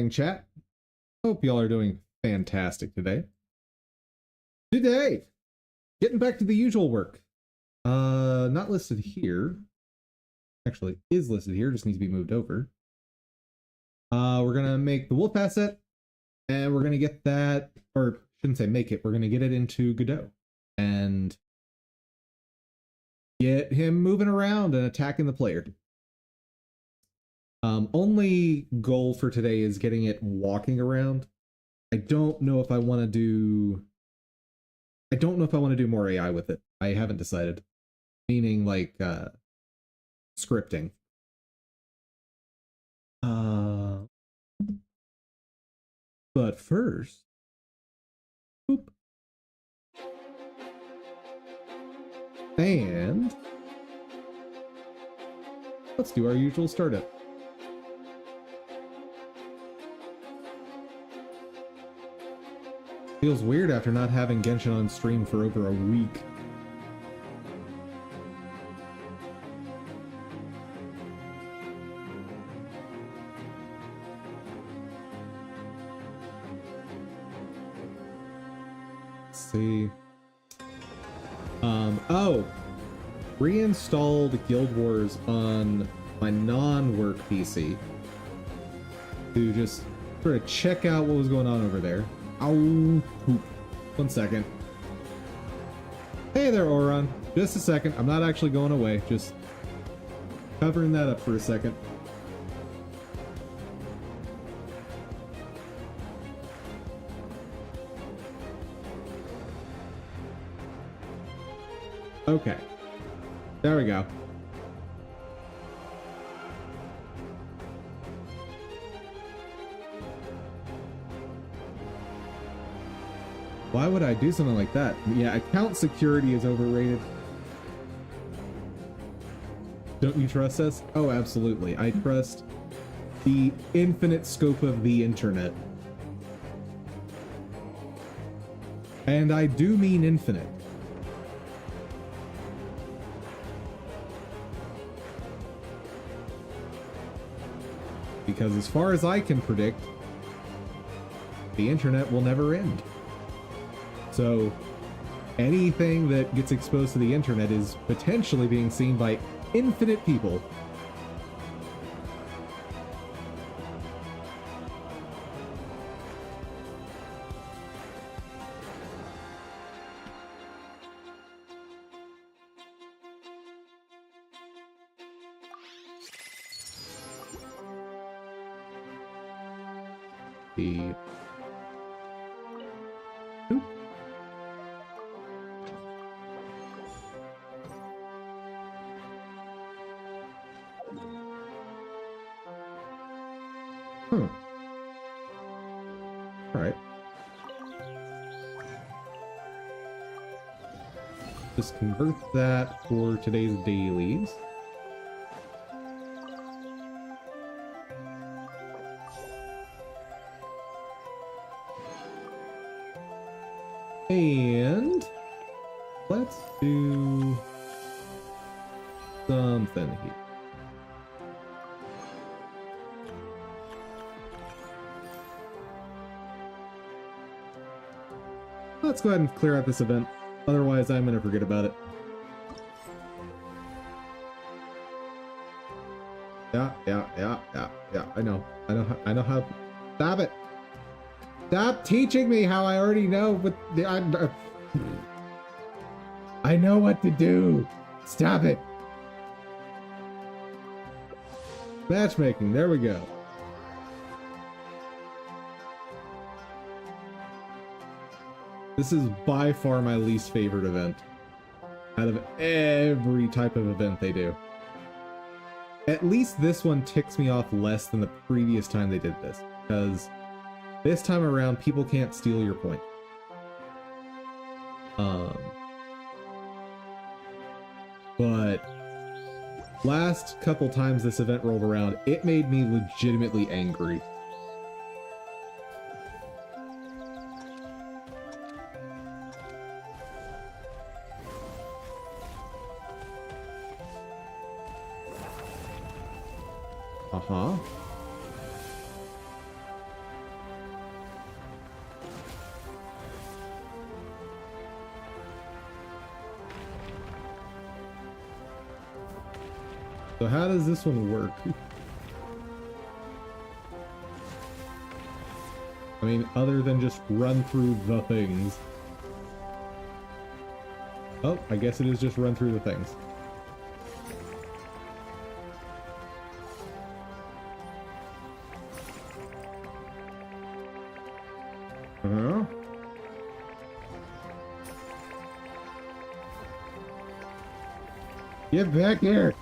morning, chat. Hope y'all are doing fantastic today. Getting back to the usual work. Not listed here. Actually, is listed here, just needs to be moved over. We're gonna make the wolf asset, and we're gonna get that, or shouldn't say make it, we're gonna get it into Godot. And get him moving around and attacking the player. Only goal for today is getting it walking around. I don't know if I want to do more AI with it. I haven't decided. Meaning like scripting. But first, boop. And let's do our usual startup. Feels weird after not having Genshin on stream for over a week. Let's see. Oh, reinstalled Guild Wars on my non-work PC to just sort of check out what was going on over there. Ow, poop. 1 second. Hey there, Oron. Just a second. I'm not actually going away. Just covering that up for a second. Okay. There we go. Why would I do something like that? Yeah, account security is overrated. Don't you trust us? Oh, absolutely. I trust the infinite scope of the internet. And I do mean infinite. Because as far as I can predict, the internet will never end. So anything that gets exposed to the internet is potentially being seen by infinite people. The Alright. Just convert that for today's dailies. And let's do something here. Let's go ahead and clear out this event. Otherwise, I'm going to forget about it. Yeah. I know how. Stop it. Stop teaching me how I already know. But I know what to do. Stop it. Matchmaking. There we go. This is by far my least favorite event out of every type of event they do. At least this one ticks me off less than the previous time they did this, because this time around people can't steal your point. But last couple times this event rolled around, it made me legitimately angry. So how does this one work? I mean, other than just run through the things. Oh, I guess it is just run through the things. Uh-huh. Get back here!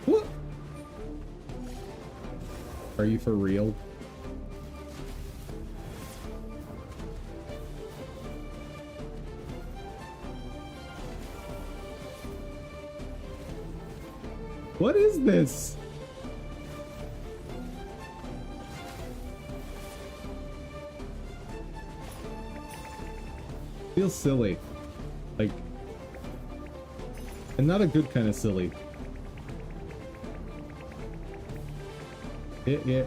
What? Are you for real? What is this? Feels silly. Like, and not a good kind of silly. Yeah.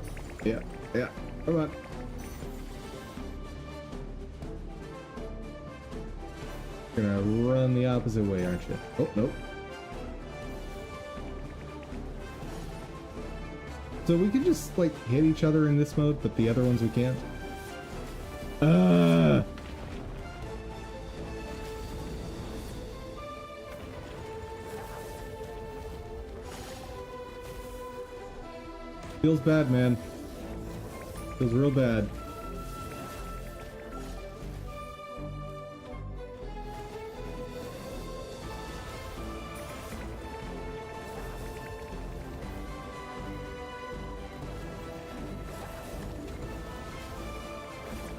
Come on. You're gonna run the opposite way, aren't you? Oh, nope. So we can just, like, hit each other in this mode, but the other ones we can't? Feels bad, man. Feels real bad.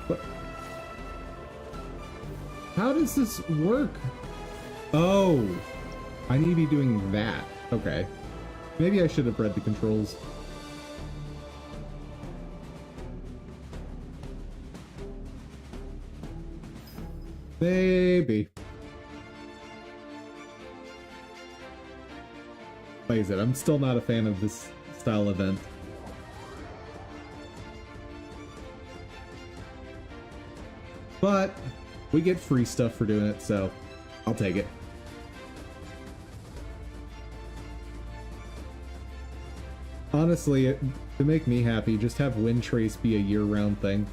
What? How does this work? Oh, I need to be doing that. Okay. Maybe I should have read the controls. Maybe. Like I said, I'm still not a fan of this style event. But we get free stuff for doing it, so I'll take it. Honestly, to make me happy, just have Wind Trace be a year-round thing.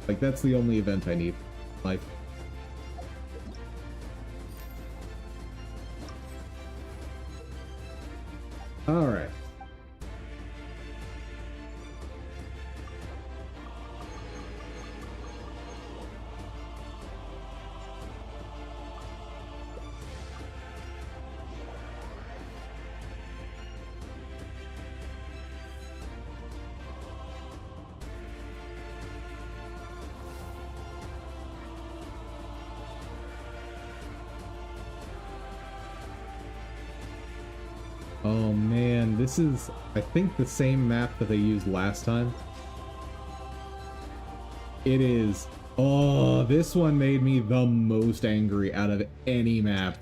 Like, that's the only event I need in life. All right. Oh man, this is, I think, the same map that they used last time. It is. Oh, this one made me the most angry out of any map.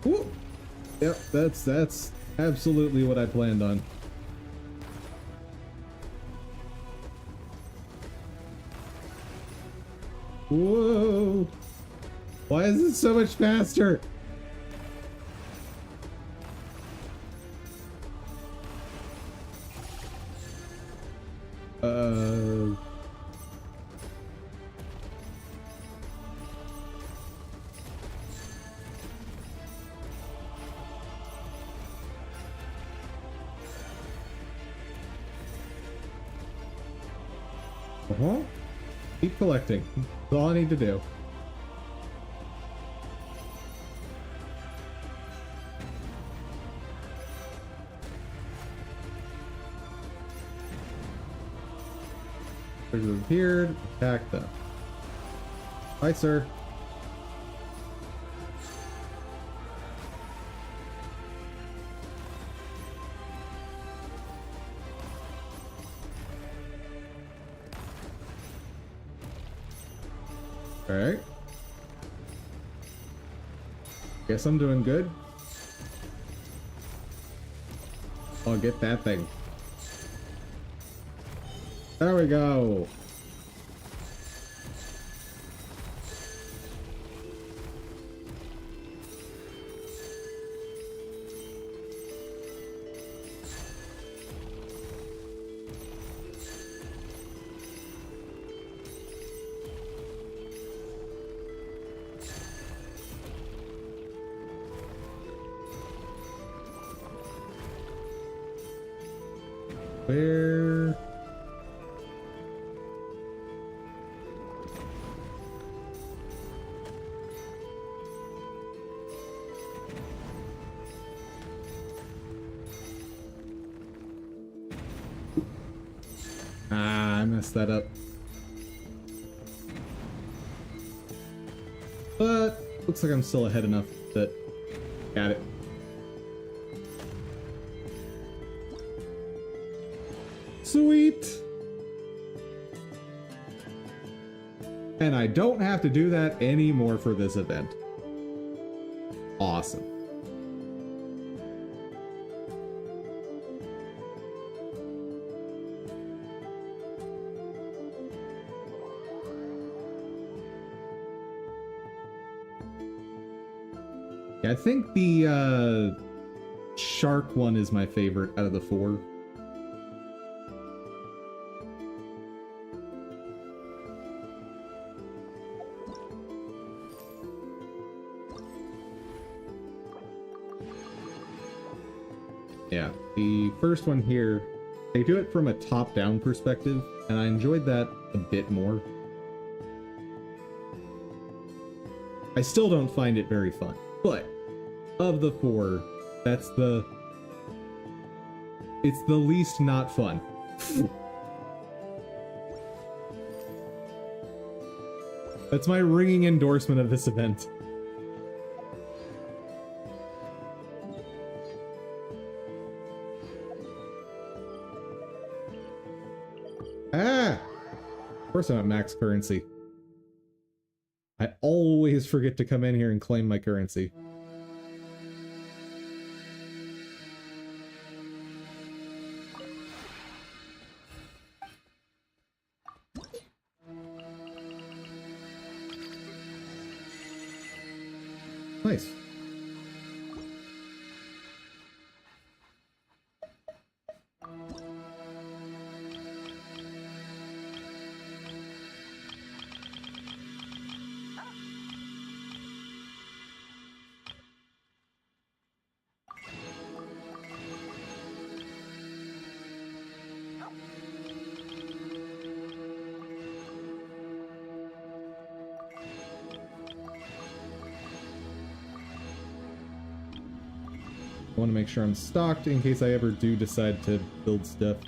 Woo! Yep, that's absolutely what I planned on. Whoa! Why is it so much faster? Keep collecting. That's all I need to do. They've appeared. Attack them. Hi, sir. Alright. Guess I'm doing good. I'll get that thing. There we go. Where? Ah, I messed that up. But looks like I'm still ahead enough that got it. Sweet. And I don't have to do that anymore for this event. Awesome. Yeah, I think the shark one is my favorite out of the 4. Yeah, the first one here, they do it from a top-down perspective, and I enjoyed that a bit more. I still don't find it very fun, but of the 4, it's the least not fun. That's my ringing endorsement of this event. Ah! Of course I'm at max currency. I always forget to come in here and claim my currency. Nice. I want to make sure I'm stocked in case I ever do decide to build stuff.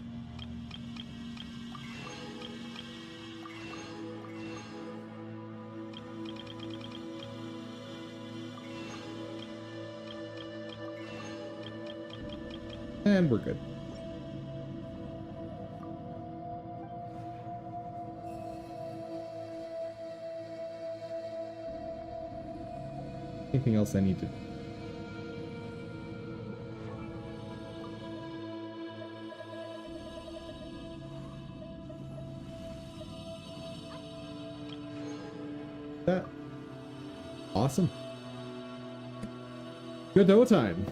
And we're good. Anything else I need to do? That. Awesome. Godot time.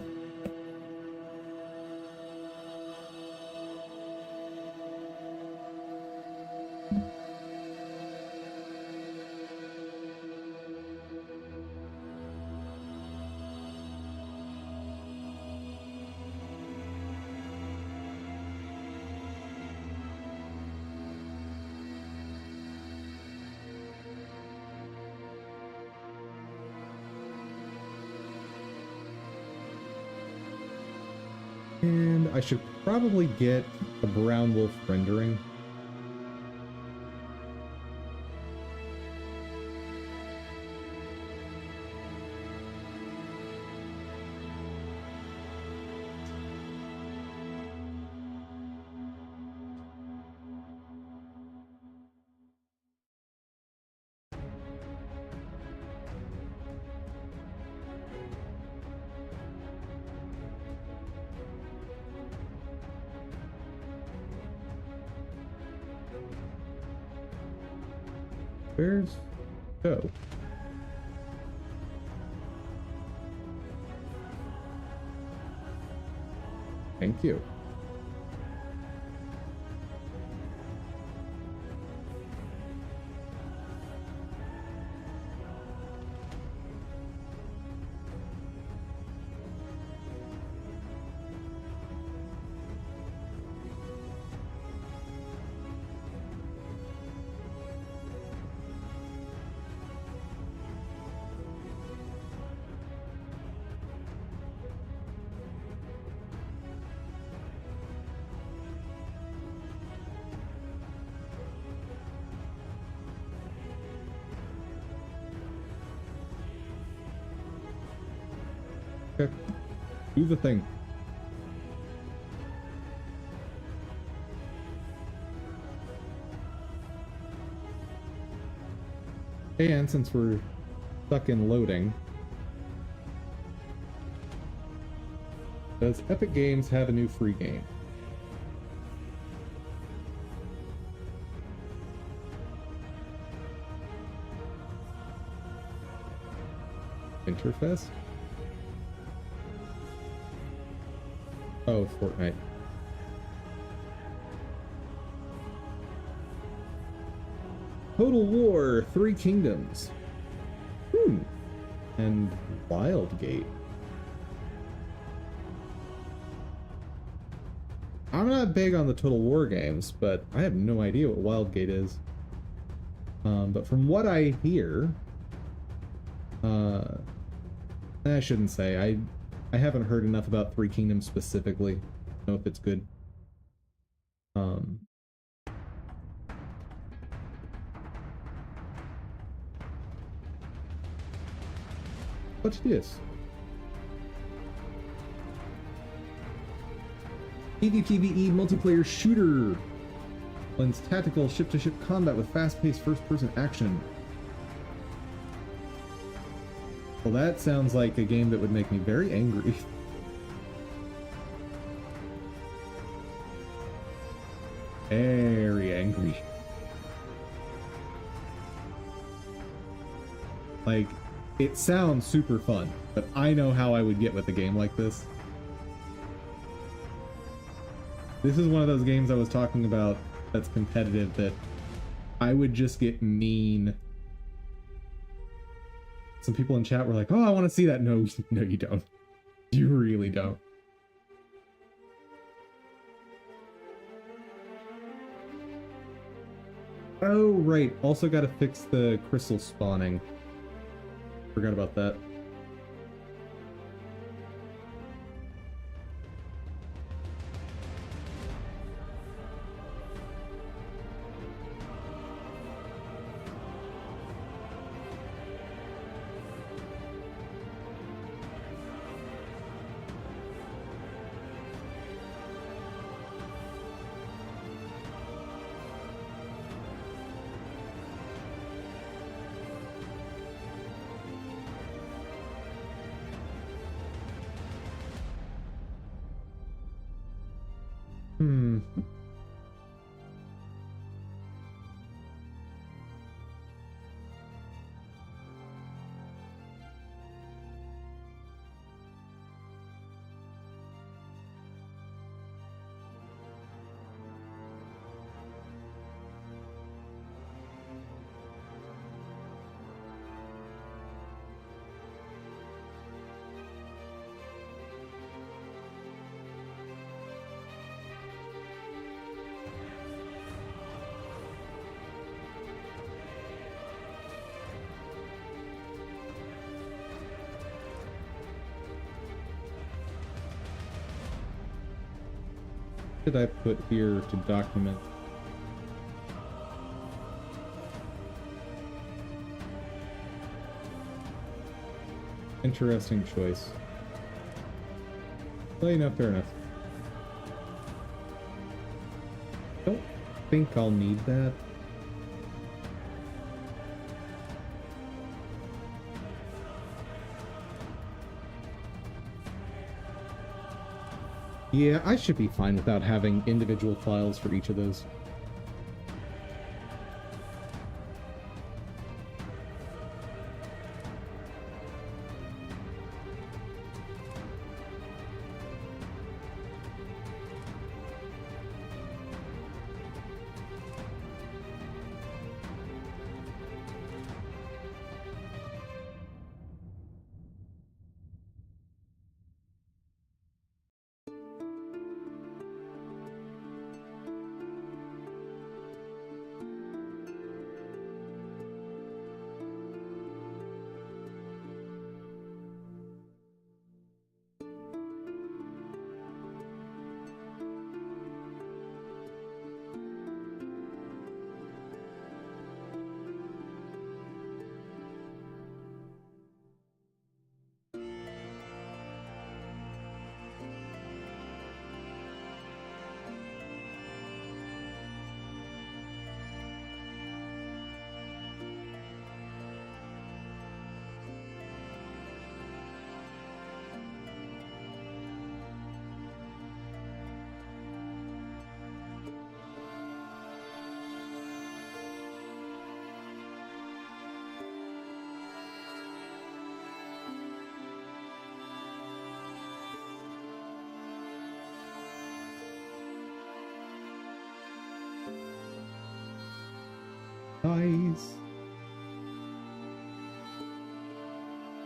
And I should probably get a brown wolf rendering. Where's Go? Thank you. Okay. Do the thing. And since we're stuck in loading, does Epic Games have a new free game? Winterfest? Oh, Fortnite. Total War, Three Kingdoms. And Wildgate. I'm not big on the Total War games, but I have no idea what Wildgate is. But from what I hear, I shouldn't say. I haven't heard enough about Three Kingdoms specifically. I don't know if it's good. What's this? PvPvE multiplayer shooter blends tactical ship-to-ship combat with fast-paced first-person action. Well, that sounds like a game that would make me very angry. Very angry. Like, it sounds super fun, but I know how I would get with a game like this. This is one of those games I was talking about that's competitive that I would just get mean. Some people in chat were like, oh, I want to see that. No, no, you don't. You really don't. Oh, right. Also got to fix the crystal spawning. Forgot about that. Did I put here to document? Interesting choice. Well, you know, fair enough. Don't think I'll need that. Yeah, I should be fine without having individual files for each of those. Nice.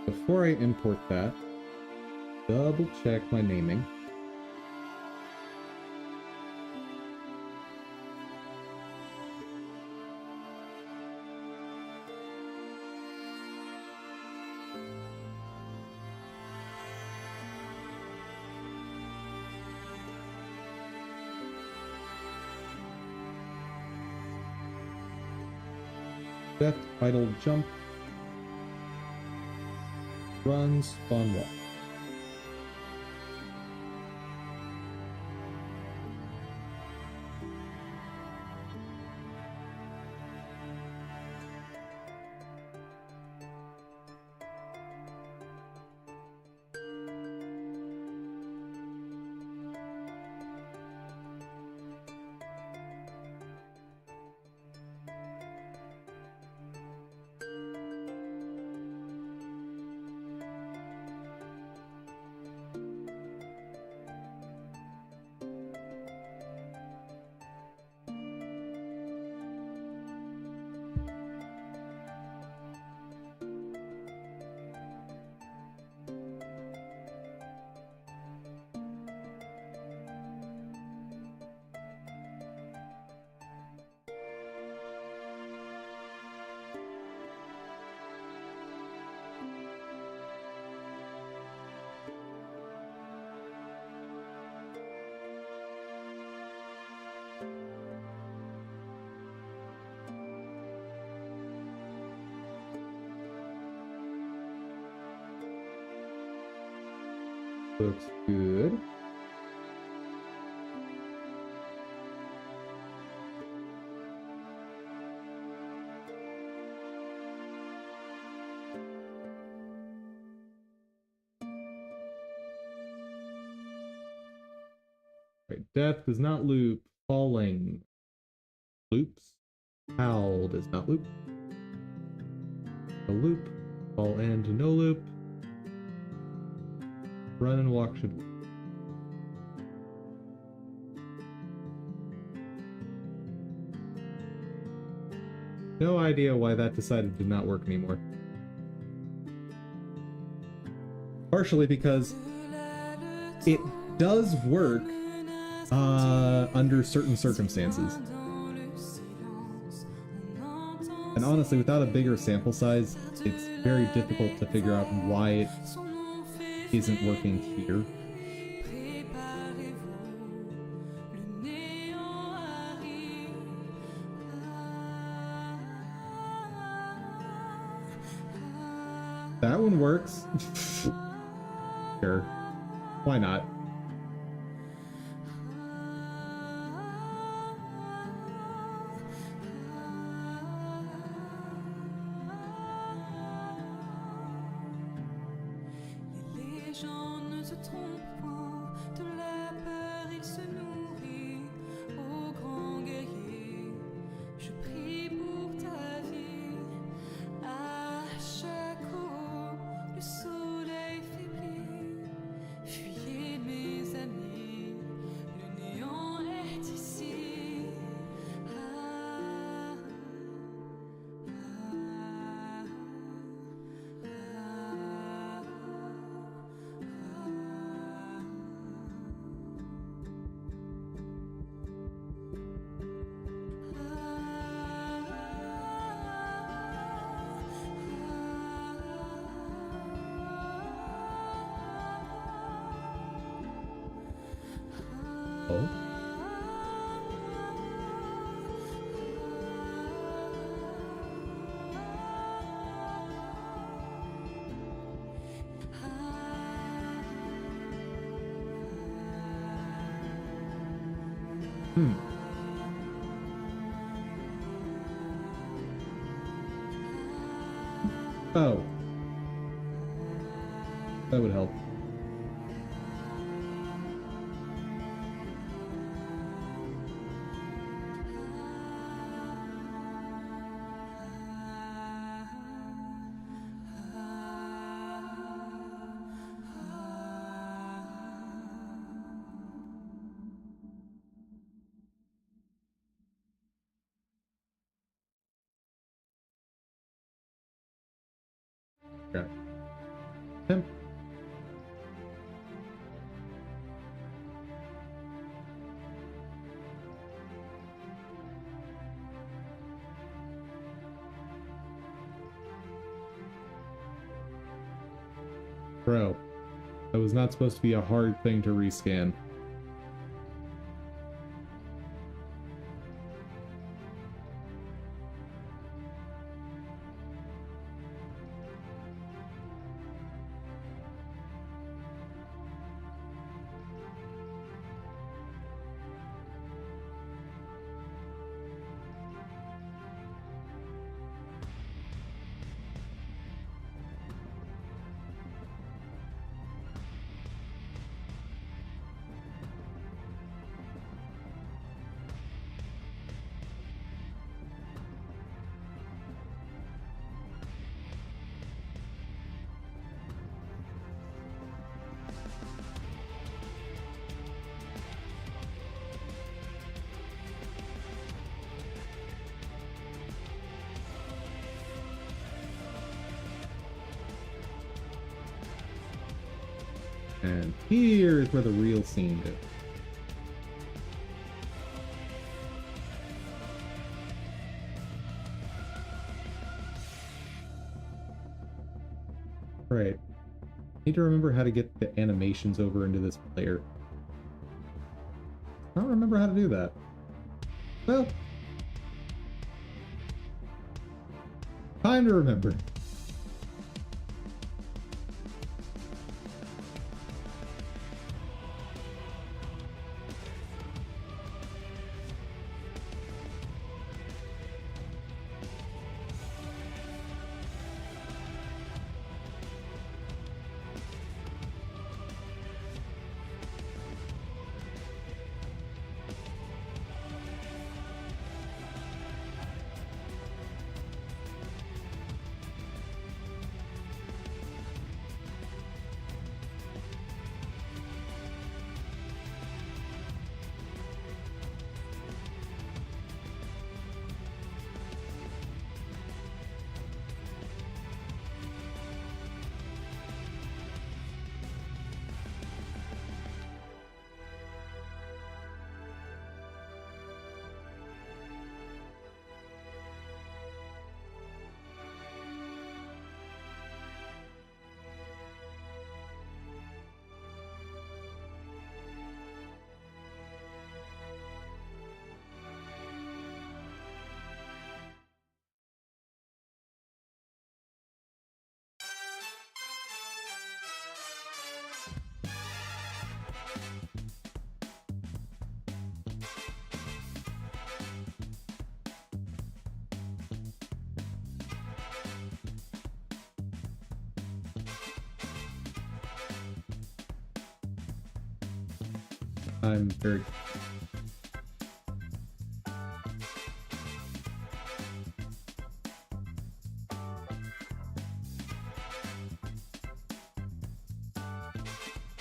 Before I import that, double check my naming. Death, idle, jump, run, spawn, walk. Looks good. Right, death does not loop. Falling loops. Howl does not loop. No loop. Fall and no loop. Run and walk should loop. No idea why that decided to not work anymore. Partially because it does work under certain circumstances. And honestly, without a bigger sample size, it's very difficult to figure out why it isn't working here. That one works. Sure. Why not? Oh. Oh. That would help. Him. Bro, that was not supposed to be a hard thing to rescan. And here's where the real scene goes. Right. Need to remember how to get the animations over into this player. I don't remember how to do that. Well, time to remember. I'm very...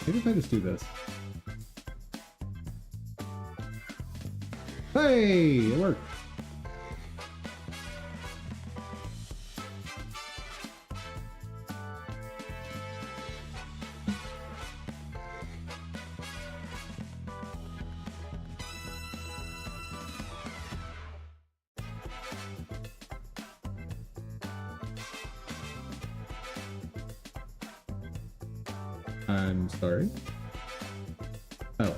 Maybe if I just do this. Hey! It worked! I'm sorry. Oh.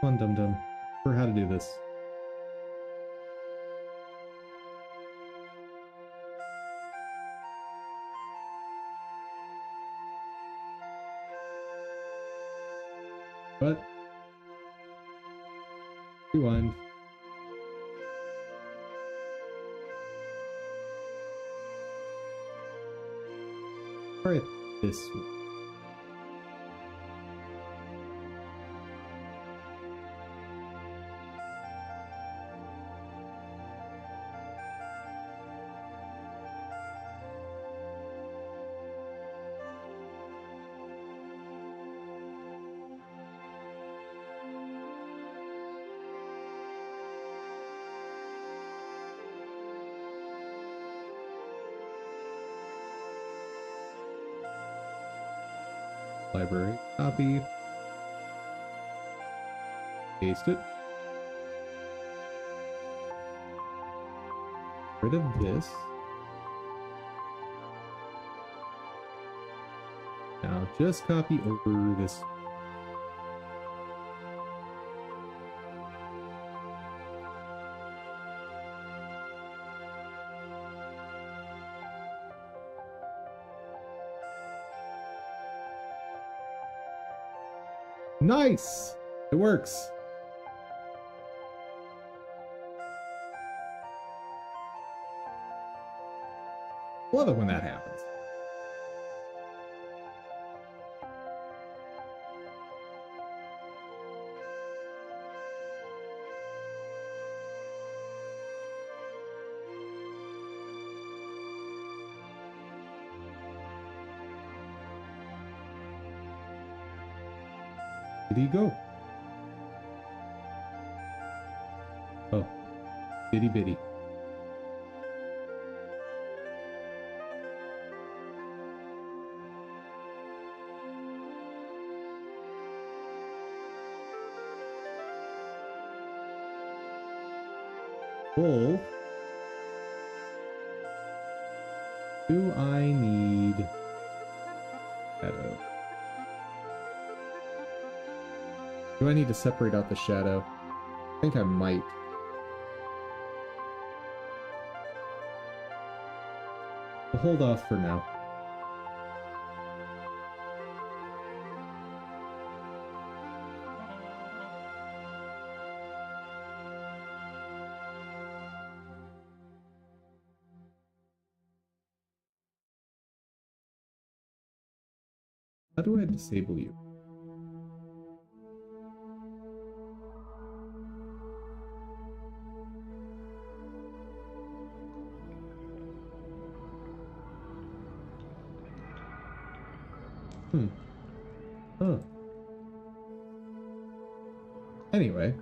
Come on, dum-dum. For how to do this. But rewind. Try it this way. Library, copy, paste it, rid of this. Now just copy over this. Nice! It works. Love it when that happens. Did he go? Oh, bitty bitty. Both. Do I need shadow? Do I need to separate out the shadow? I think I might. We'll hold off for now. How do I disable you? Huh. Anyway.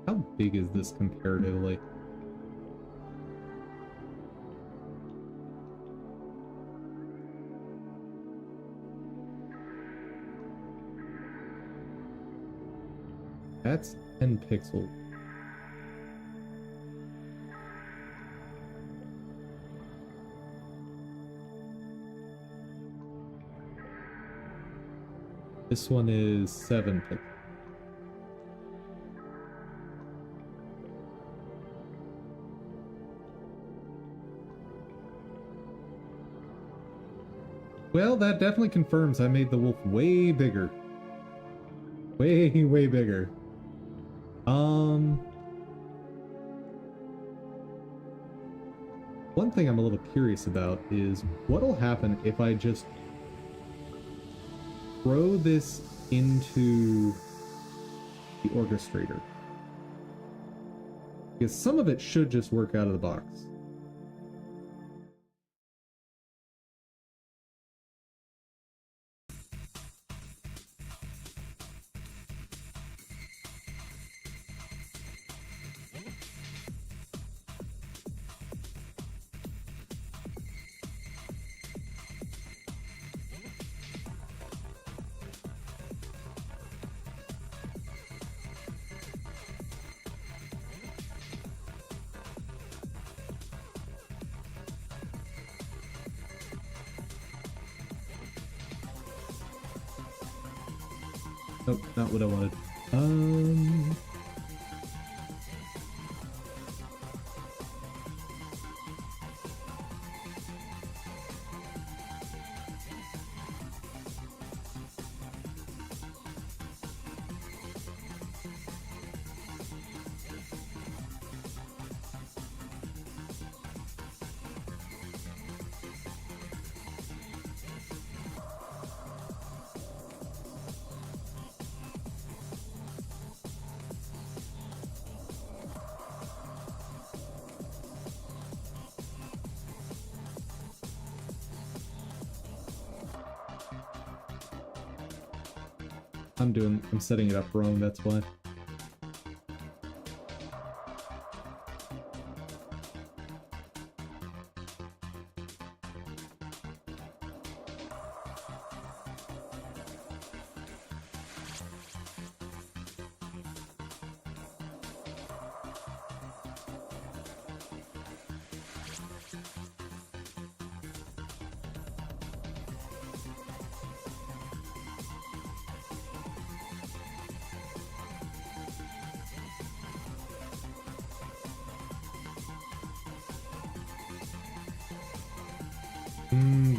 How big is this comparatively? That's 10 pixels. This one is 7 pixels. Well, that definitely confirms I made the wolf way bigger. Way, way bigger. One thing I'm a little curious about is what'll happen if I just throw this into the orchestrator. Because some of it should just work out of the box. Nope, not what I wanted. I'm setting it up wrong, that's why.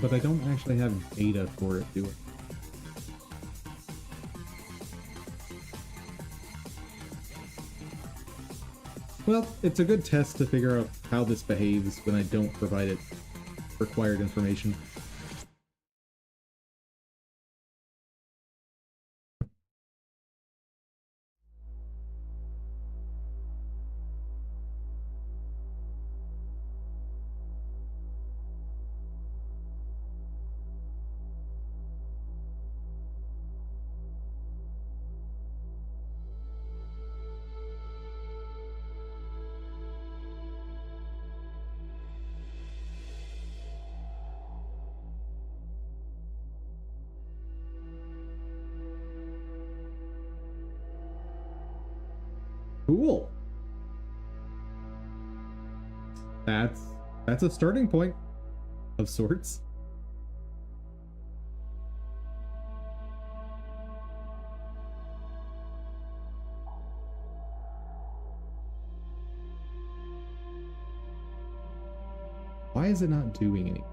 But I don't actually have data for it, do I? Well, it's a good test to figure out how this behaves when I don't provide it required information. Cool. That's a starting point of sorts. Why is it not doing anything?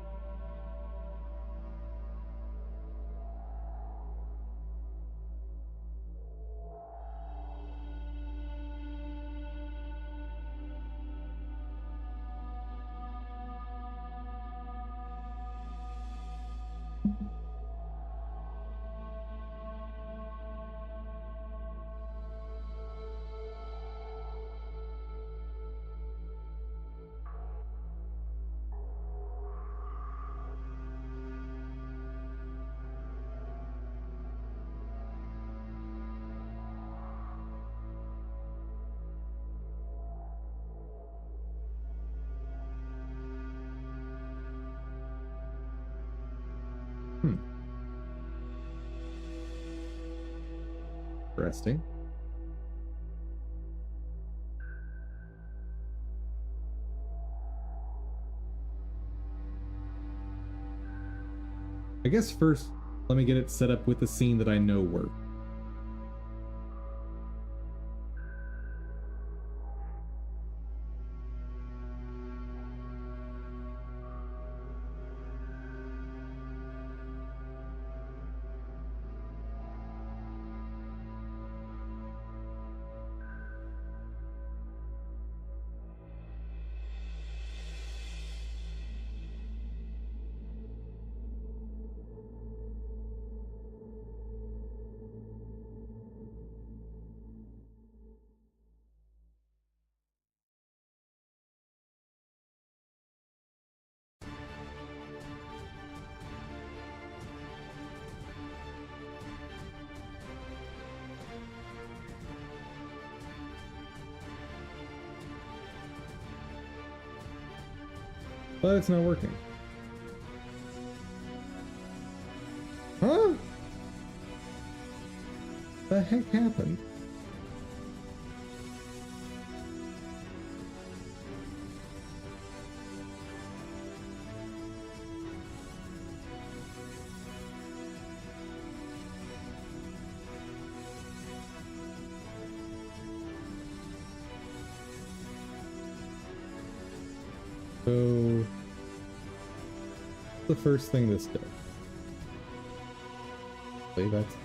Interesting. I guess first, let me get it set up with the scene that I know works. But it's not working. Huh? The heck happened? So, the first thing this does. That's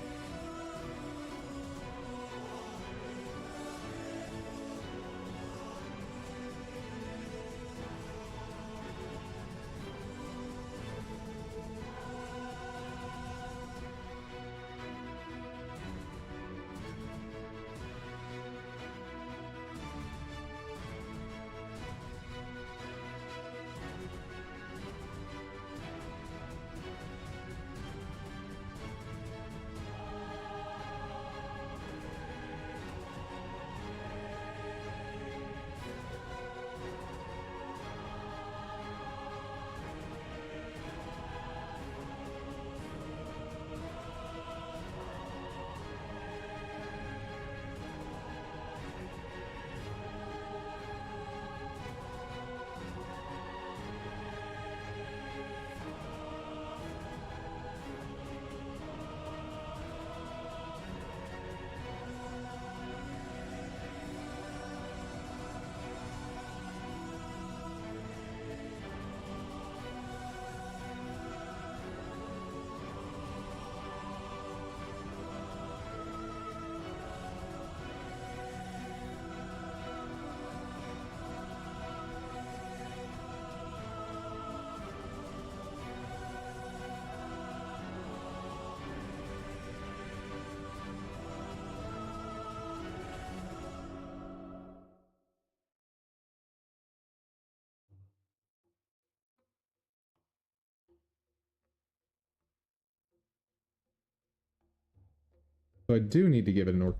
so I do need to give it an orc.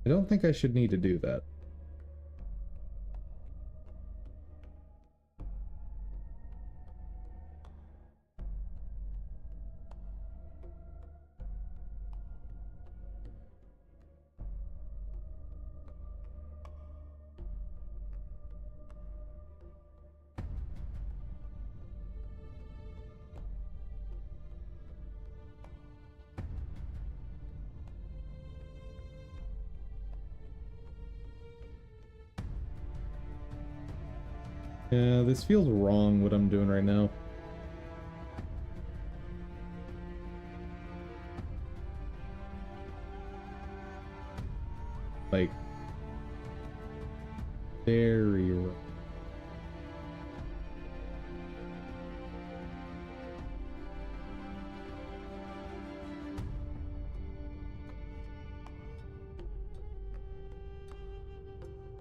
I don't think I should need to do that. Yeah, this feels wrong what I'm doing right now. Like, very wrong.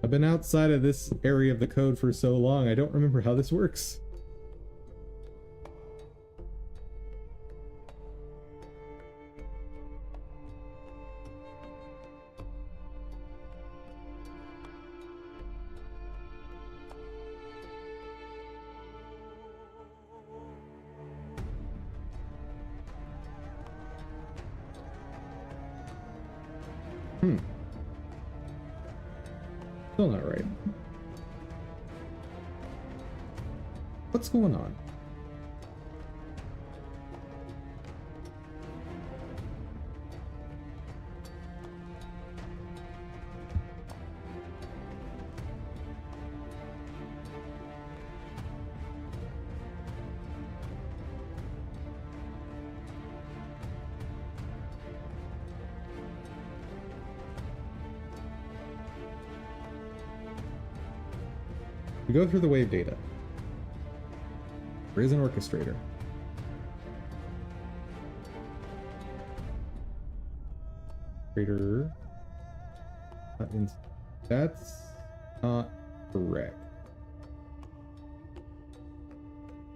I've been outside of this area of the code for so long, I don't remember how this works. Still not right. What's going on? We go through the wave data. There is an orchestrator. That's not correct.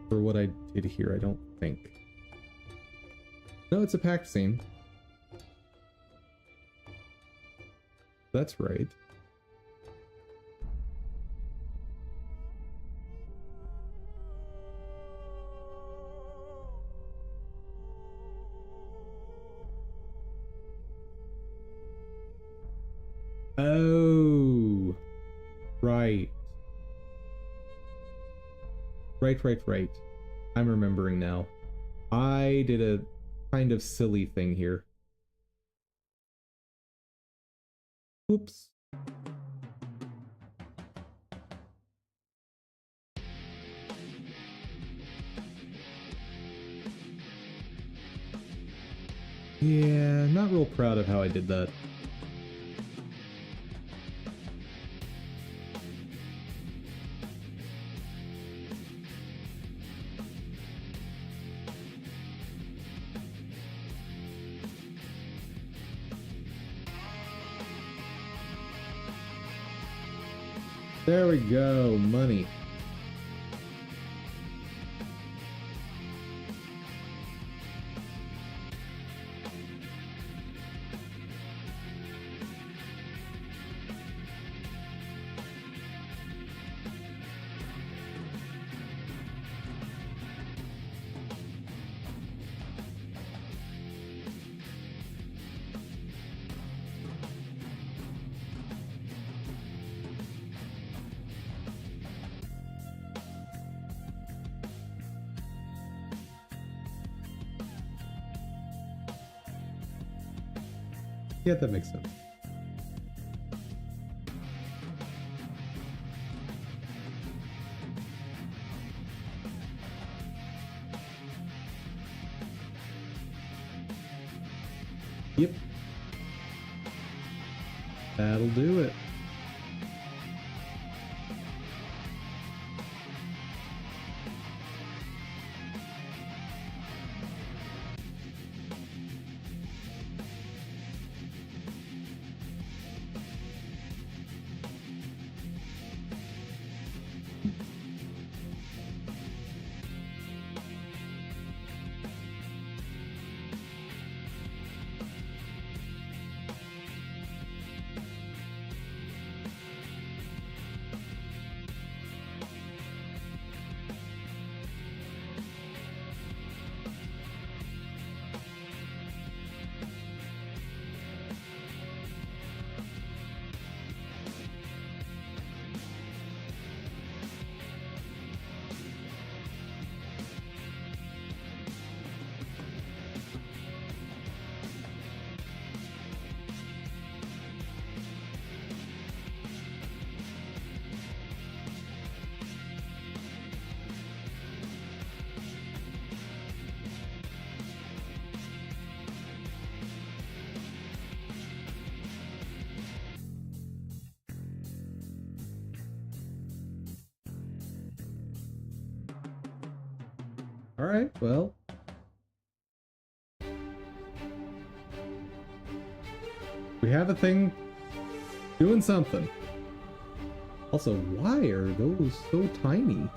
For what I did here, I don't think. No, it's a packed scene. That's right. Oh, right. Right. I'm remembering now. I did a kind of silly thing here. Oops. Yeah, not real proud of how I did that. There we go, money. Yeah, that makes sense. Yep. That'll do it. All right, well. We have a thing doing something. Also, why are those so tiny?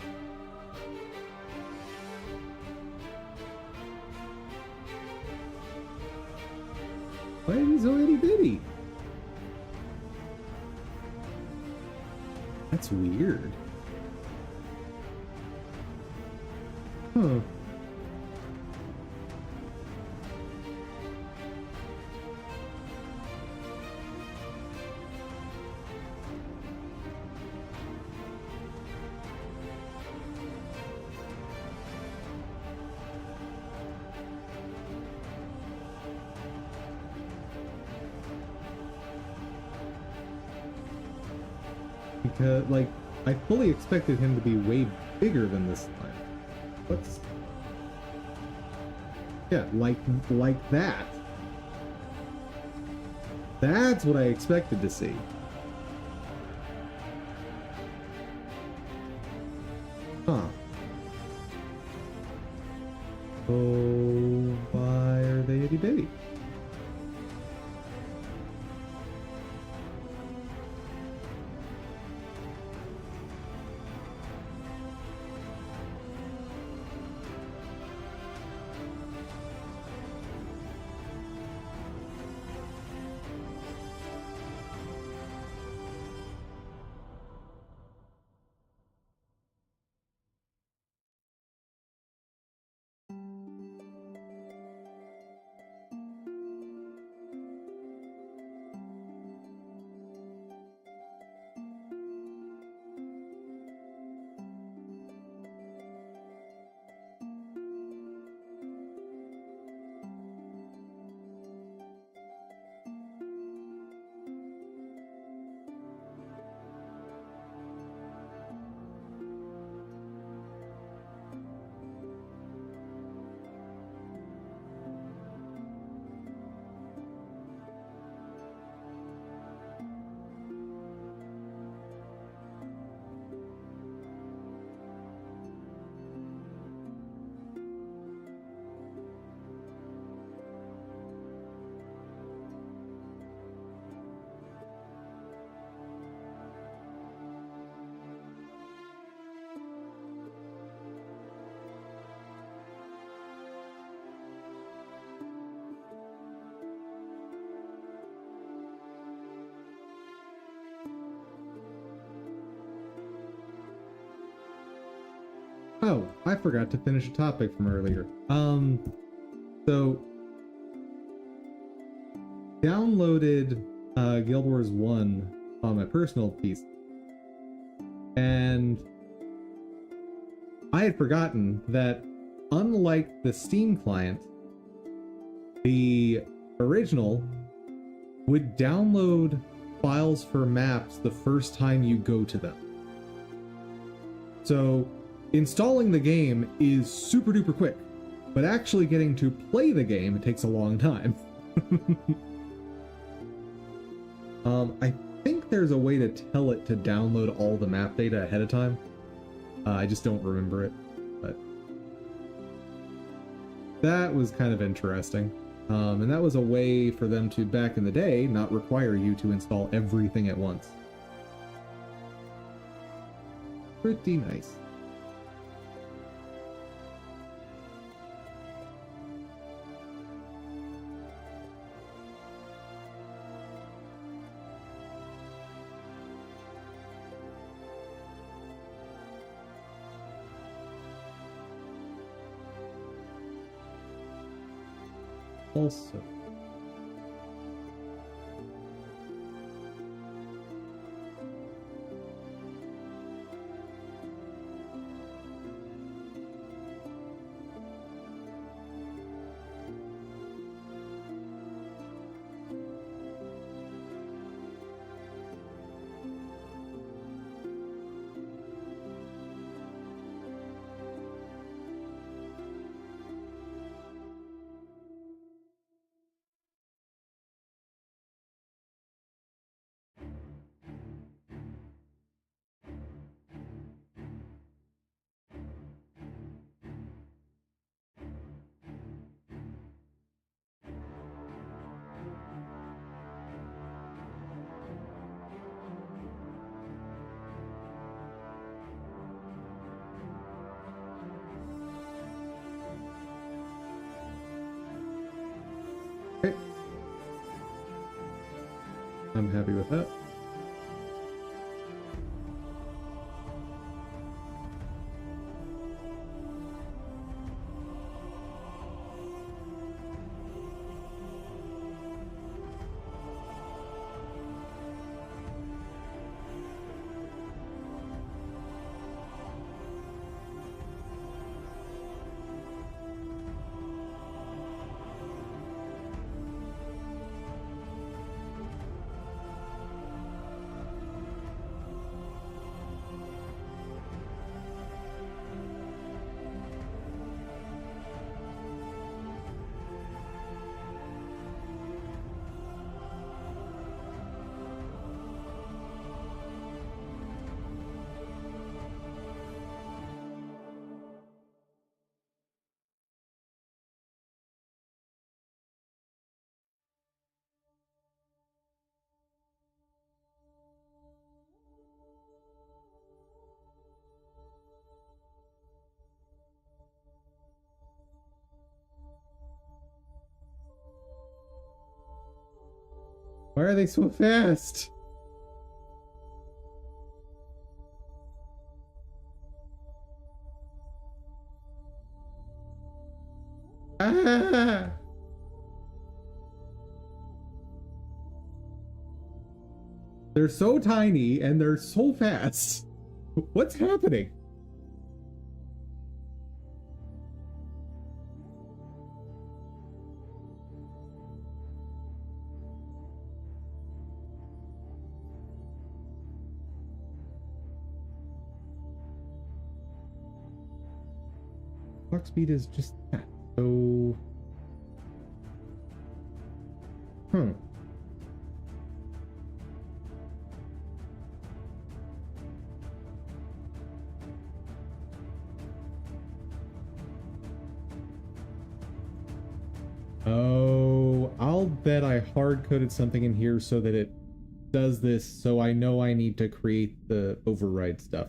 Why are these so itty bitty? That's weird. Huh. Because, like, I fully expected him to be way bigger than this time. What's... Yeah, like that. That's what I expected to see. Huh. Oh, why are they itty bitty? Oh, I forgot to finish a topic from earlier. So downloaded Guild Wars 1 on my personal PC, and I had forgotten that unlike the Steam client, the original would download files for maps the first time you go to them. So installing the game is super duper quick, but actually getting to play the game takes a long time. I think there's a way to tell it to download all the map data ahead of time. I just don't remember it, but that was kind of interesting. And that was a way for them to, back in the day, not require you to install everything at once. Pretty nice. Also, okay. I'm happy with that. Why are they so fast? Ah! They're so tiny and they're so fast. What's happening? Clock speed is just that. So... Oh, I'll bet I hard-coded something in here so that it does this, so I know I need to create the override stuff.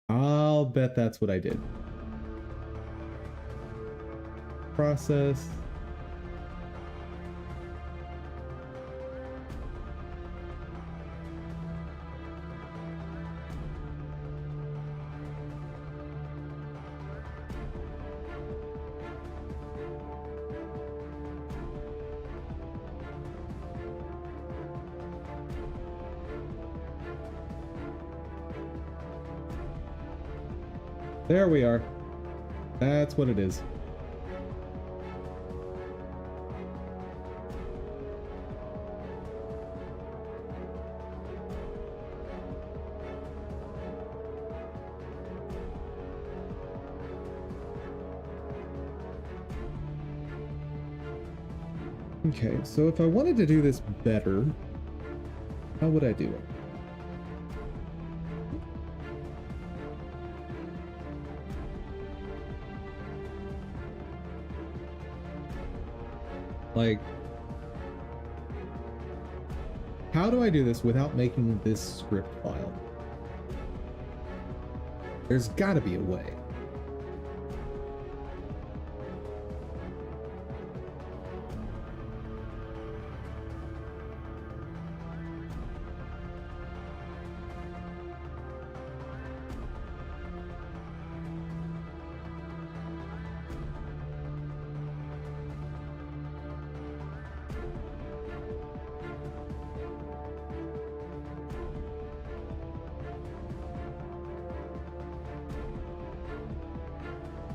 I'll bet that's what I did. Process. There we are. That's what it is. Okay, so if I wanted to do this better, how would I do it? Like, how do I do this without making this script file? There's gotta be a way.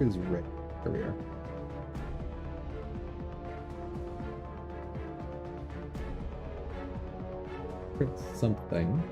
Is red. There we are. Print something.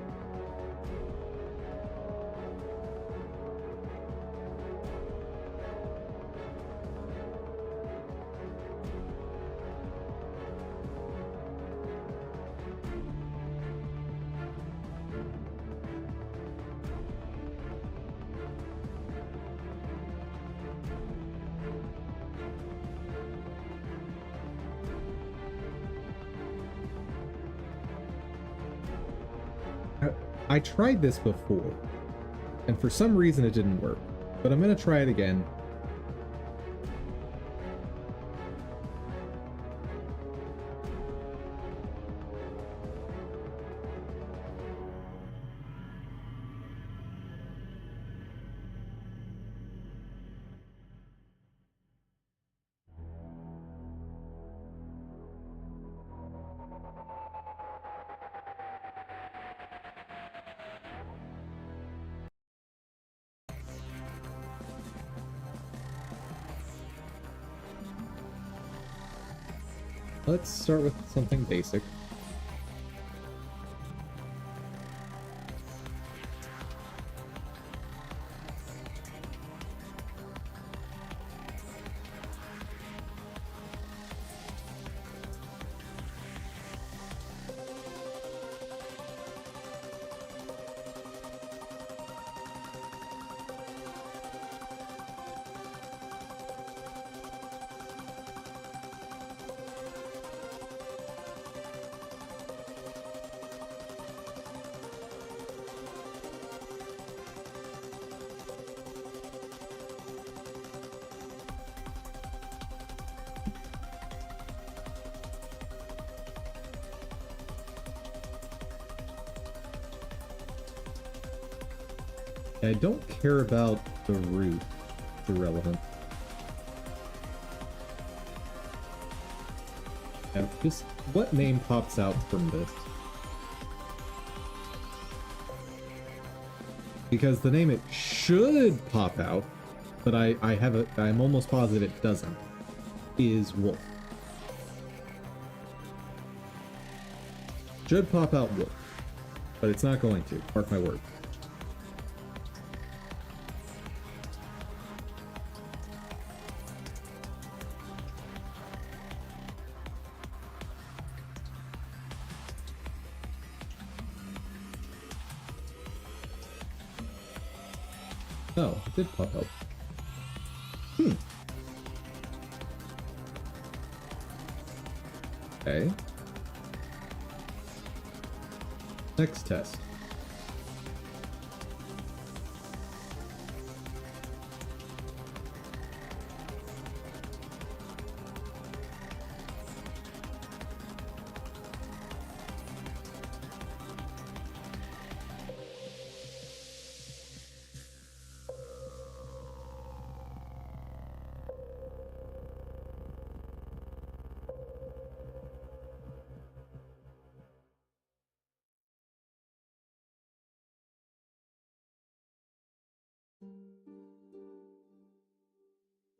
I tried this before, and for some reason it didn't work, but I'm gonna try it again. Let's start with something basic. I don't care about the root. It's irrelevant. Yeah, just what name pops out from this? Because the name it should pop out, but I'm almost positive it doesn't, is Wolf. Should pop out Wolf, but it's not going to. Mark my word. Oh, it did pop up. Okay. Next test.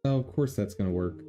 Oh, of course that's gonna work.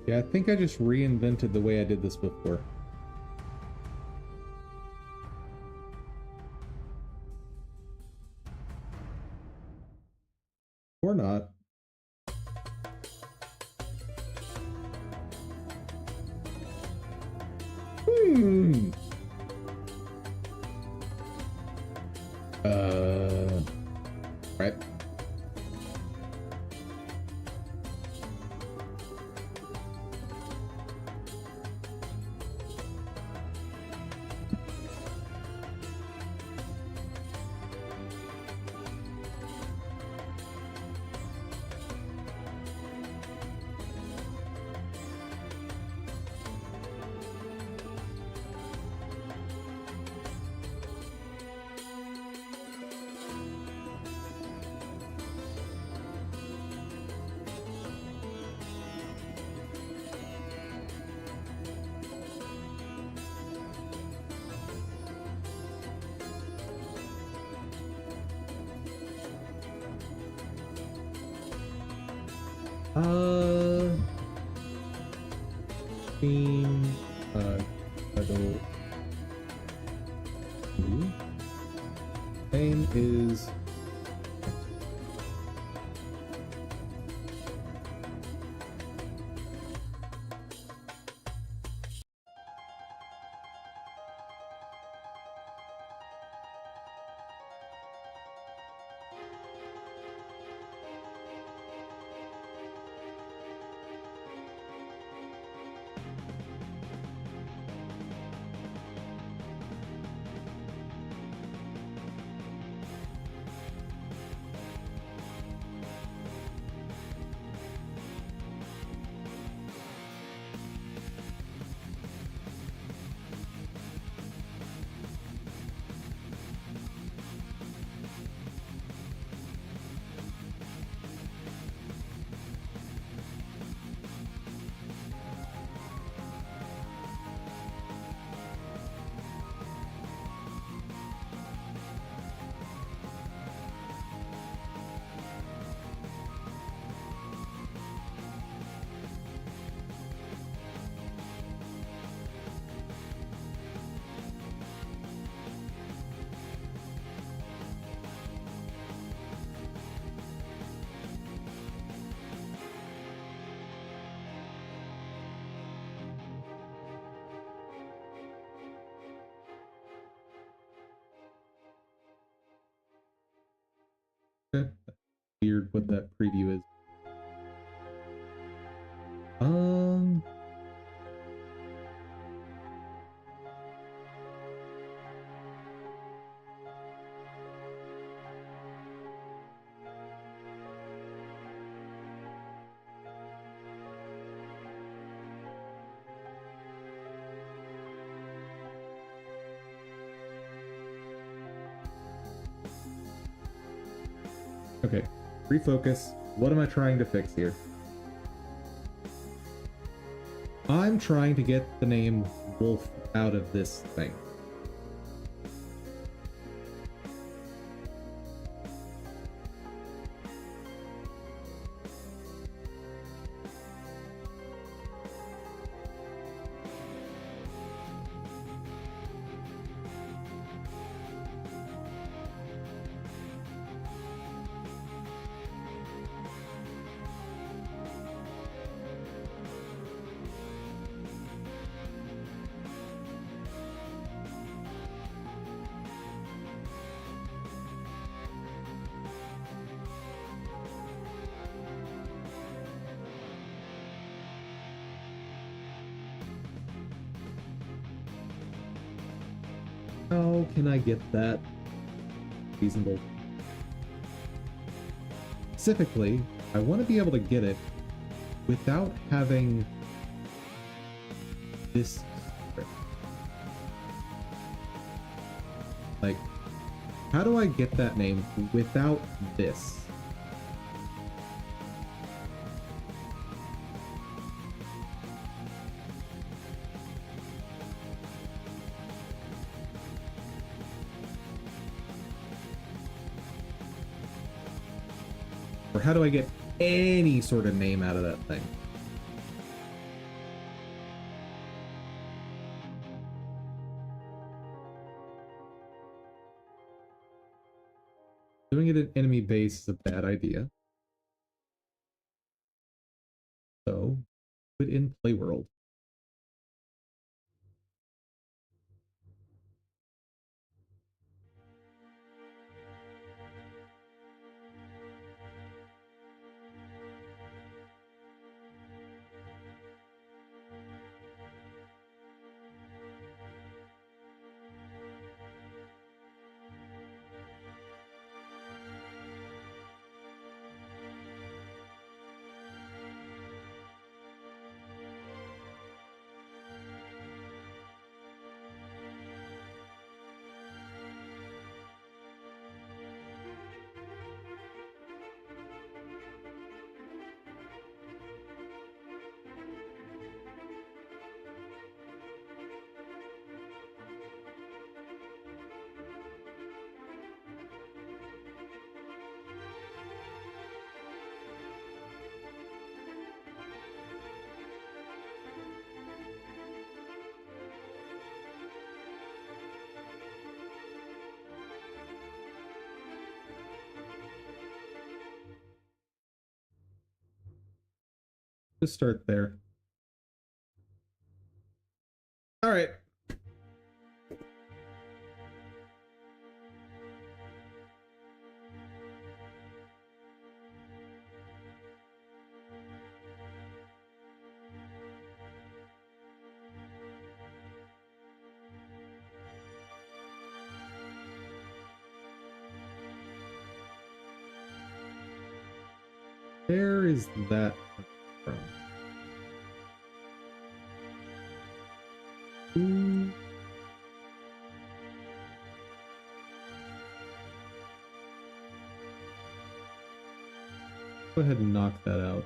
Yeah, I think I just reinvented the way I did this before. Or not. Hmm. Right. Uh, Team, Cuddle. Name is weird what that preview is. Um, okay, refocus. What am I trying to fix here? I'm trying to get the name Wolf out of this thing. How can I get that reasonable? Specifically, I want to be able to get it without having this script. Like, how do I get that name without this? Or how do I get any sort of name out of that thing? Doing it in enemy base is a bad idea. So, put in play world. Just start there. All right. Where is that from? Ooh. Go ahead and knock that out.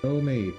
Go made.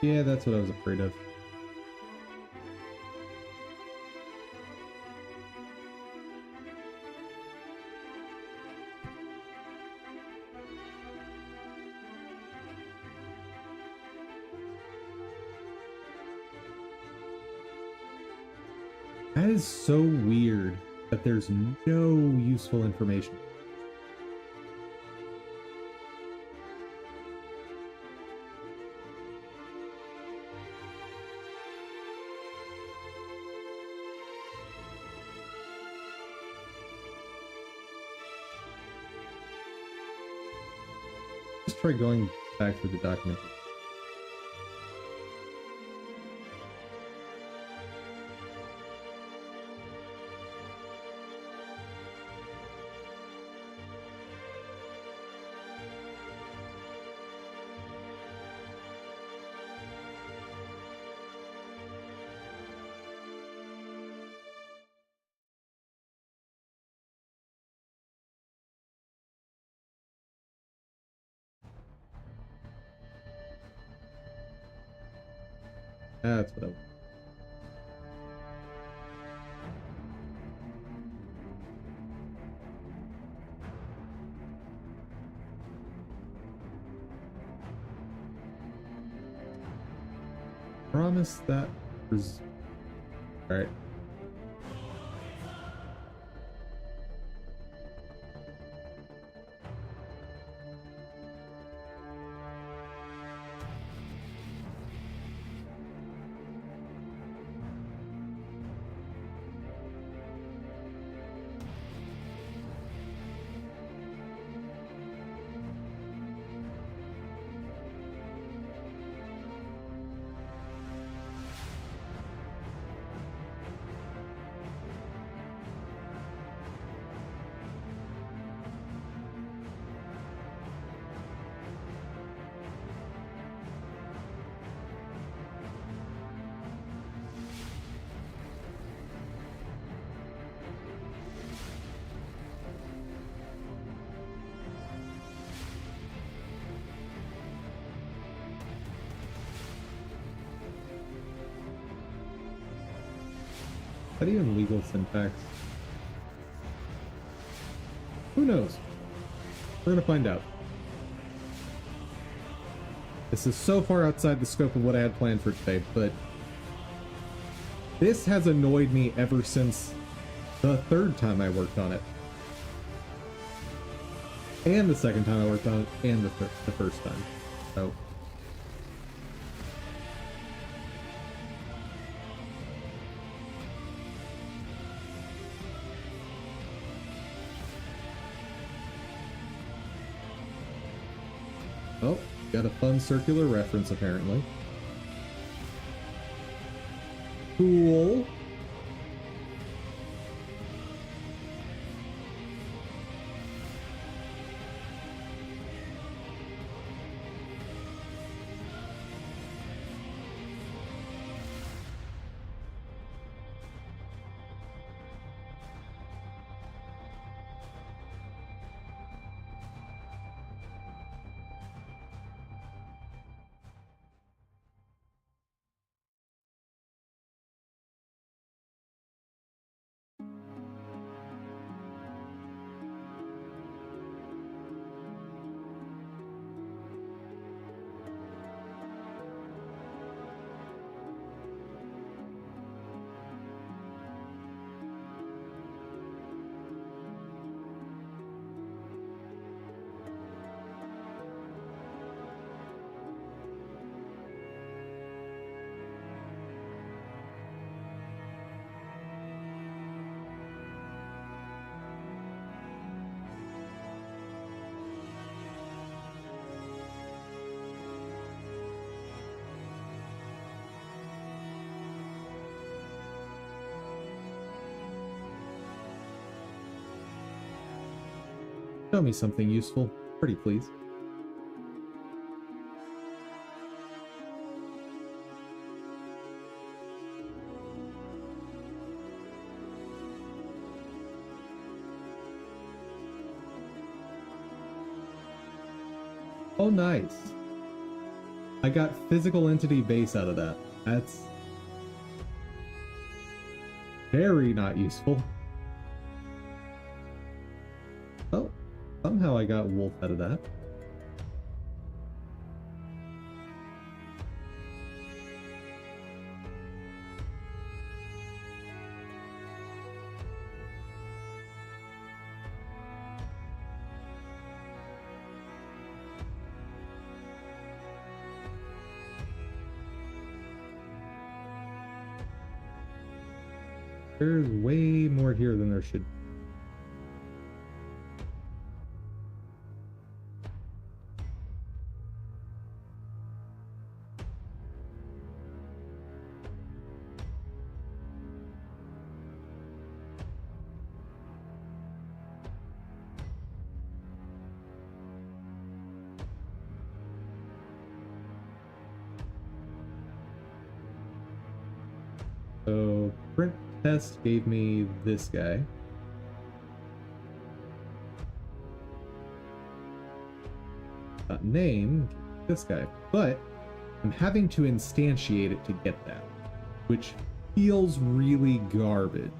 Yeah, that's what I was afraid of. That is so weird that there's no useful information. Just try going back through the document. That's what I promise that was alright. Is that even legal syntax? Who knows? We're gonna find out. This is so far outside the scope of what I had planned for today, but this has annoyed me ever since the third time I worked on it. And the second time I worked on it, and the first time. So... Oh, got a fun circular reference apparently. Cool. Show me something useful. Pretty please. Oh, nice. I got physical entity base out of that. That's very not useful. Oh, somehow I got wolf out of that. There's way more here than there should be. So print test gave me this guy. Name this guy, but I'm having to instantiate it to get that, which feels really garbage.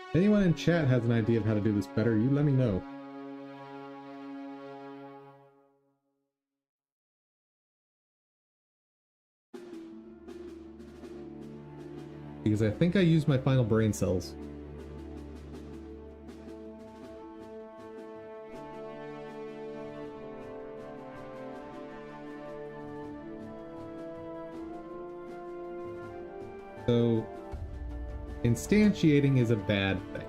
If anyone in chat has an idea of how to do this better, you let me know. Because I think I used my final brain cells. So, instantiating is a bad thing.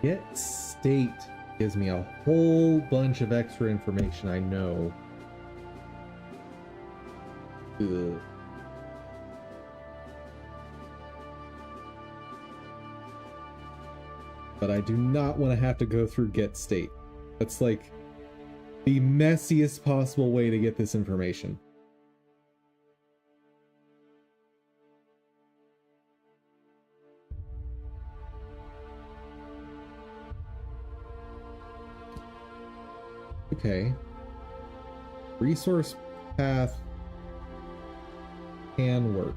Get state gives me a whole bunch of extra information I know. Ugh. But I do not want to have to go through get state. That's like the messiest possible way to get this information. Okay. Resource path can work.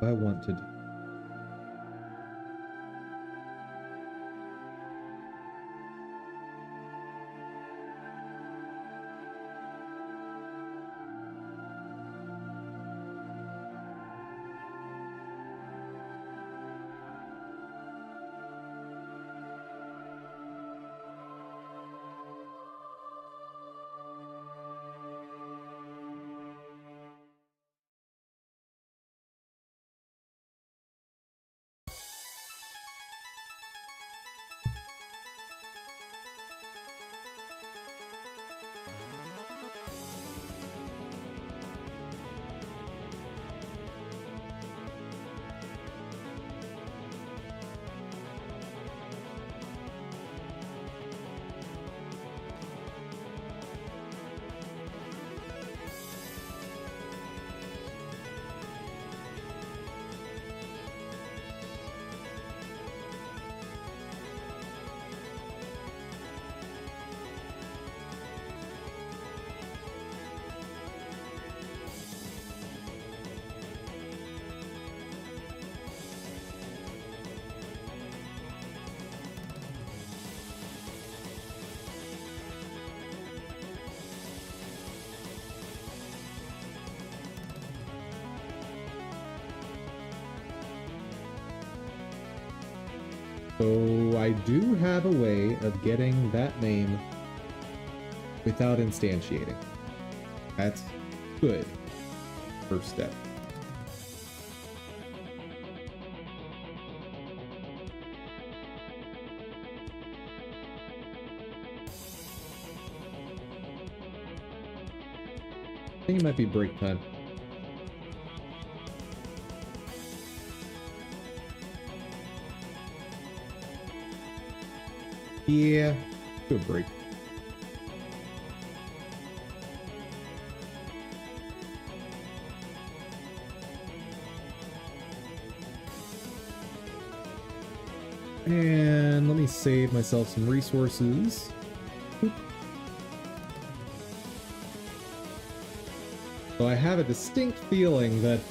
I want to do. So I do have a way of getting that name without instantiating. That's good. First step. I think it might be break time. Yeah, good break. And let me save myself some resources. So I have a distinct feeling that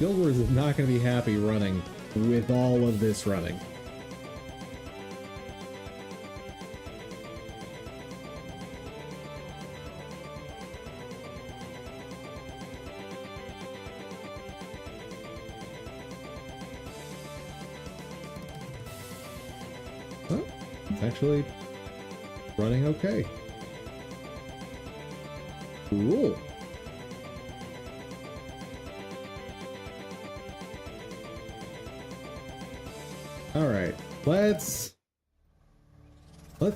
Guild Wars is not going to be happy running with all of this running. Oh, it's actually running okay. Cool. All right, let's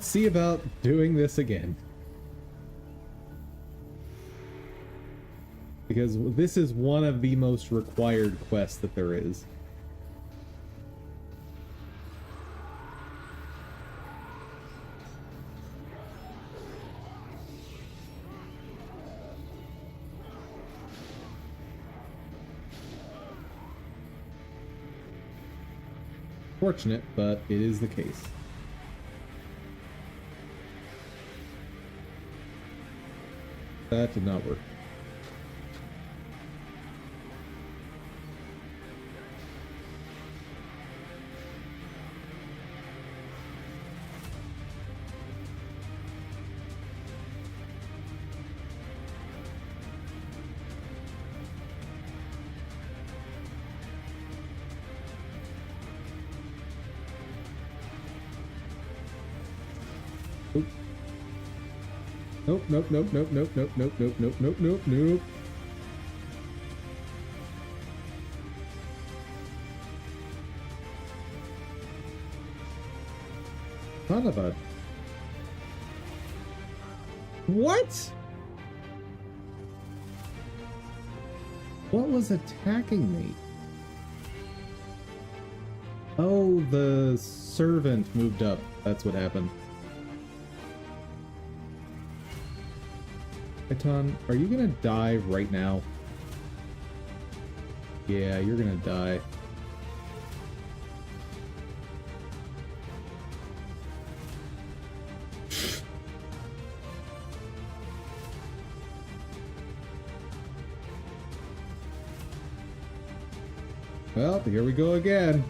see about doing this again. Because this is one of the most required quests that there is. Fortunate, but it is the case. That did not work. Nope, nope, nope, nope, nope, nope, nope, nope, nope, nope, nope, nope. Son of a... What? What was attacking me? Oh, the servant moved up. That's what happened. Python, are you gonna die right now? Yeah, you're gonna die. Well, here we go again.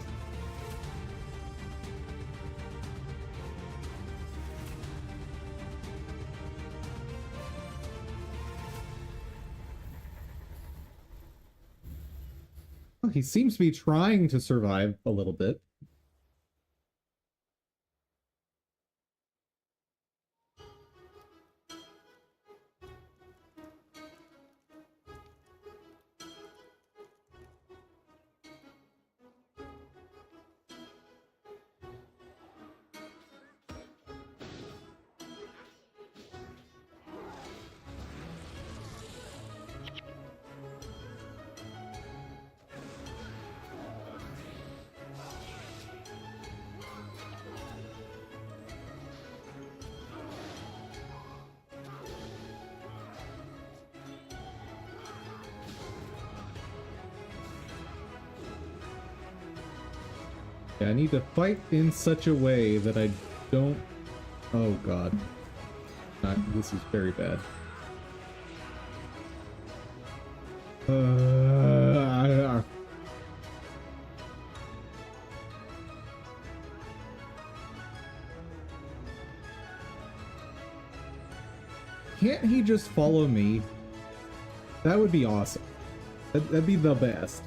Oh, he seems to be trying to survive a little bit. Yeah, I need to fight in such a way that I don't... Oh god. This is very bad. Can't he just follow me? That would be awesome. That'd be the best.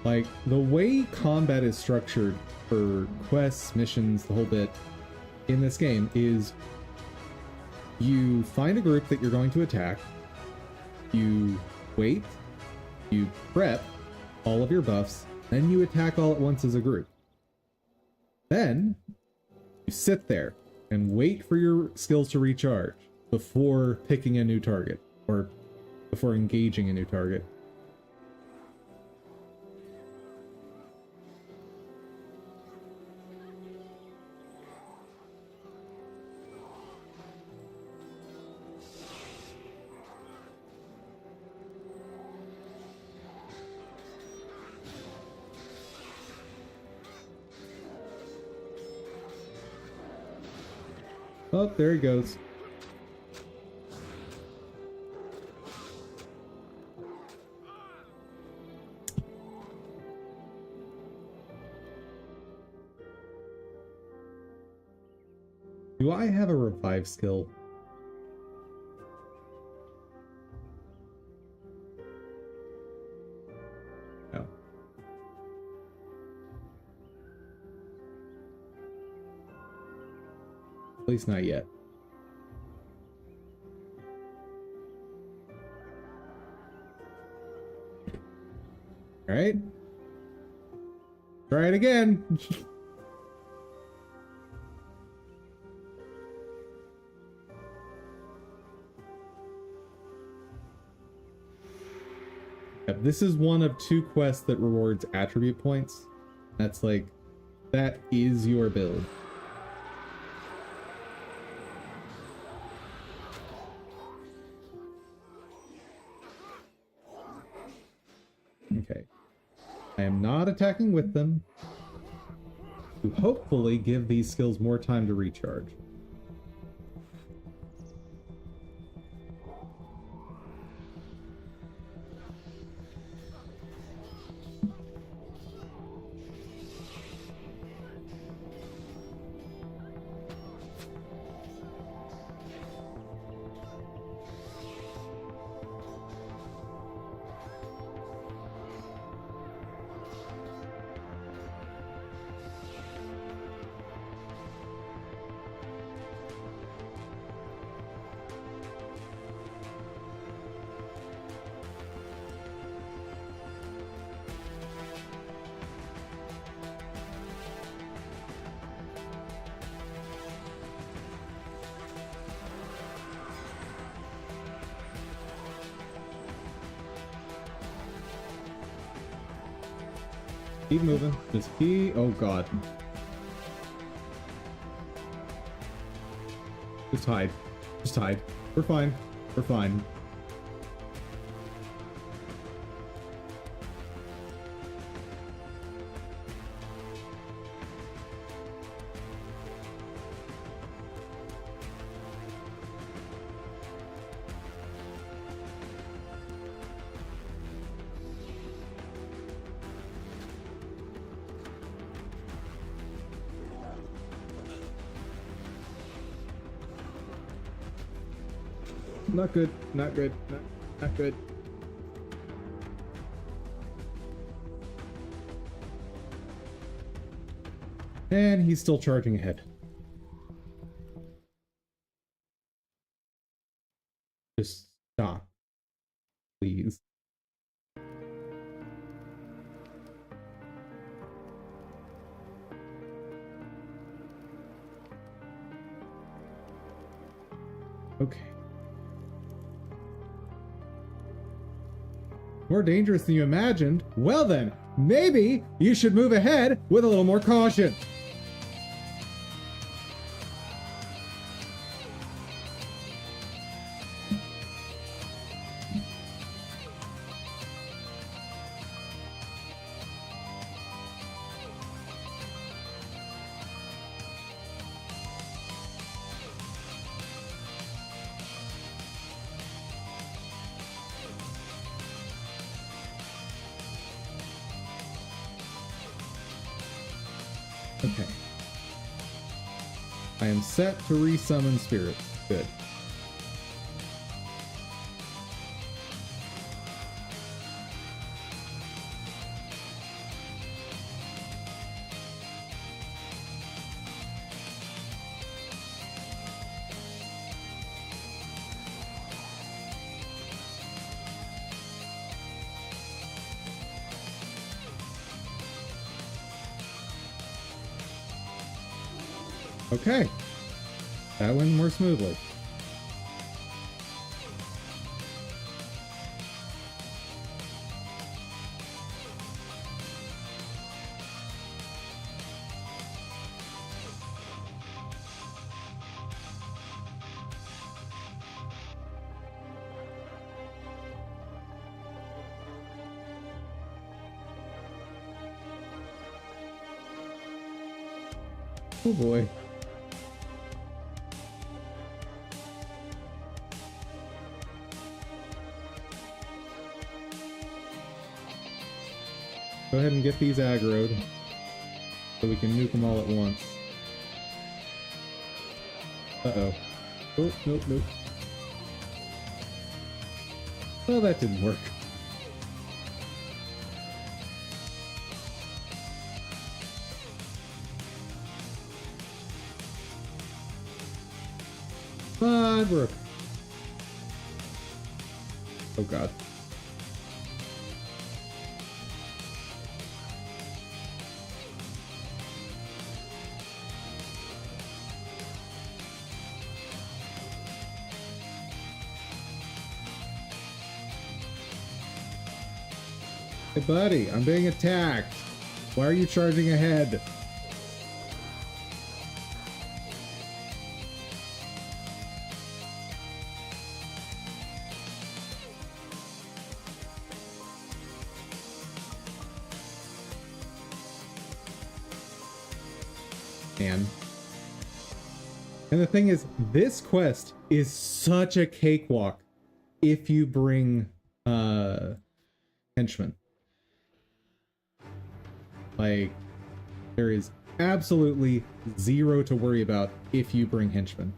Like, the way combat is structured for quests, missions, the whole bit in this game is you find a group that you're going to attack, you wait, you prep all of your buffs, then you attack all at once as a group. Then you sit there and wait for your skills to recharge before picking a new target or before engaging a new target. Oh, there he goes. Do I have a revive skill? No. At least not yet. All right. Try it again. Yep, this is one of 2 quests that rewards attribute points. That's like, that is your build. Okay. I am not attacking with them to hopefully give these skills more time to recharge. Keep moving. Just keep... Oh, God. Just hide. Just hide. We're fine. We're fine. Not good. Not good. Not good. And he's still charging ahead. Just stop. Please. Okay. More dangerous than you imagined? Well then, maybe you should move ahead with a little more caution. Okay. I am set to resummon spirits. Good. Okay. That went more smoothly. Oh boy. Go ahead and get these aggroed so we can nuke them all at once. Uh-oh. Oh, nope, nope. Well, that didn't work. Fine, we're okay. Oh god. Hey buddy, I'm being attacked. Why are you charging ahead? And the thing is, this quest is such a cakewalk if you bring henchmen. Like, there is absolutely zero to worry about if you bring henchmen.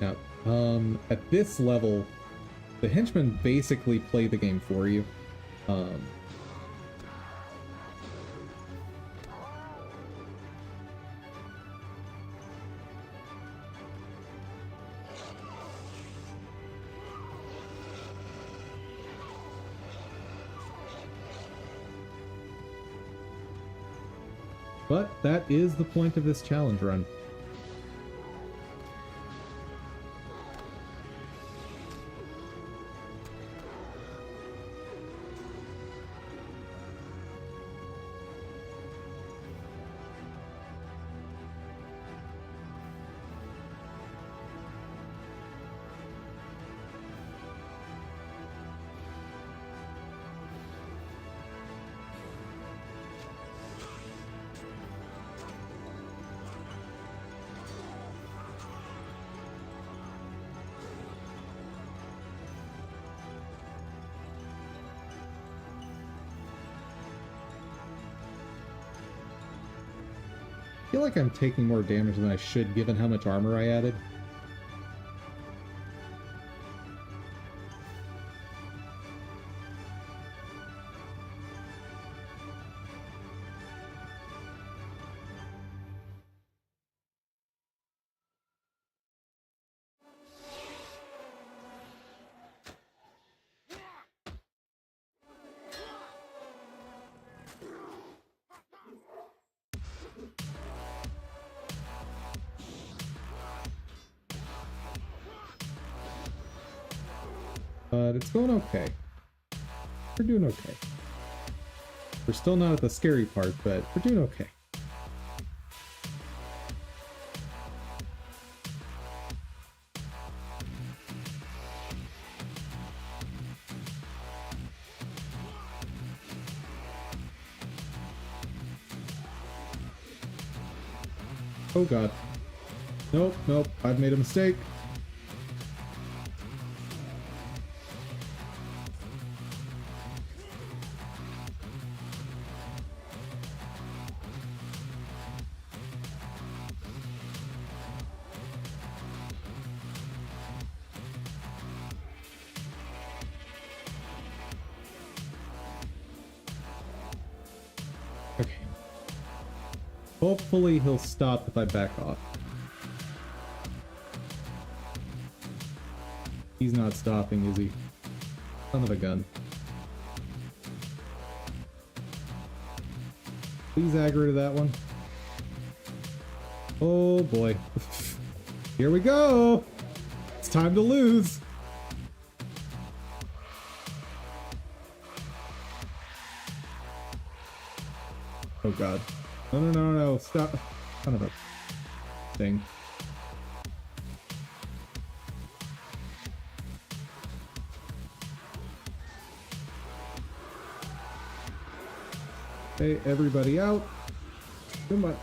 Now, at this level, the henchmen basically play the game for you. But that is the point of this challenge run. I feel like I'm taking more damage than I should given how much armor I added. But it's going okay. We're doing okay. We're still not at the scary part, but we're doing okay. Oh god. Nope, nope, I've made a mistake. Okay. Hopefully he'll stop if I back off. He's not stopping, is he? Son of a gun. Please aggro to that one. Oh boy. Here we go! It's time to lose! Oh god. No, no, no, no, stop. Son of a thing. Hey, everybody out. Come on.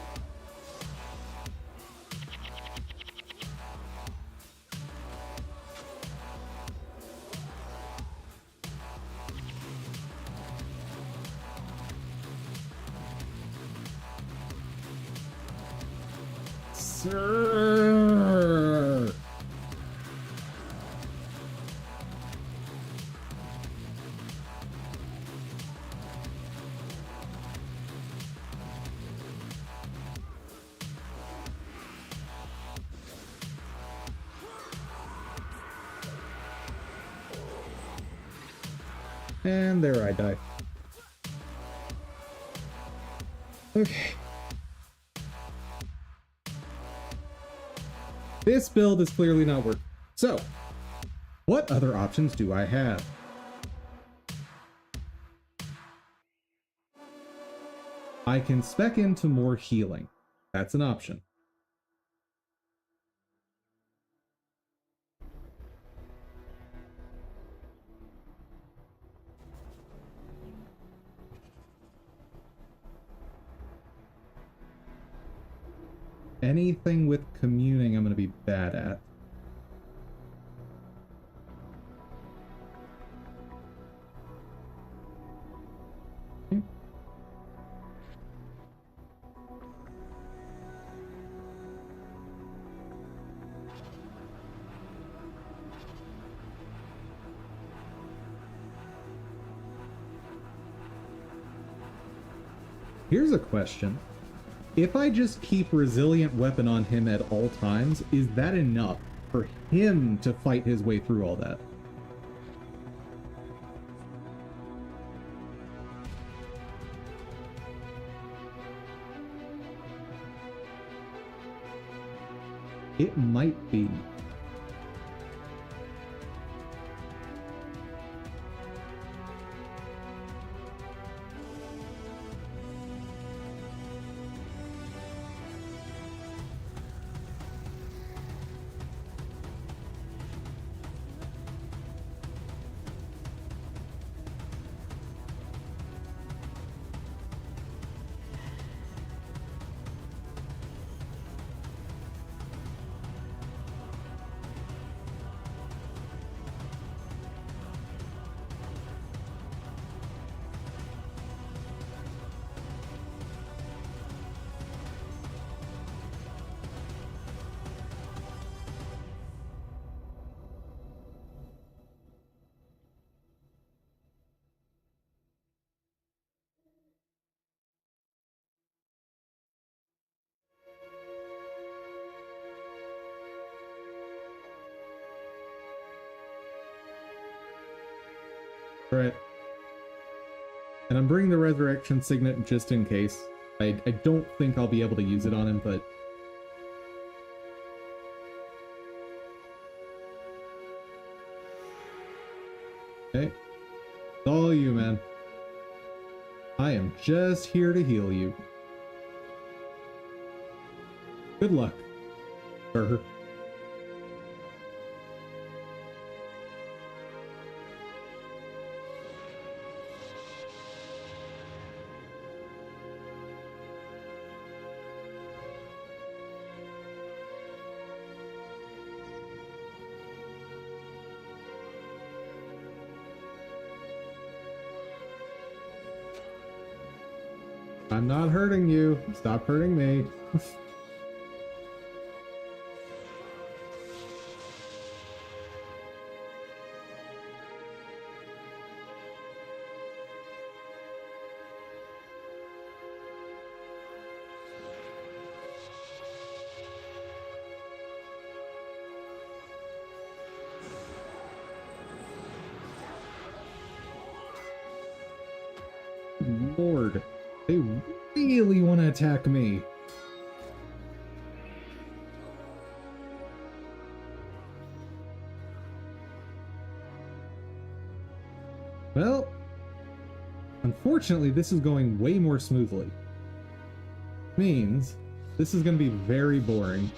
Sir. And there I die. Okay. This build is clearly not working. So, what other options do I have? I can spec into more healing. That's an option. Anything with communing I'm going to be bad at. Okay. Here's a question. If I just keep Resilient Weapon on him at all times, is that enough for him to fight his way through all that? It might be. Alright. And I'm bringing the Resurrection Signet just in case. I don't think I'll be able to use it on him, but... Okay. It's all you, man. I am just here to heal you. Good luck, sir. I'm not hurting you. Stop hurting me. Lord, they really want to attack me. Well, unfortunately, this is going way more smoothly. Means this is going to be very boring,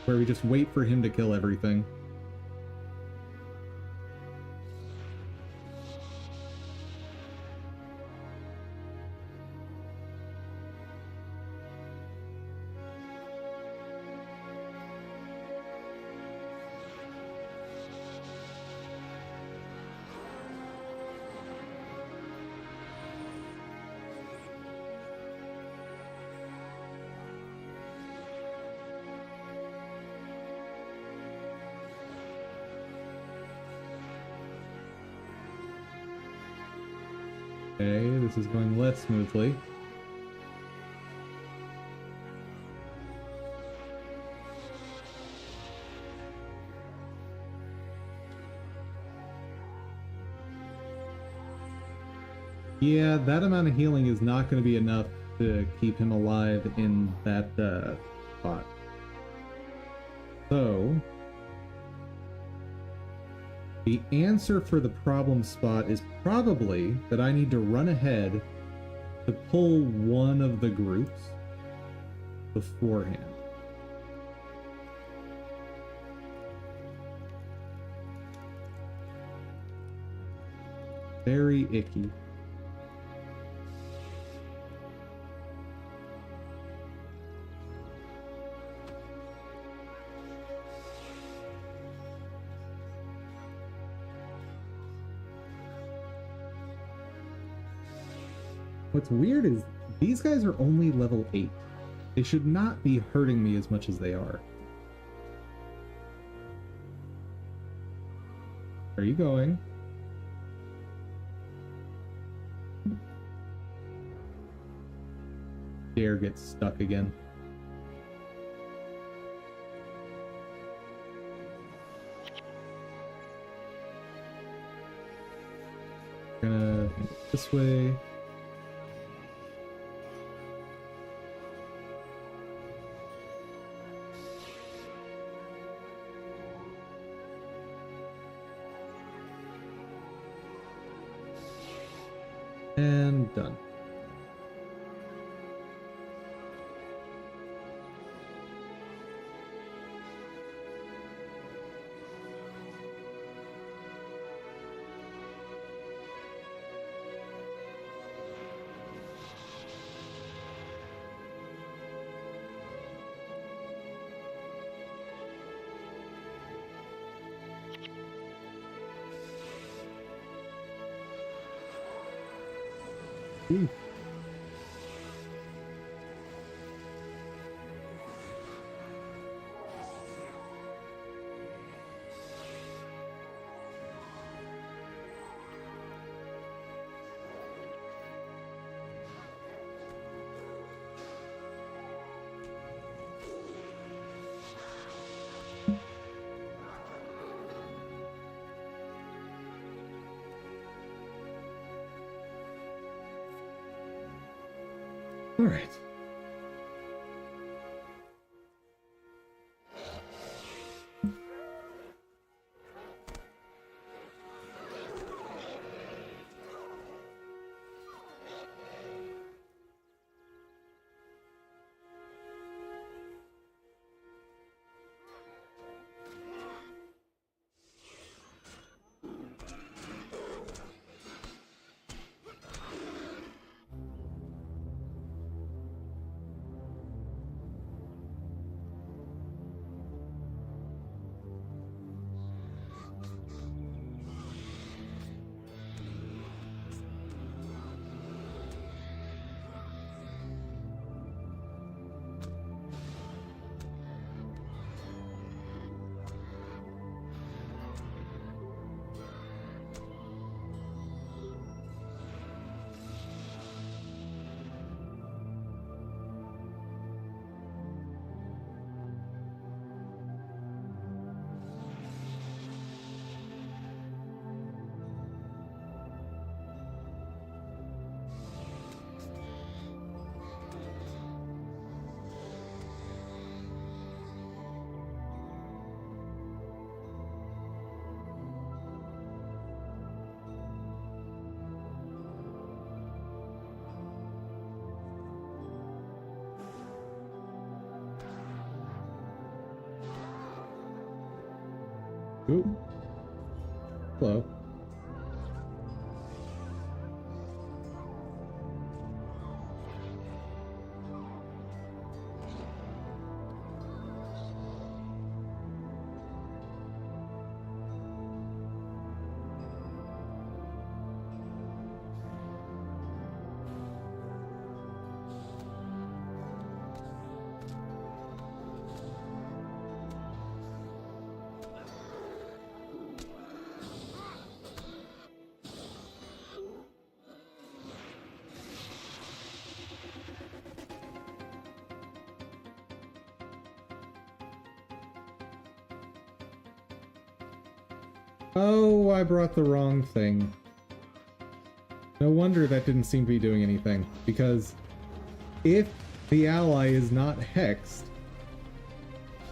where we just wait for him to kill everything. Okay, this is going less smoothly. Yeah, that amount of healing is not going to be enough to keep him alive in that spot. So, the answer for the problem spot is probably that I need to run ahead to pull one of the groups beforehand. Very icky. What's weird is these guys are only level 8. They should not be hurting me as much as they are. Where are you going? Dare gets stuck again. Gonna go this way. And done. Ooh. All right. Ooh. Hello. Oh, I brought the wrong thing. No wonder that didn't seem to be doing anything, because if the ally is not hexed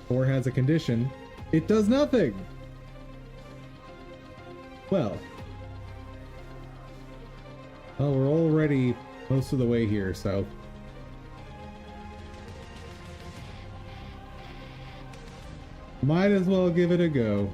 or has a condition, it does nothing. Well, we're already most of the way here, so might as well give it a go.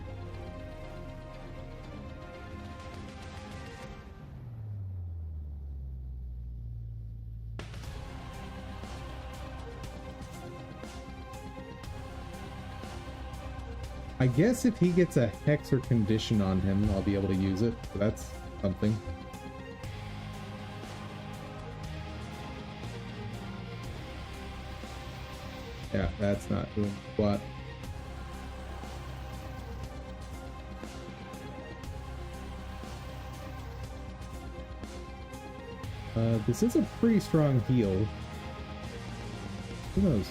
I guess if he gets a hex or condition on him, I'll be able to use it. So that's something. Yeah, that's not doing what. This is a pretty strong heal. Who knows?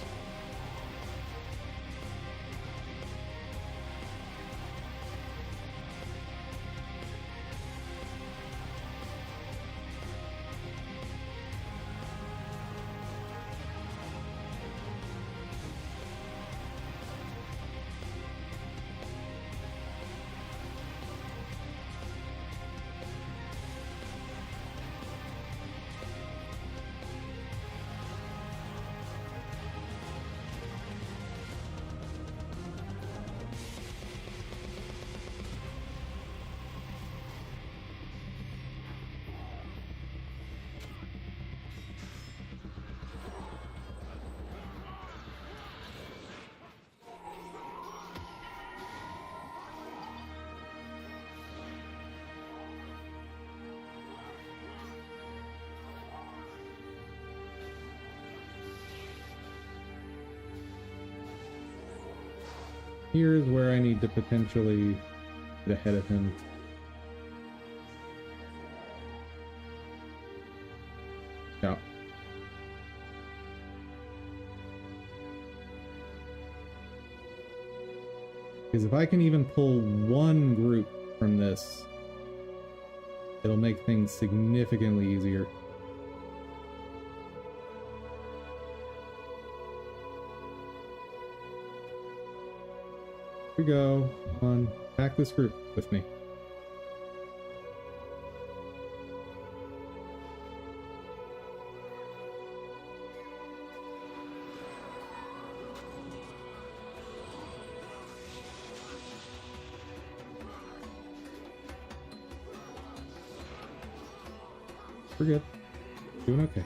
Here's where I need to potentially get ahead of him. Yeah. Because if I can even pull one group from this, it'll make things significantly easier. Here we go. Come on, back this group with me. We're good. Doing okay.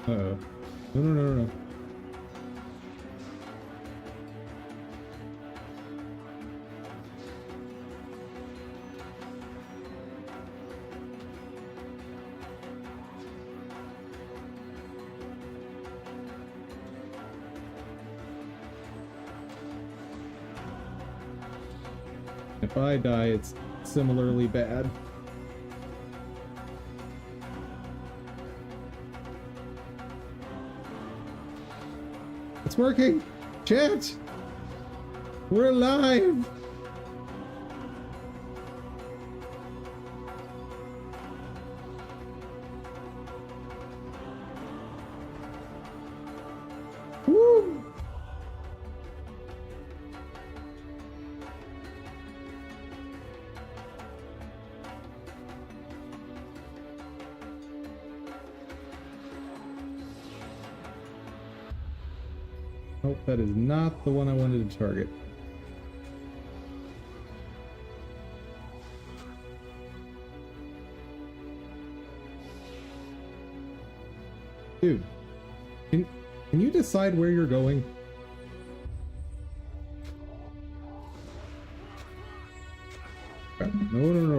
Uh-oh. No. If I die, it's similarly bad. It's working! Chat! We're alive! Woo! Nope, that is not the one I wanted to target. Dude, can you decide where you're going? No.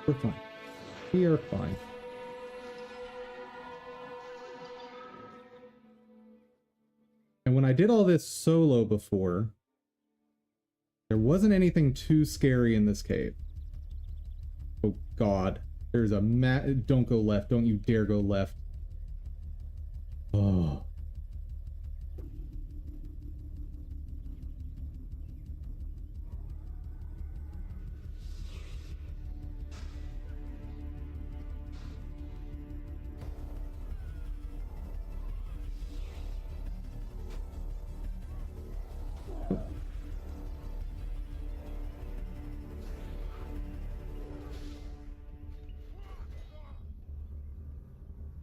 We're fine. We are fine. And when I did all this solo before, there wasn't anything too scary in this cave. Oh God. There's a don't go left. Don't you dare go left. Oh.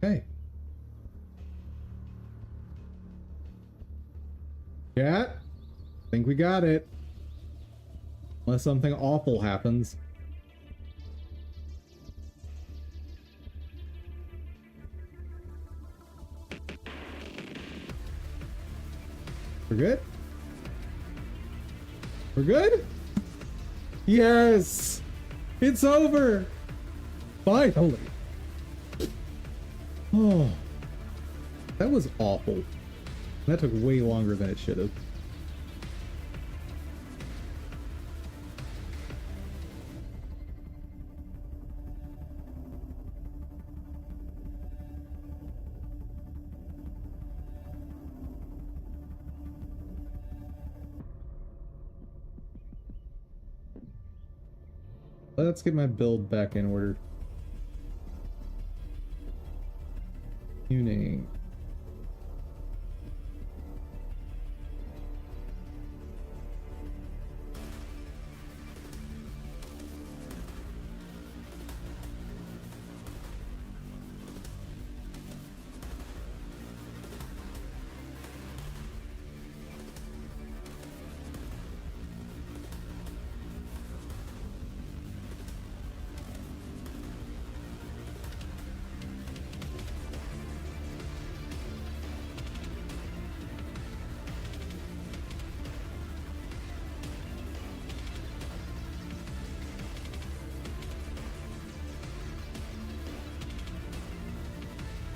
Okay. Cat, I think we got it. Unless something awful happens. We're good? We're good? Yes! It's over! Finally! Oh, that was awful. That took way longer than it should have. Let's get my build back in order. Tuning.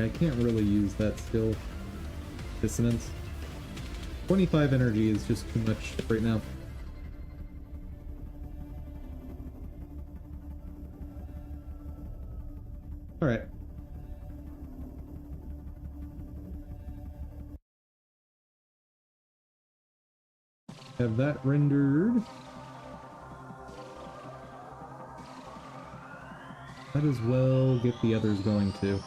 I can't really use that skill. Dissonance. 25 energy is just too much right now. Alright. Have that rendered. Might as well get the others going too.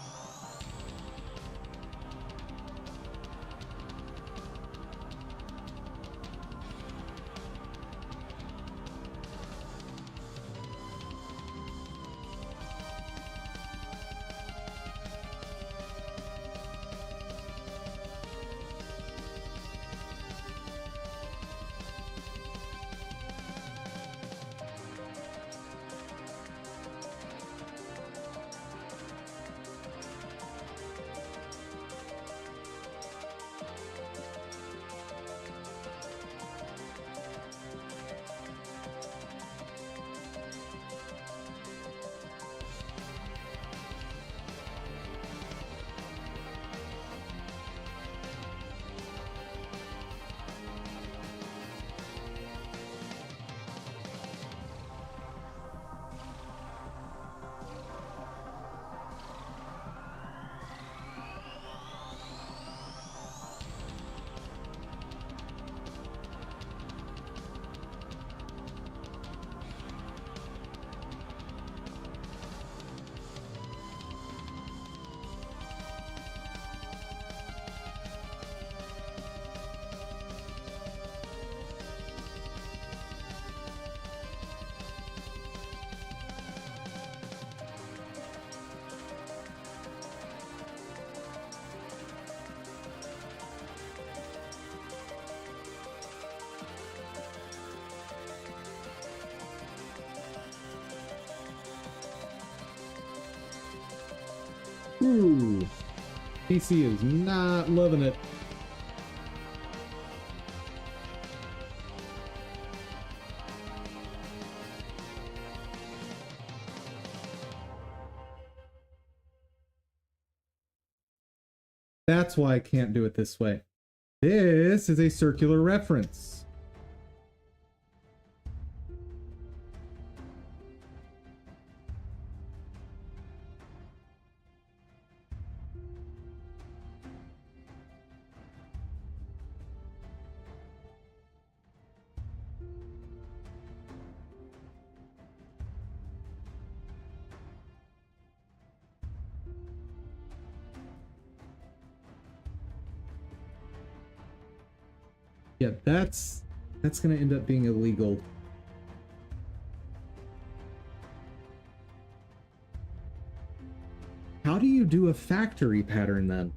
Ooh, PC is not loving it. That's why I can't do it this way. This is a circular reference. Yeah, that's gonna end up being illegal. How do you do a factory pattern then?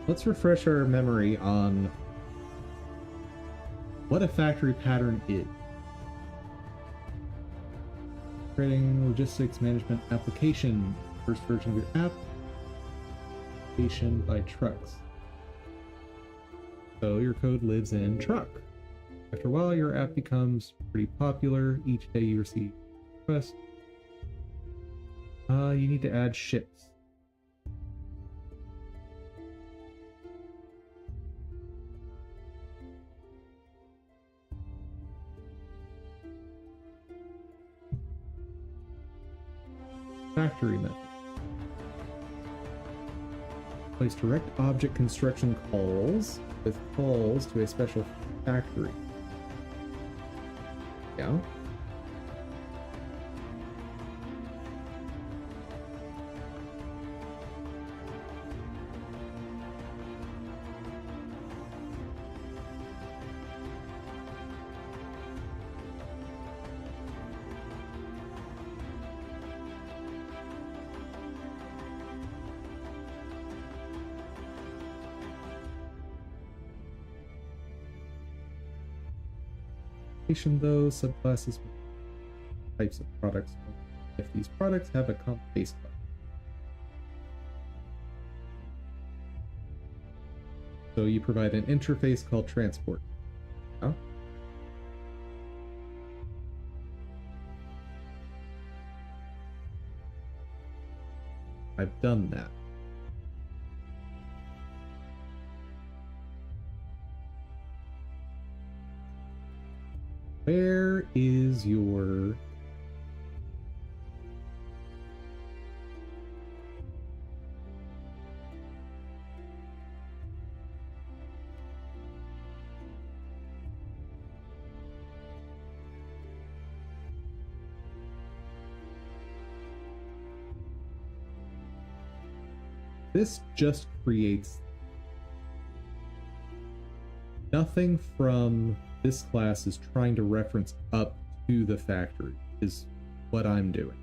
Let's refresh our memory on what a factory pattern is. Creating logistics management application. First version of your app. Application by trucks. So your code lives in truck. After a while, your app becomes pretty popular. Each day you receive requests. You need to add ships. Factory method. Place direct object construction calls with calls to a special factory. Yeah. classification though, subclasses, types of products. If these products have a common base class. So you provide an interface called transport. Huh? I've done that. Where is your... This just creates nothing from this class is trying to reference up to the factory is what I'm doing.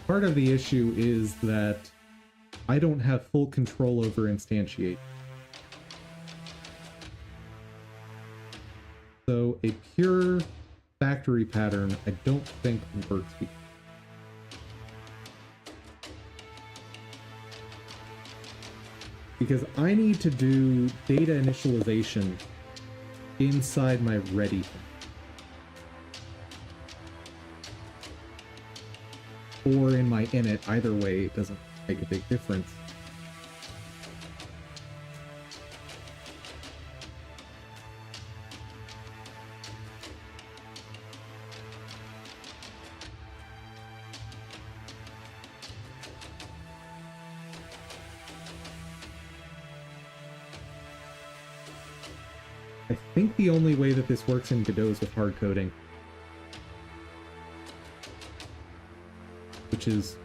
Part of the issue is that I don't have full control over instantiate. So a pure factory pattern I don't think works. Because I need to do data initialization inside my ready thing. Or in my init, either way, it doesn't make a big difference. I think the only way that this works in Godot is with hard coding. Which is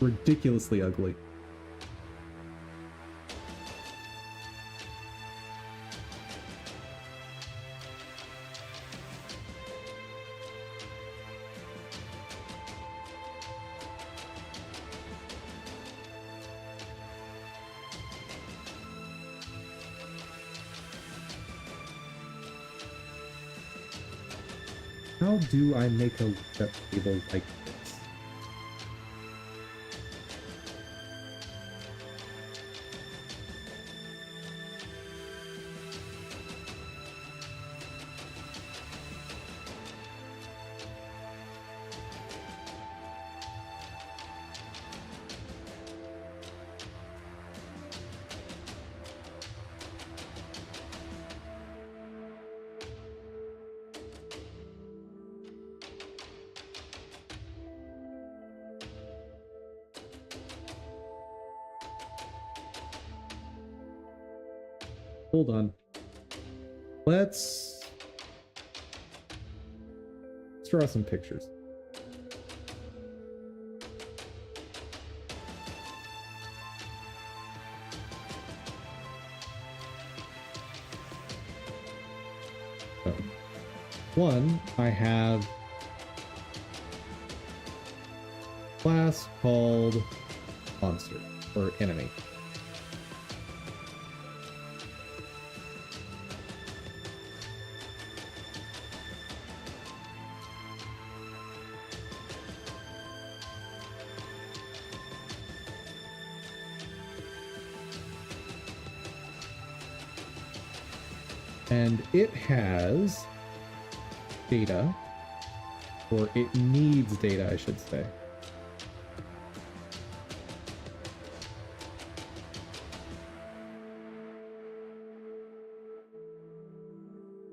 ridiculously ugly. How do I make a lookup table like this? Hold on. Let's draw some pictures. So, one, I have a class called monster or enemy. And it has data, or it needs data, I should say.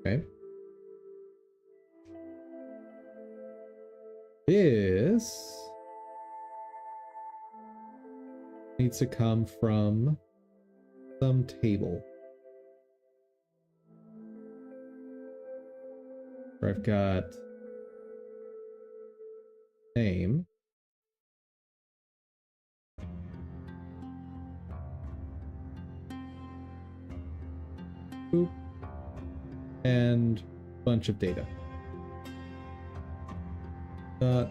Okay. This needs to come from some table. Where I've got name. Boop. And bunch of data. Dot.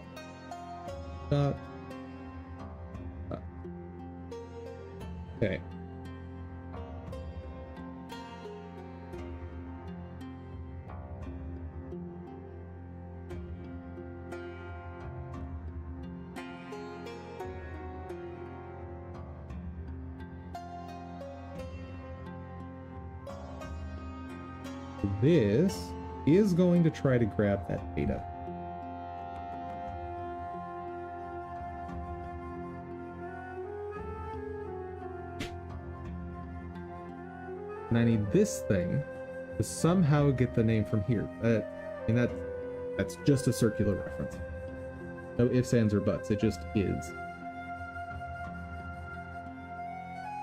Dot. Dot. Okay. This is going to try to grab that data. And I need this thing to somehow get the name from here. And that's just a circular reference. No ifs, ands, or buts. It just is.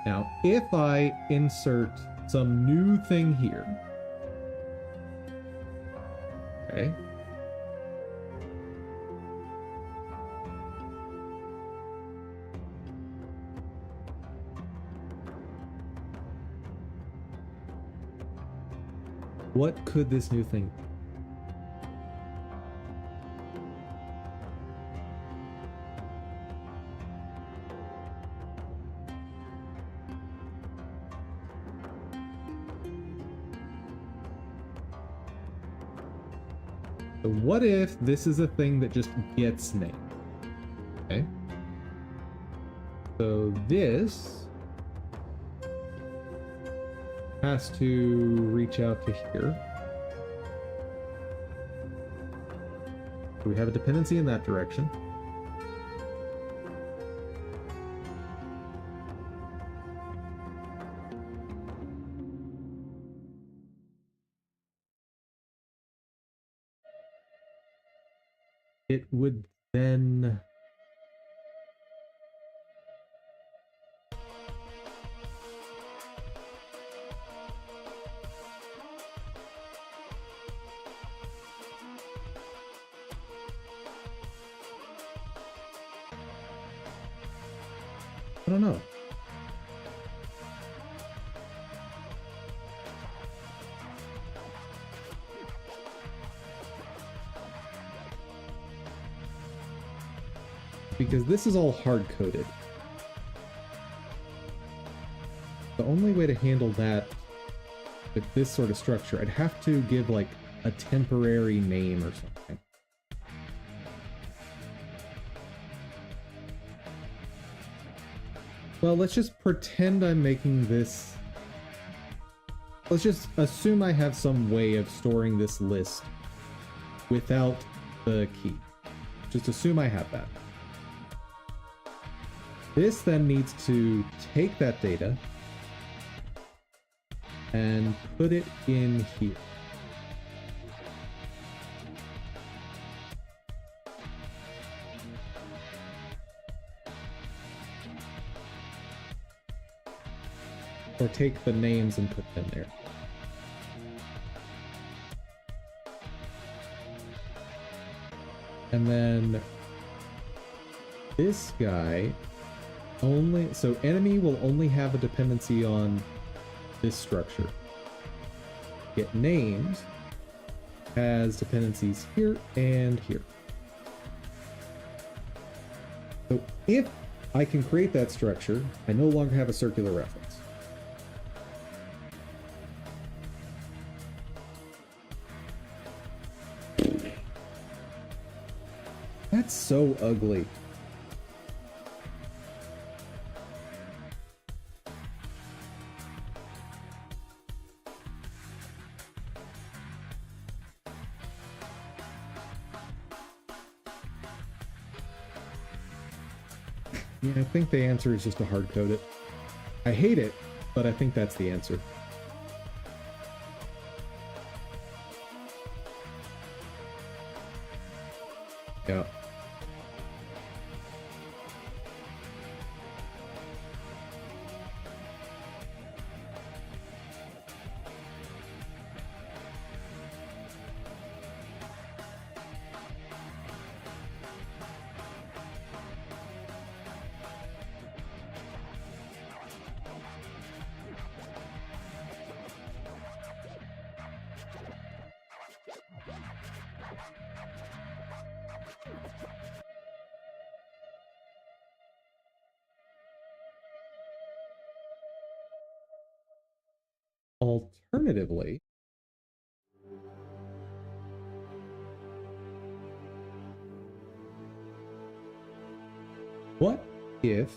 Now, if I insert some new thing here, okay. What could this new thing be? So what if this is a thing that just gets named? Okay. So this has to reach out to here. So we have a dependency in that direction. It would then I don't know. Because this is all hard-coded. The only way to handle that with this sort of structure, I'd have to give like a temporary name or something. Well, let's just pretend I'm making this. Let's just assume I have some way of storing this list without the key. Just assume I have that. This then needs to take that data and put it in here. Or take the names and put them there. And then this guy only, so enemy will only have a dependency on this structure. Get named has dependencies here and here. So if I can create that structure, I no longer have a circular reference. That's so ugly. Yeah, I think the answer is just to hard code it. I hate it, but I think that's the answer. Yeah. Alternatively, what if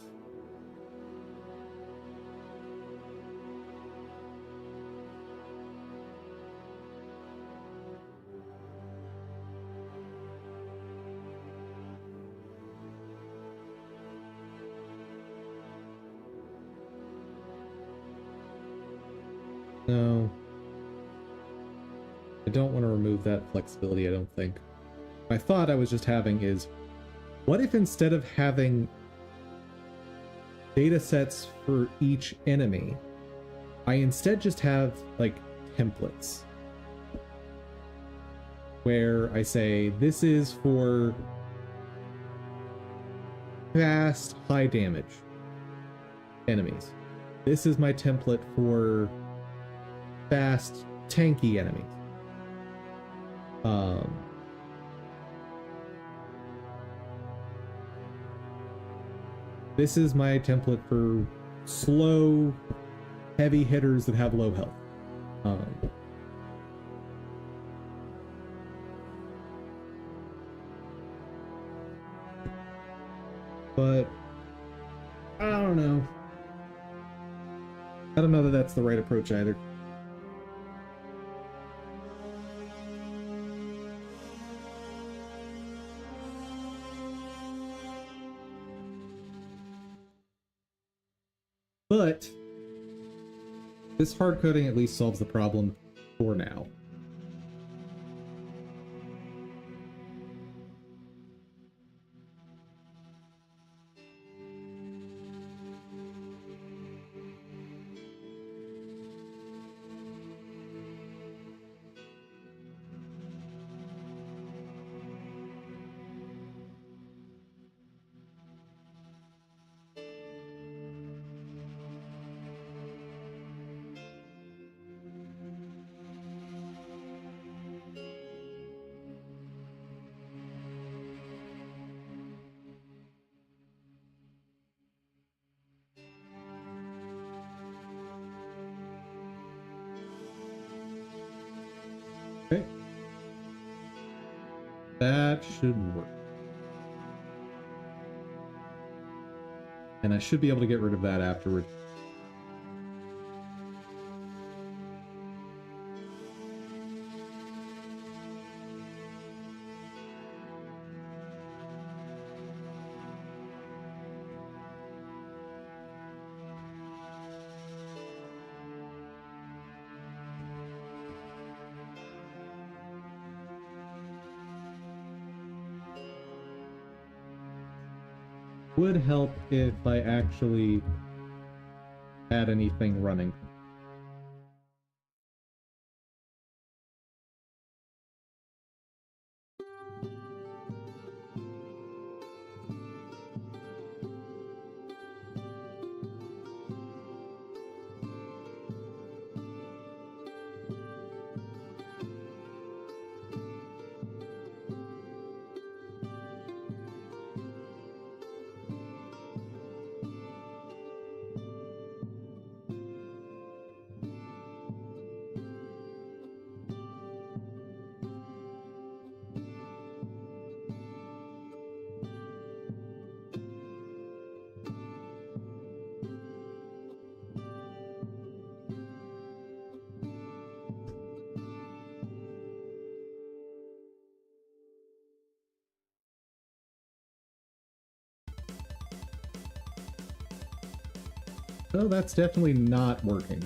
no, I don't want to remove that flexibility, I don't think. My thought I was just having is, what if instead of having data sets for each enemy, I instead just have, like, templates? Where I say, this is for fast, high damage enemies. This is my template for fast, tanky enemies. This is my template for slow, heavy hitters that have low health. But I don't know. I don't know that that's the right approach either. But this hard coding at least solves the problem for now. Okay. That should work. And I should be able to get rid of that afterward. Would help if I actually had anything running. Oh, that's definitely not working.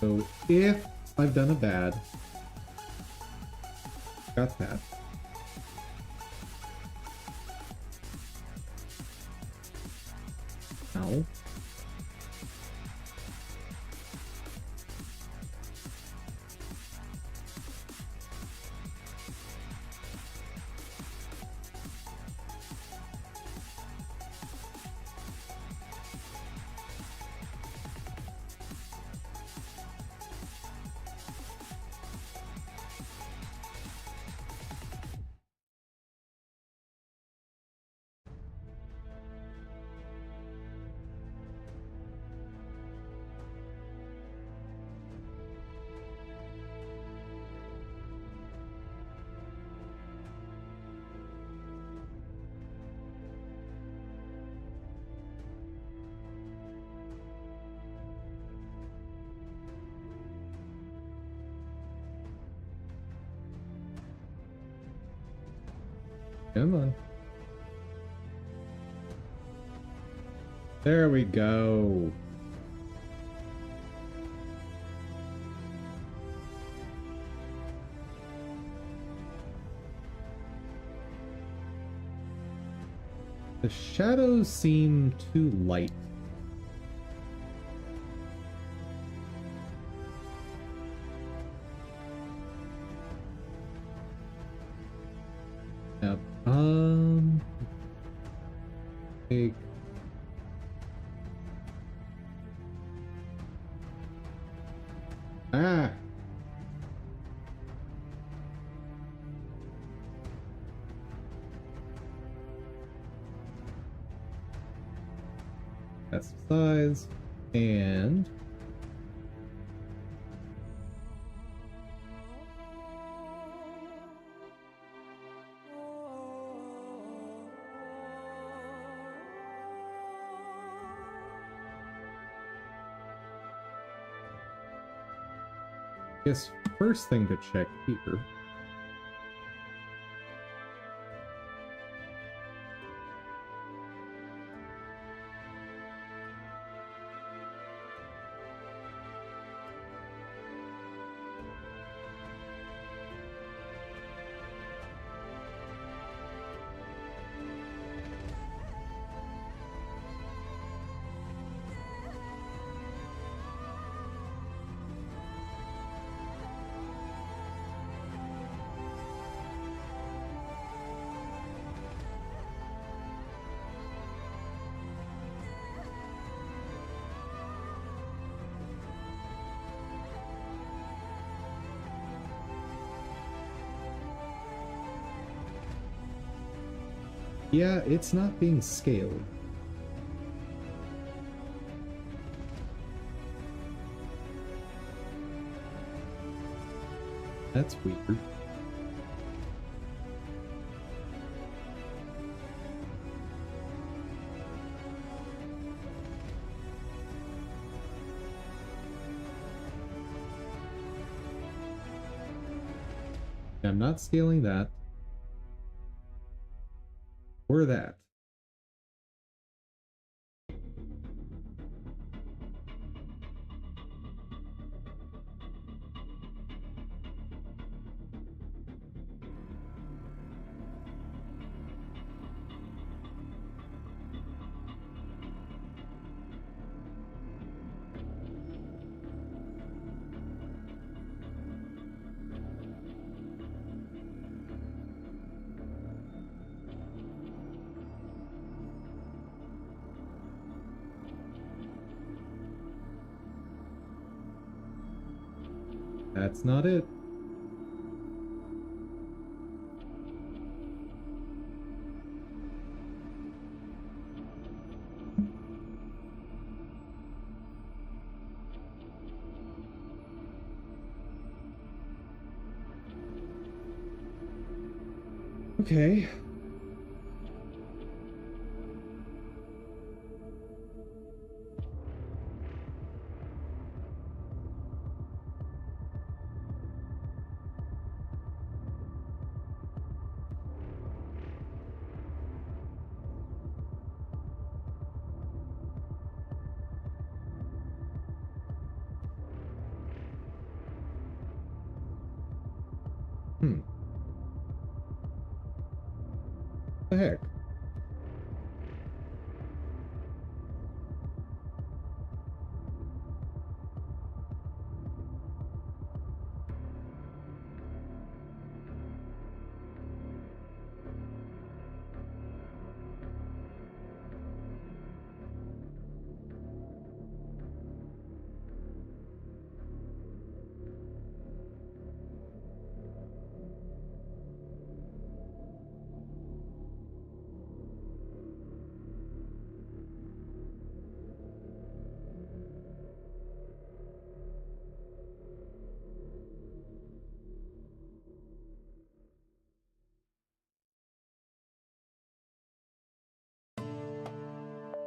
So if I've done a bad, got that. Ow. Come on. There we go. The shadows seem too light. Yep. Take. Ah. That's the size. And I guess first thing to check here. Yeah, it's not being scaled. That's weird. I'm not scaling that. Or that. That's not it. Okay. Hmm. The heck?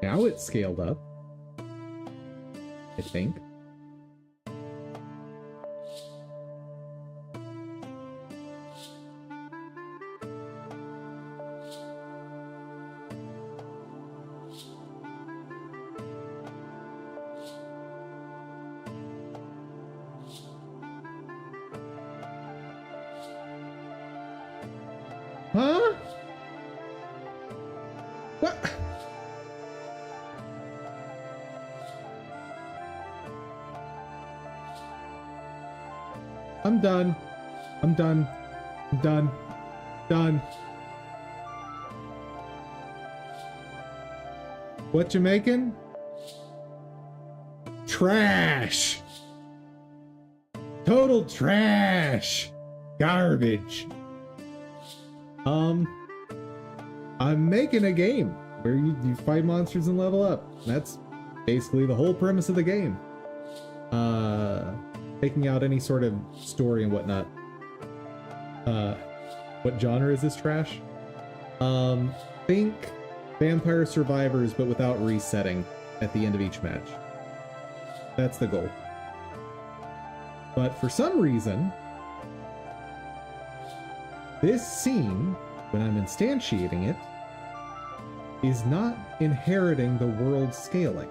Now it's scaled up, I think. Huh? What? I'm done. I'm done. I'm done. Done. What you making? Trash. Total trash. Garbage. I'm making a game where you fight monsters and level up. That's basically the whole premise of the game. Taking out any sort of story and whatnot. What genre is this trash? Think Vampire Survivors, but without resetting at the end of each match. That's the goal. But for some reason, this scene, when I'm instantiating it, is not inheriting the world scaling.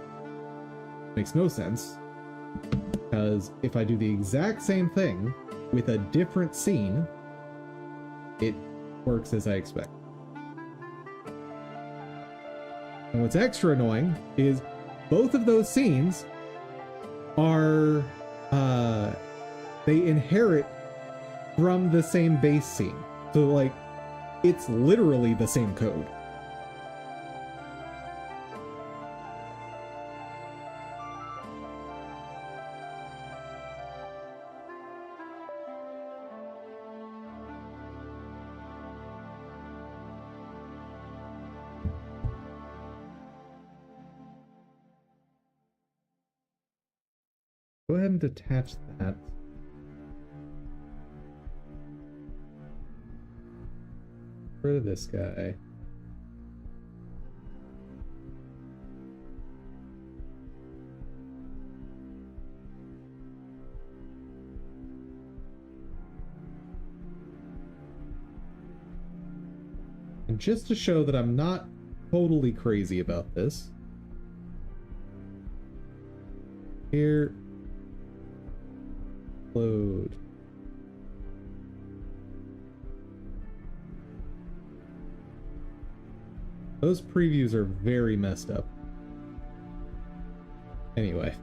Makes no sense, because if I do the exact same thing with a different scene, it works as I expect. And what's extra annoying is both of those scenes are, they inherit from the same base scene. So, like, it's literally the same code. Go ahead and detach that. Rid of this guy. And just to show that I'm not totally crazy about this, here, load. Those previews are very messed up. Anyway.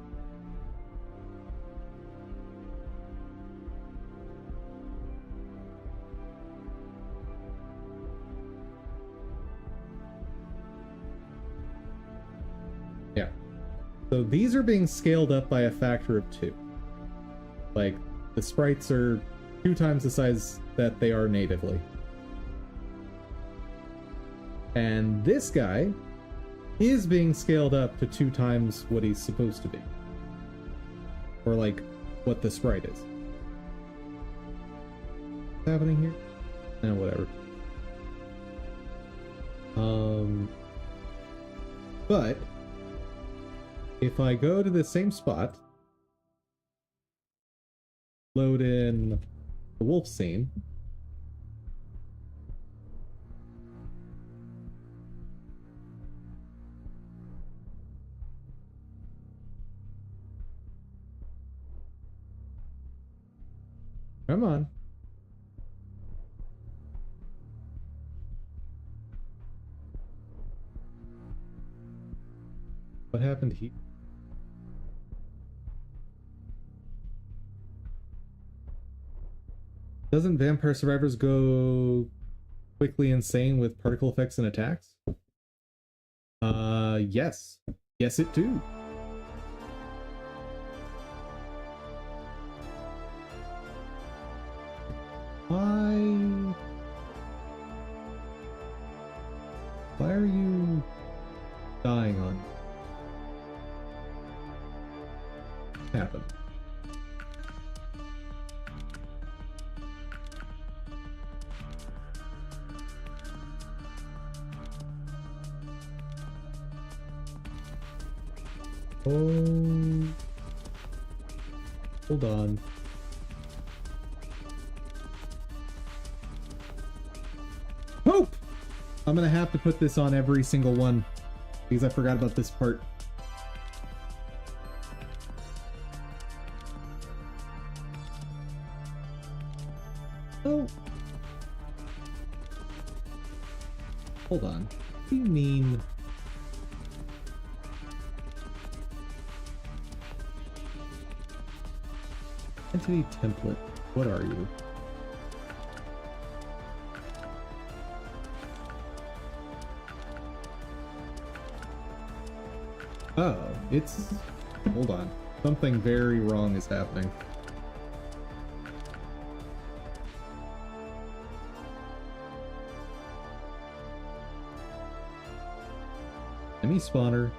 Yeah. So these are being scaled up by a factor of 2. Like, the sprites are 2 times the size that they are natively. And this guy is being scaled up to 2 times what he's supposed to be. Or like, what the sprite is. What's happening here? Eh, whatever. But if I go to the same spot, load in the wolf scene, come on. What happened here? Doesn't Vampire Survivors go quickly insane with particle effects and attacks? Yes. Yes, it do. Why are you dying on? What happened? Oh, hold on. Hope! I'm gonna have to put this on every single one because I forgot about this part. Oh. Hold on. What do you mean? Entity template. What are you? Oh, it's... Hold on. Something very wrong is happening. Enemy spawner.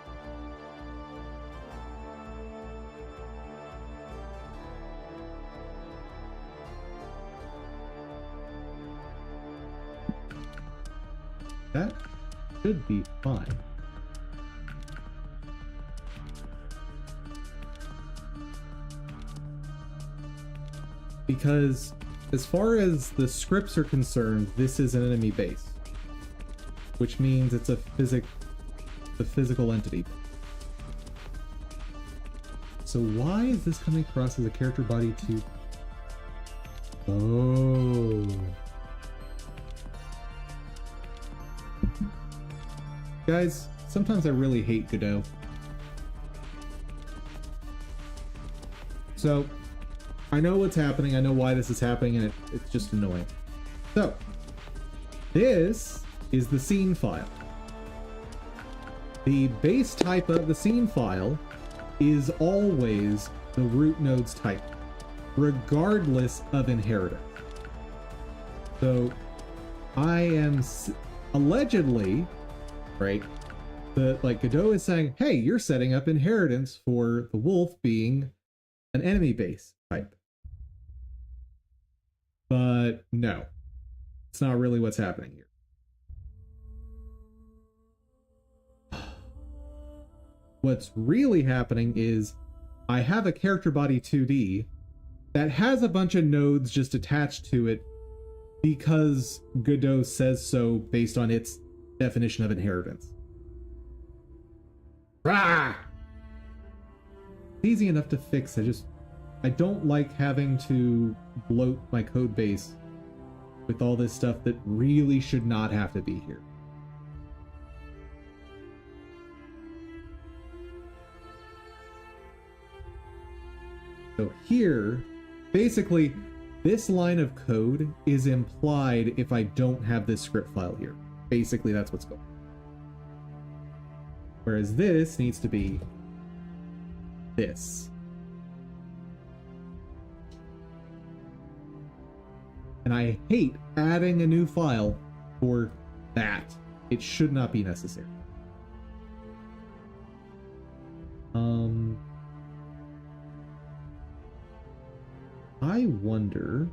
That should be fine. Because as far as the scripts are concerned, this is an enemy base, which means it's a physical entity. So why is this coming across as a character body too? Oh. Guys, sometimes I really hate Godot. So, I know what's happening, I know why this is happening, and it's just annoying. So, this is the scene file. The base type of the scene file is always the root node's type, regardless of inheritance. So, I am allegedly, right, like Godot is saying, hey, you're setting up inheritance for the wolf being an enemy base type. But no, it's not really what's happening here. What's really happening is I have a character body 2D that has a bunch of nodes just attached to it because Godot says so based on its definition of inheritance. Rah! It's easy enough to fix. I don't like having to bloat my code base with all this stuff that really should not have to be here. So here, basically, this line of code is implied if I don't have this script file here. Basically, that's what's going on. Whereas this needs to be this. And I hate adding a new file for that. It should not be necessary. I wonder...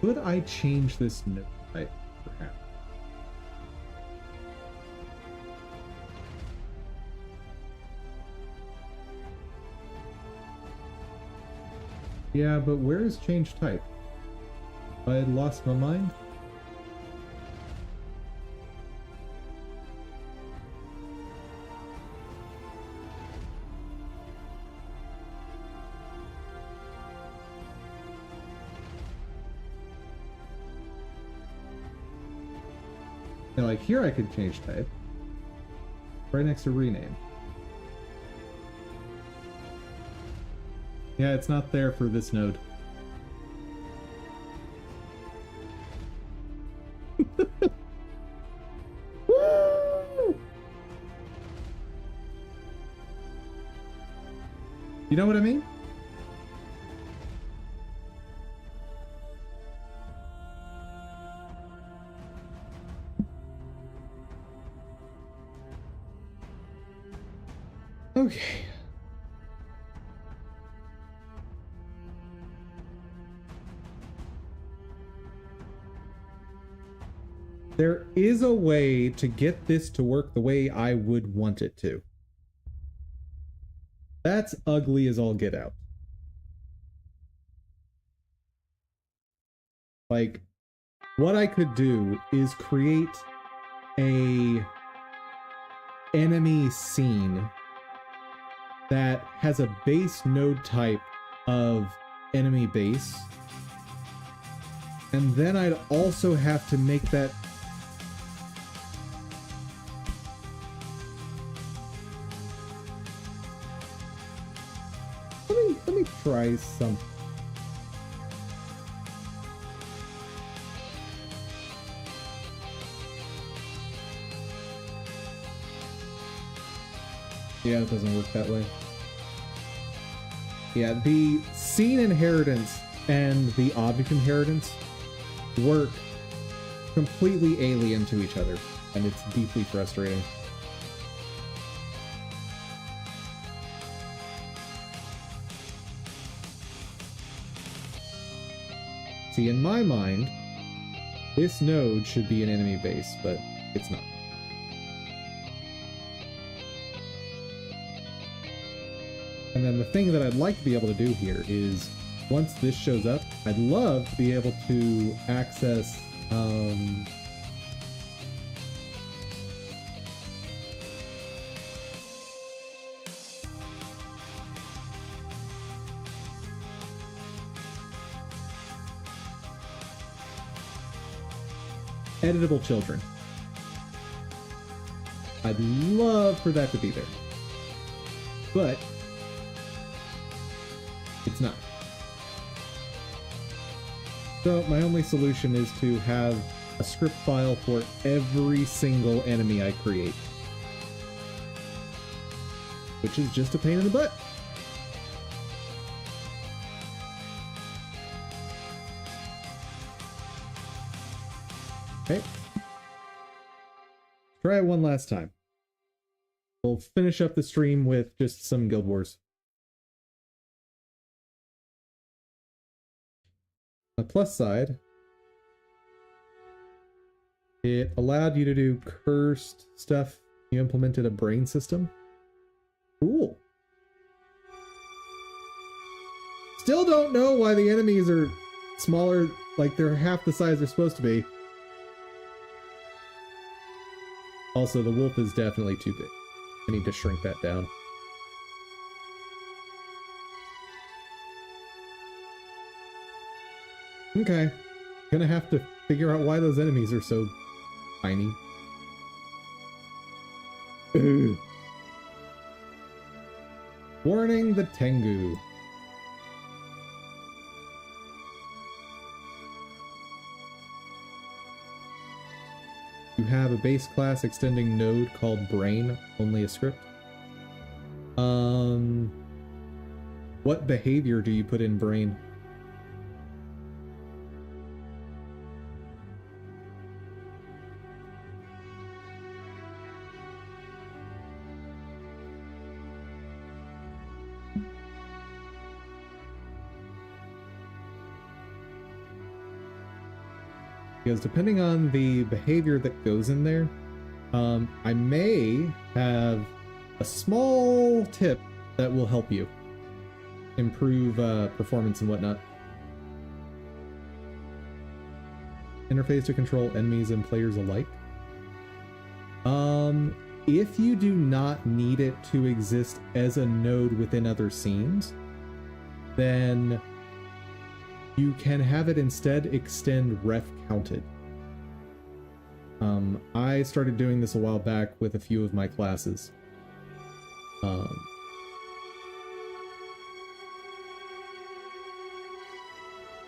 Could I change this note type, perhaps? Yeah, but where is change type? I had lost my mind? Now, like here I could change type. Right next to rename. Yeah, it's not there for this node. Woo! You know what I mean? Okay. There is a way to get this to work the way I would want it to. That's ugly as all get out. Like, what I could do is create a enemy scene that has a base node type of enemy base. And then I'd also have to make that let me try some. Yeah, it doesn't work that way. Yeah, the scene inheritance and the object inheritance work completely alien to each other, and it's deeply frustrating. See, in my mind, this node should be an enemy base, but it's not. And then the thing that I'd like to be able to do here is, once this shows up, I'd love to be able to access editable children. I'd love for that to be there. But it's not. So my only solution is to have a script file for every single enemy I create. Which is just a pain in the butt. Okay. Try it one last time. We'll finish up the stream with just some Guild Wars. On the plus side, it allowed you to do cursed stuff. You implemented a brain system. Cool. Still don't know why the enemies are smaller, like they're half the size they're supposed to be. Also, the wolf is definitely too big. I need to shrink that down. Okay. Gonna have to figure out why those enemies are so tiny. Ugh. Warning the Tengu. You have a base class extending node called Brain, only a script. What behavior do you put in Brain? Because depending on the behavior that goes in there, I may have a small tip that will help you improve performance and whatnot. Interface to control enemies and players alike. If you do not need it to exist as a node within other scenes, then you can have it instead extend ref counted. I started doing this a while back with a few of my classes.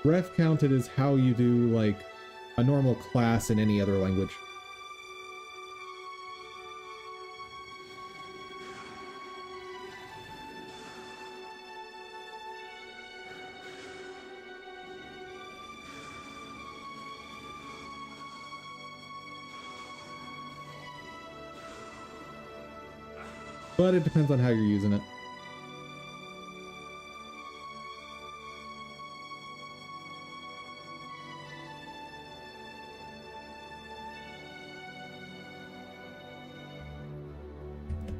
Ref counted is how you do like a normal class in any other language. But it depends on how you're using it.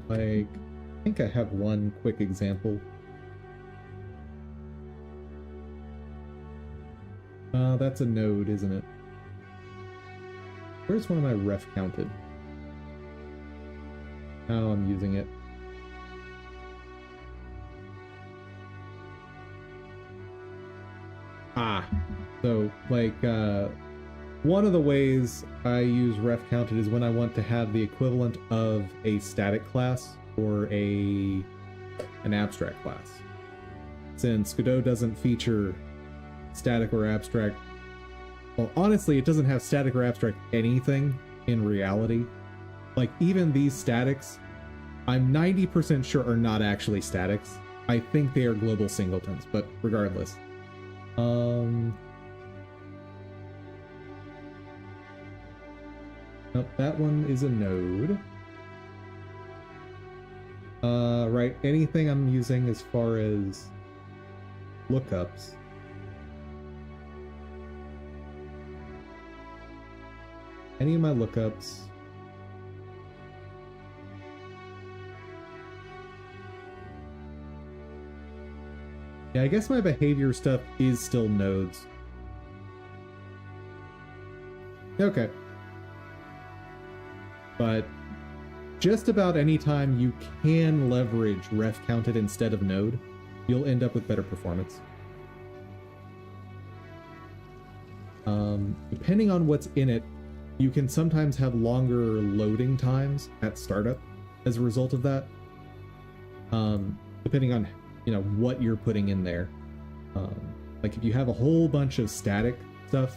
Like, I think I have one quick example. That's a node, isn't it? Where's one of my ref counted? How I'm using it. So, like, one of the ways I use ref counted is when I want to have the equivalent of a static class or an abstract class. Since Godot doesn't feature static or abstract, well, honestly, it doesn't have static or abstract anything in reality. Like, even these statics, I'm 90% sure are not actually statics. I think they are global singletons, but regardless. Nope, that one is a node. Right, anything I'm using as far as lookups. Any of my lookups. Yeah, I guess my behavior stuff is still nodes. Okay. But just about any time you can leverage ref counted instead of node, you'll end up with better performance. Depending on what's in it, you can sometimes have longer loading times at startup as a result of that. Depending on, you know, what you're putting in there. Like if you have a whole bunch of static stuff,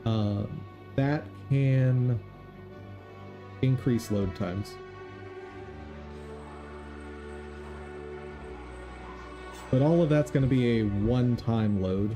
that can increase load times. But all of that's going to be a one-time load.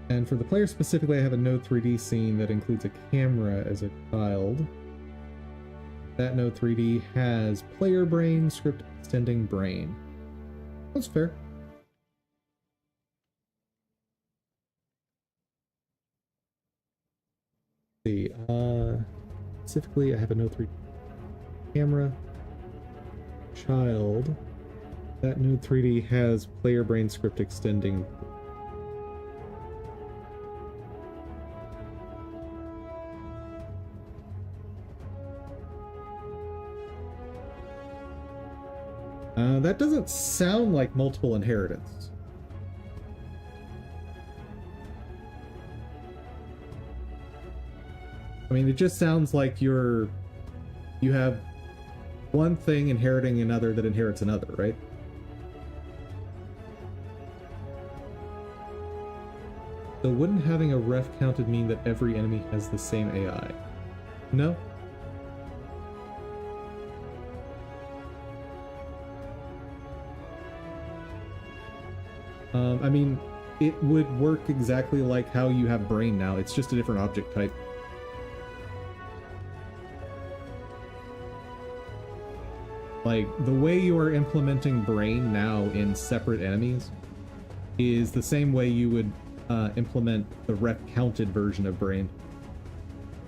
And for the player specifically, I have a Node 3D scene that includes a camera as a child. That Node 3D has player brain, script extending brain. That's fair. Let's see, specifically I have a Node 3D camera, child. That Node 3D has player brain, script extending. That doesn't sound like multiple inheritance. I mean, it just sounds like you have one thing inheriting another that inherits another, right? So wouldn't having a ref counted mean that every enemy has the same AI? No. I mean, it would work exactly like how you have brain now. It's just a different object type. Like, the way you are implementing brain now in separate enemies is the same way you would implement the ref counted version of brain.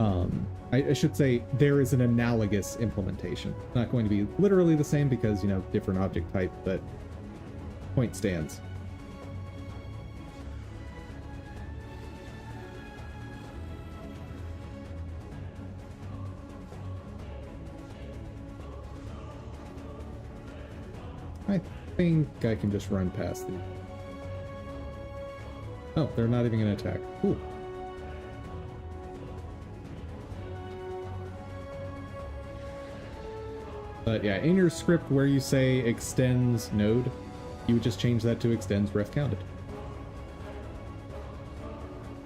I should say there is an analogous implementation. Not going to be literally the same because, you know, different object type, but point stands. I think I can just run past these. Oh, they're not even going to attack. Cool. But yeah, in your script where you say extends node, you would just change that to extends ref counted.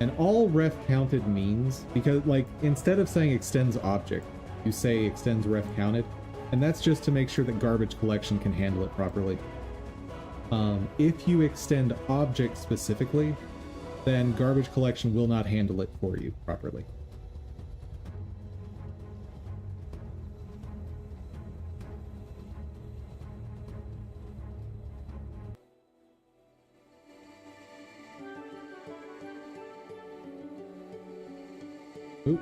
And all ref counted means, because like instead of saying extends object, you say extends ref counted, and that's just to make sure that garbage collection can handle it properly. If you extend object specifically, then garbage collection will not handle it for you properly. Oop.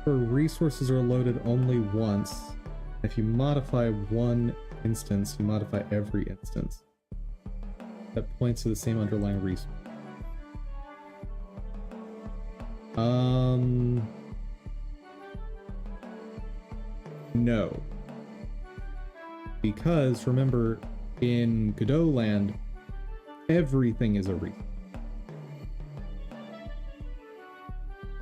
Resources are loaded only once. If you modify one instance, you modify every instance. That points to the same underlying resource. No. Because remember, in Godot land, everything is a resource.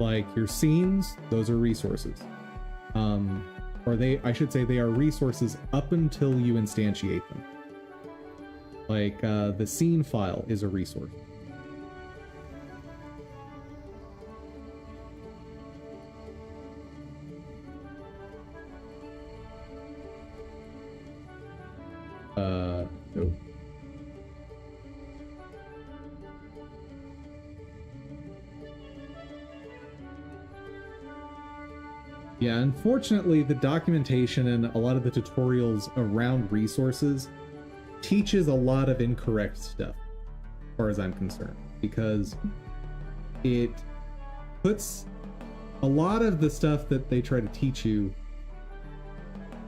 Like your scenes, those are resources. I should say they are resources up until you instantiate them. Like the scene file is a resource. No. Yeah, unfortunately, the documentation and a lot of the tutorials around resources teaches a lot of incorrect stuff, as far as I'm concerned, because it puts a lot of the stuff that they try to teach you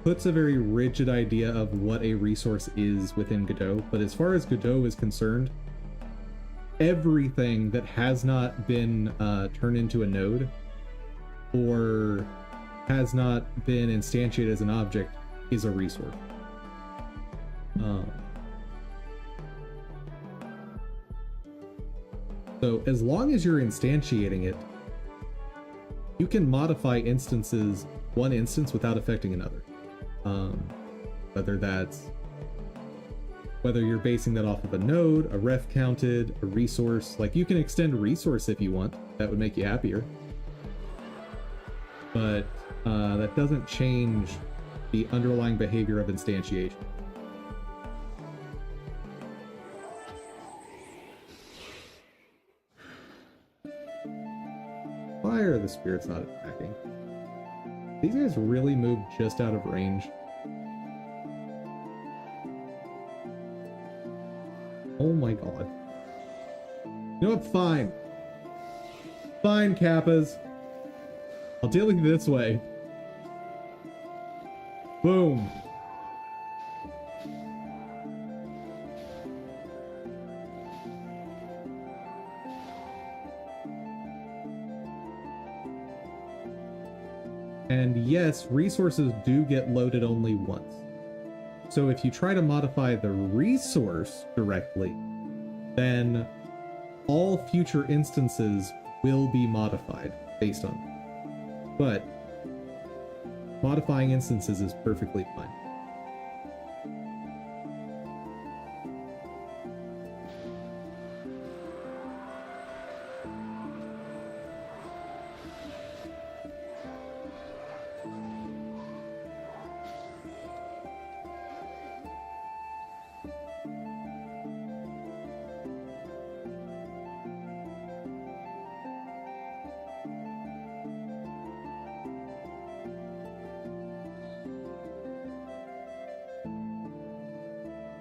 puts a very rigid idea of what a resource is within Godot. But as far as Godot is concerned, everything that has not been turned into a node or has not been instantiated as an object is a resource. So as long as you're instantiating it, you can modify instances, one instance without affecting another. Whether you're basing that off of a node, a ref counted, a resource. Like you can extend resource if you want. That would make you happier. But that doesn't change the underlying behavior of instantiation. Why are the spirits not attacking? These guys really moved just out of range. Oh my god. You know what? Fine. Fine, Kappas. I'll deal with you this way. Boom. And yes, resources do get loaded only once. So if you try to modify the resource directly, then all future instances will be modified based on it. But modifying instances is perfectly fine.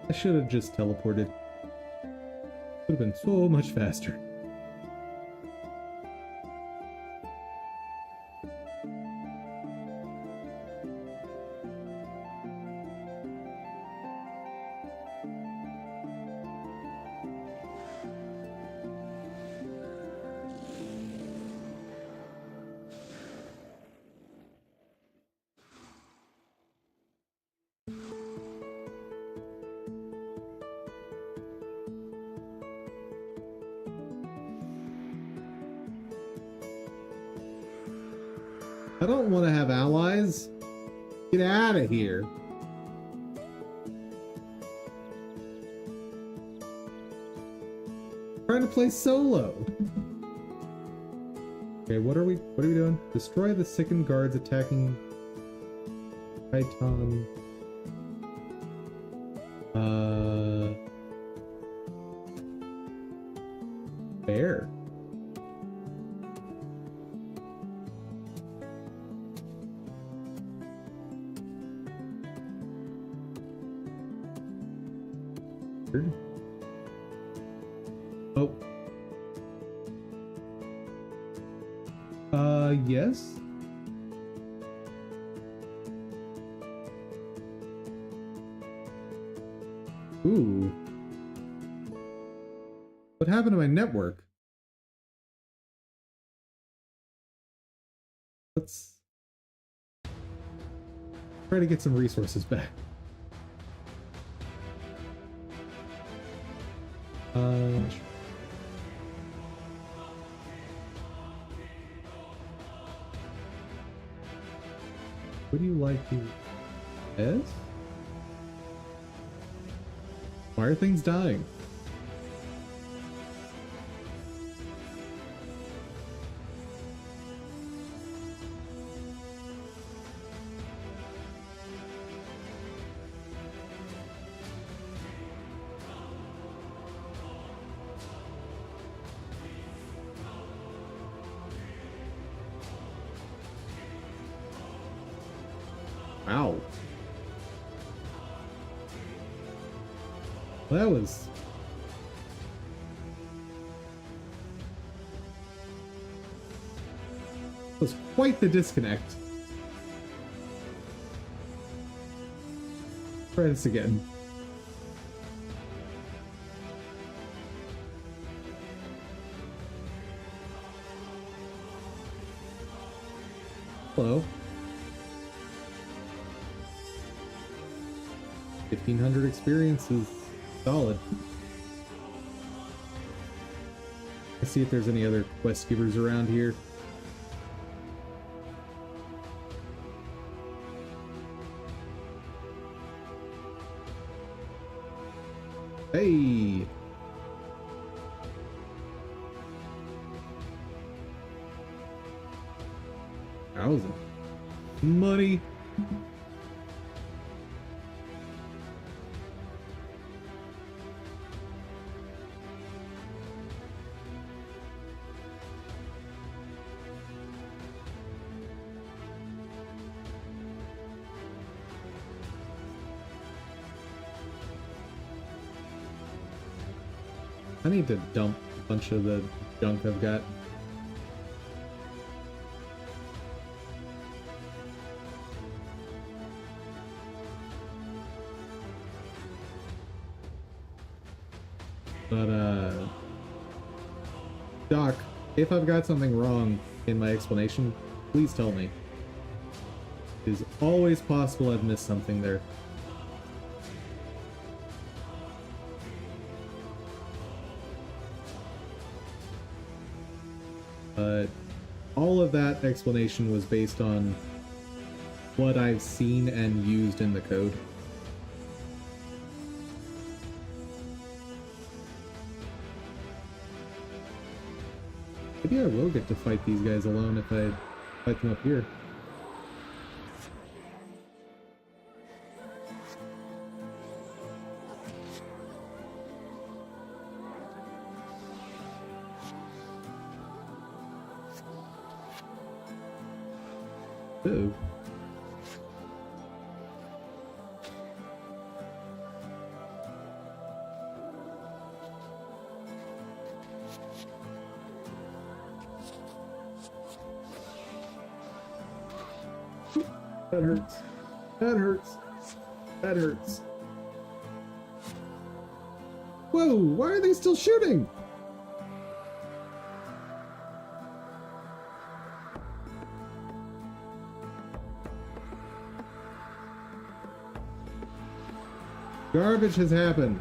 I should have just teleported. Would have been so much faster. I don't want to have allies. Get out of here. Trying to play solo. Okay, what are we doing? Destroy the sickened guards attacking Titan. Bear. Oh. Yes? Ooh. What happened to my network? Let's try to get some resources back. What do you like here? Yes? Why are things dying? Wow. Well, that was quite the disconnect. Try this again. Hello. 1500 experience is solid. Let's see if there's any other quest givers around here. Hey! Thousand. Money! I need to dump a bunch of the junk I've got. But, Doc, if I've got something wrong in my explanation, please tell me. It is always possible I've missed something there. But all of that explanation was based on what I've seen and used in the code. Maybe I will get to fight these guys alone if I fight them up here. Ooh. That hurts. That hurts. That hurts. Whoa, why are they still shooting? Garbage has happened.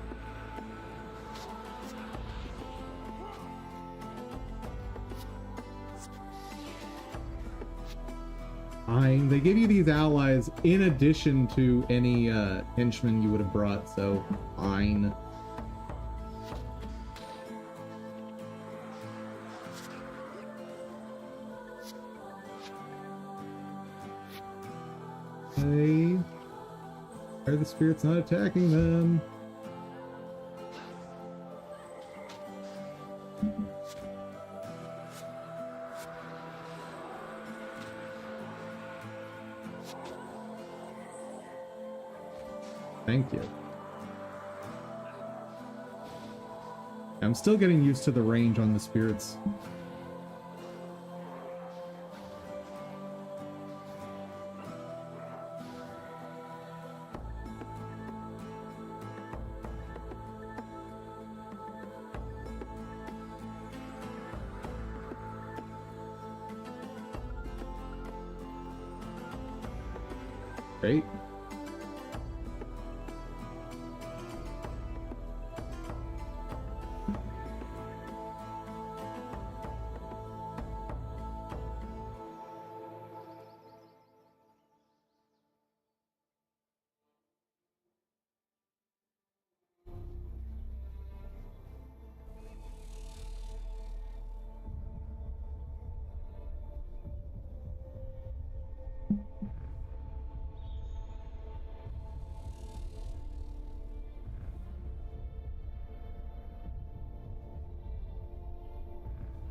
Fine. They give you these allies in addition to any henchmen you would have brought, so fine. Hey, why are the spirits not attacking them? Thank you. I'm still getting used to the range on the spirits. Great.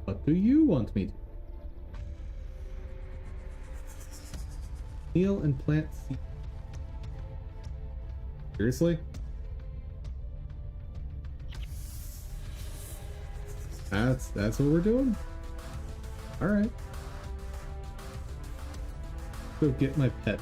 What do you want me to? Heal and plant seeds. Seriously? That's what we're doing? Alright. Go get my pet.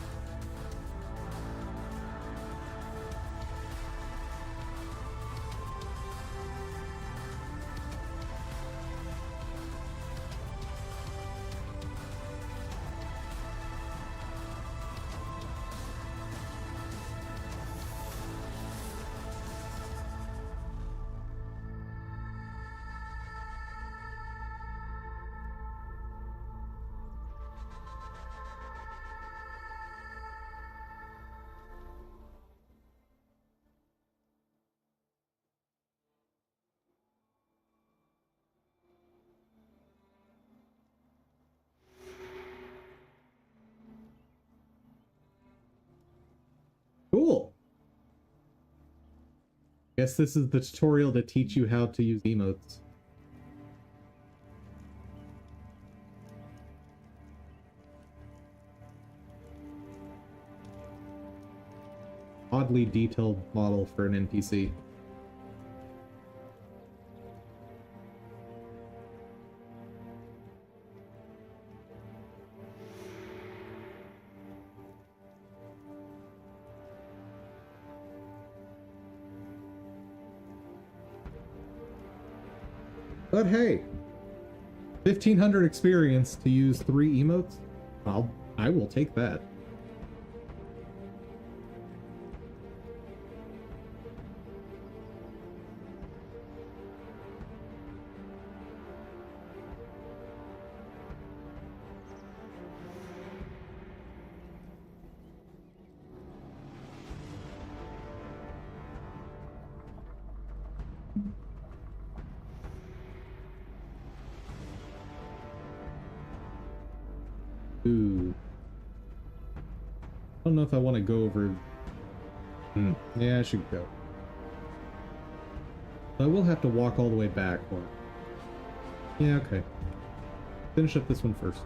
Cool. Guess this is the tutorial to teach you how to use emotes. Oddly detailed model for an NPC. But hey, 1,500 experience to use 3 emotes? I will take that. Ooh. I don't know if I want to go over... Yeah, I should go. I will have to walk all the way back. Or... Yeah, okay. Finish up this one first.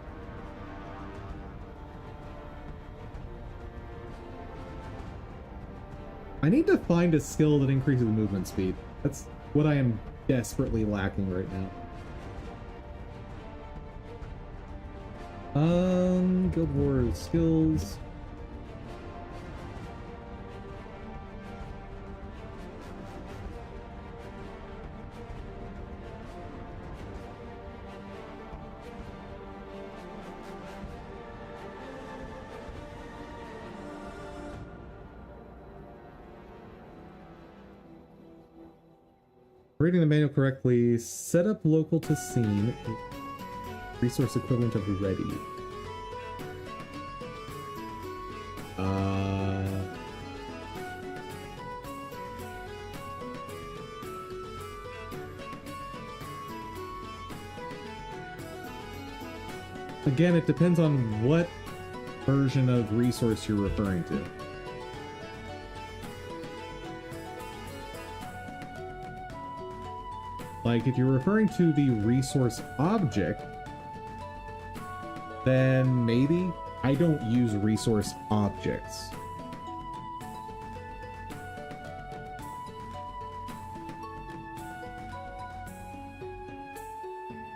I need to find a skill that increases movement speed. That's what I am desperately lacking right now. Guild Wars skills. Reading the manual correctly, set up local to scene, resource equivalent of ready. Again, it depends on what version of resource you're referring to. Like, if you're referring to the resource object, then maybe. I don't use resource objects.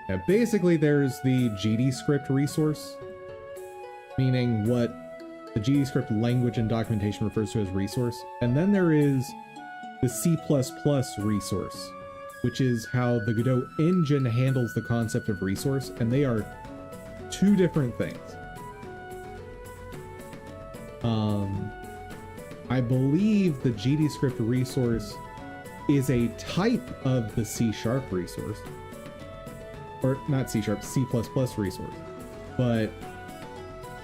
Yeah, basically there's the GD script resource, meaning what the GD script language and documentation refers to as resource, and then there is the C++ resource, which is how the Godot engine handles the concept of resource, and they are two different things. I believe the GD script resource is a type of the C# resource. Or not C#, C++ resource. But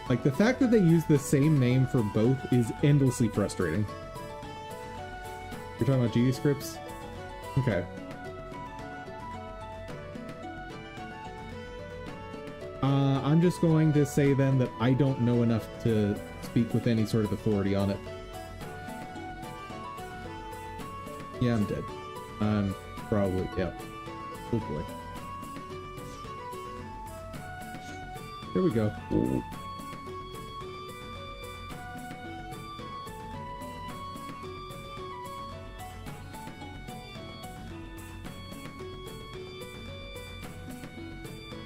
like the fact that they use the same name for both is endlessly frustrating. You're talking about GD scripts? Okay. I'm just going to say then that I don't know enough to speak with any sort of authority on it. Yeah, I'm dead. Probably, yeah. Oh boy. Here we go. Ooh.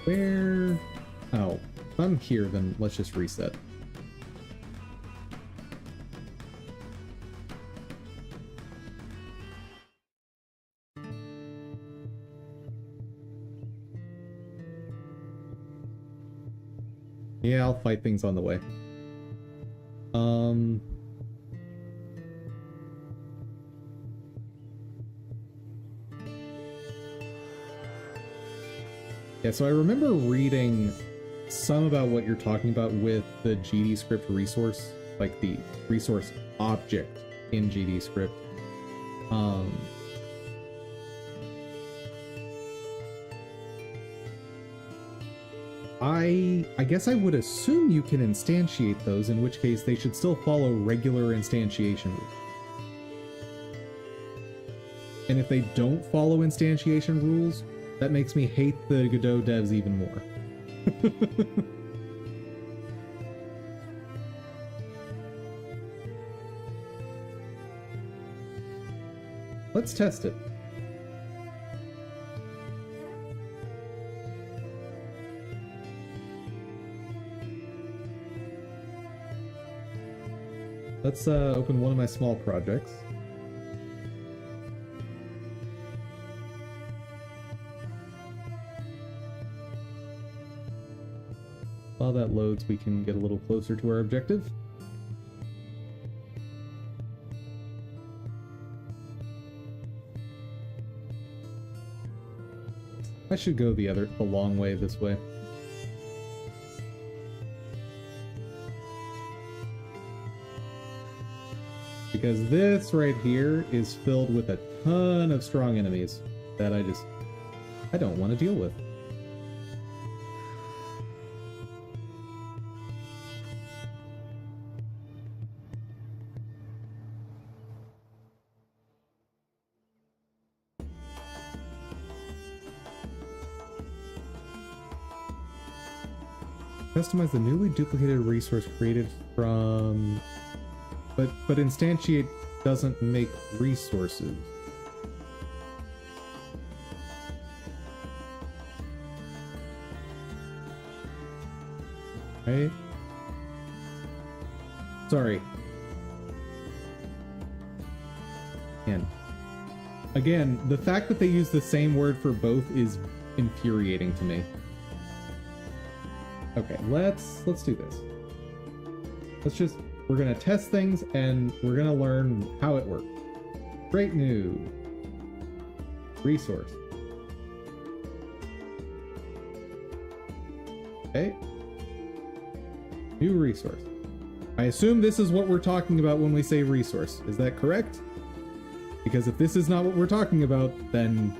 Where? Oh, if I'm here, then let's just reset. Yeah, I'll fight things on the way. Yeah, so I remember reading some about what you're talking about with the GD script resource, like the resource object in GD script. I guess I would assume you can instantiate those, in which case they should still follow regular instantiation rules. And if they don't follow instantiation rules, that makes me hate the Godot devs even more. Let's test it. Let's open one of my small projects. While that loads, we can get a little closer to our objective. I should go the long way this way. Because this right here is filled with a ton of strong enemies that I don't want to deal with. Customize the newly duplicated resource created from... But instantiate doesn't make resources. Right? Sorry. And again, the fact that they use the same word for both is infuriating to me. Okay, let's do this. We're gonna test things and we're gonna learn how it works. Great news. Resource. Okay. New resource. I assume this is what we're talking about when we say resource. Is that correct? Because if this is not what we're talking about, then...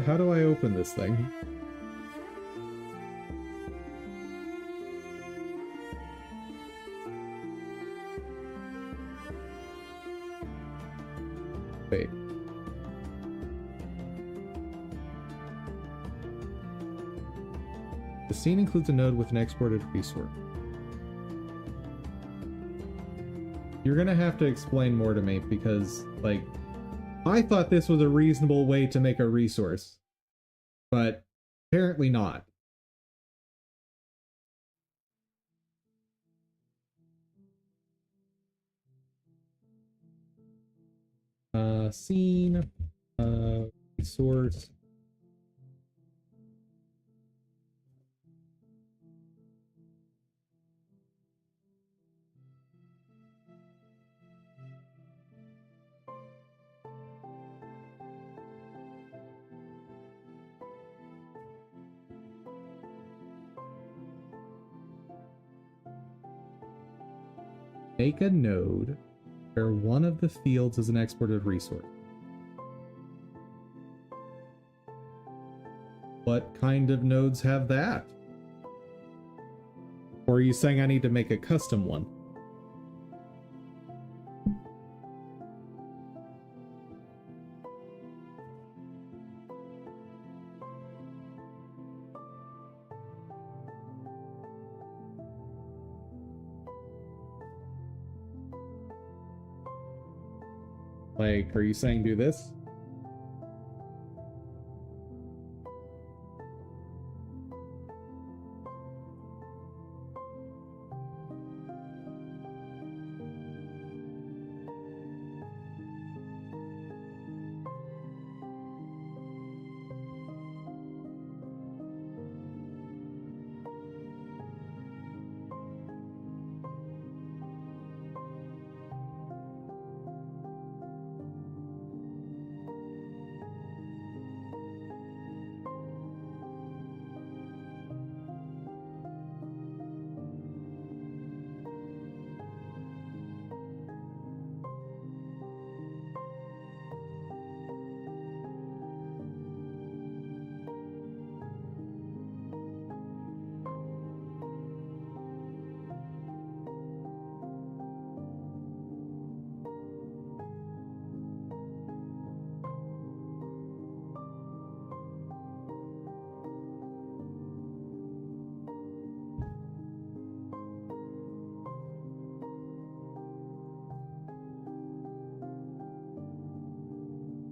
How do I open this thing? Wait. The scene includes a node with an exported resource. You're gonna have to explain more to me because, like, I thought this was a reasonable way to make a resource, but apparently not. Scene, resource. Make a node where one of the fields is an exported resource. What kind of nodes have that? Or are you saying I need to make a custom one? Like, are you saying do this?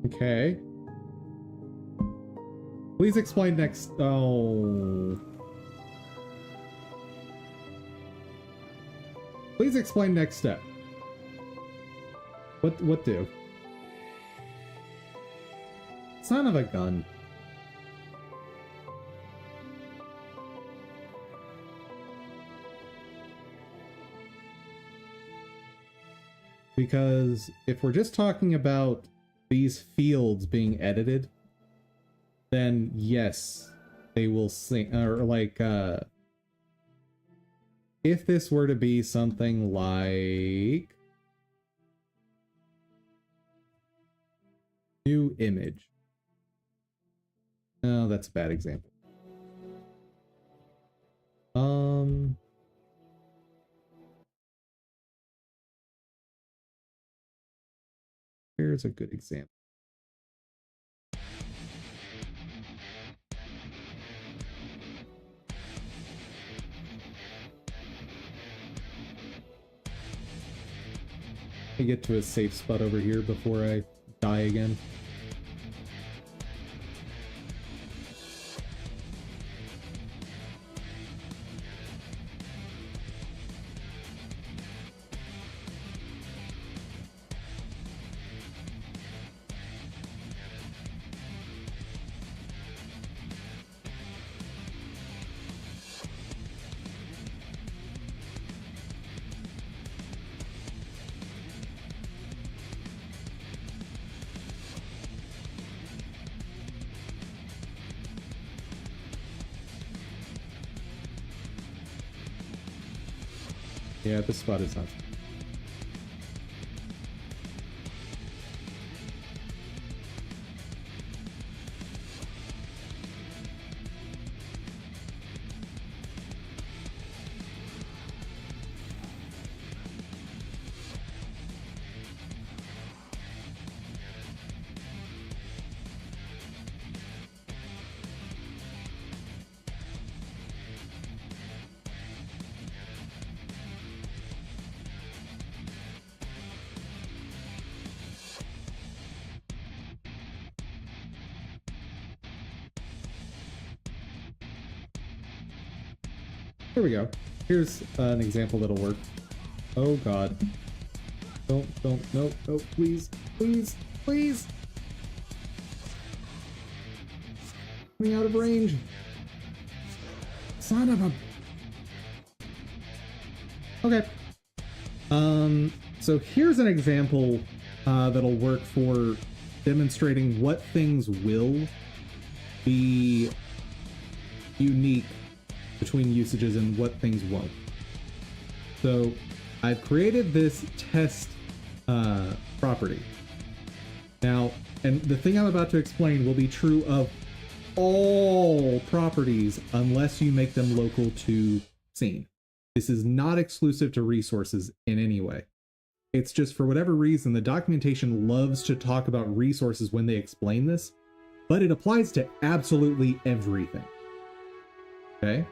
Okay. Please explain next. Oh. Please explain next step. What do? Son of a gun. Because if we're just talking about these fields being edited, then yes, they will sing, or like, if this were to be something like new image. Oh, that's a bad example. Here's a good example. I get to a safe spot over here before I die again. Yeah, this spot is not. Here we go. Here's an example that'll work. Oh god. Don't, no, please, please, please! Coming out of range! Son of a... Okay. So here's an example that'll work for demonstrating what things will be unique between usages and what things won't. So I've created this test property. Now, and the thing I'm about to explain will be true of all properties unless you make them local to scene. This is not exclusive to resources in any way. It's just for whatever reason, the documentation loves to talk about resources when they explain this, but it applies to absolutely everything. Okay?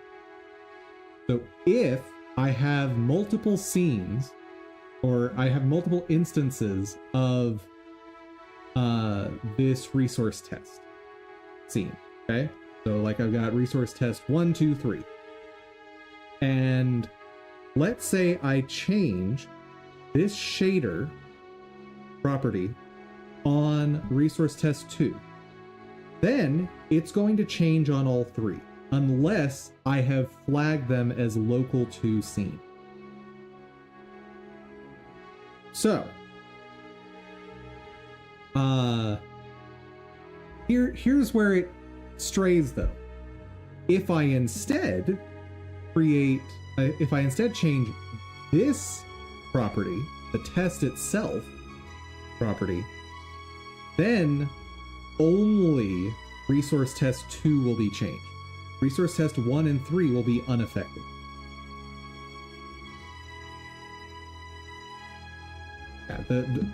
So if I have multiple scenes, or I have multiple instances of this resource test scene, okay? So like I've got resource test 1, 2, 3. And let's say I change this shader property on resource test 2. Then it's going to change on all 3. Unless I have flagged them as local to scene. So, here's where it strays though. If I instead change this property, the test itself property, then only resource test 2 will be changed. Resource test 1 and 3 will be unaffected. Yeah, the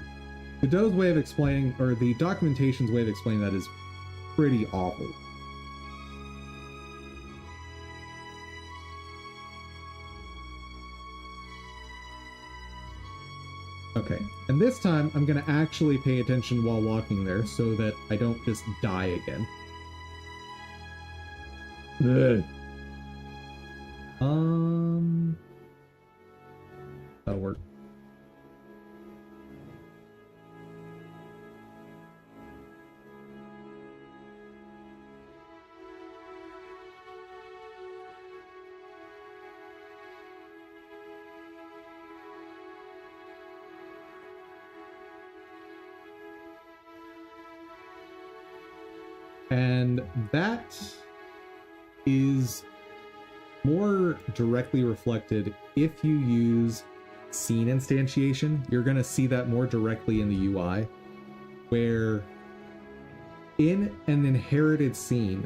Godot's way of explaining, or the documentation's way of explaining that is pretty awful. Okay, and this time I'm going to actually pay attention while walking there so that I don't just die again. Ugh. That'll work. And that is more directly reflected if you use scene instantiation. You're going to see that more directly in the UI, where in an inherited scene,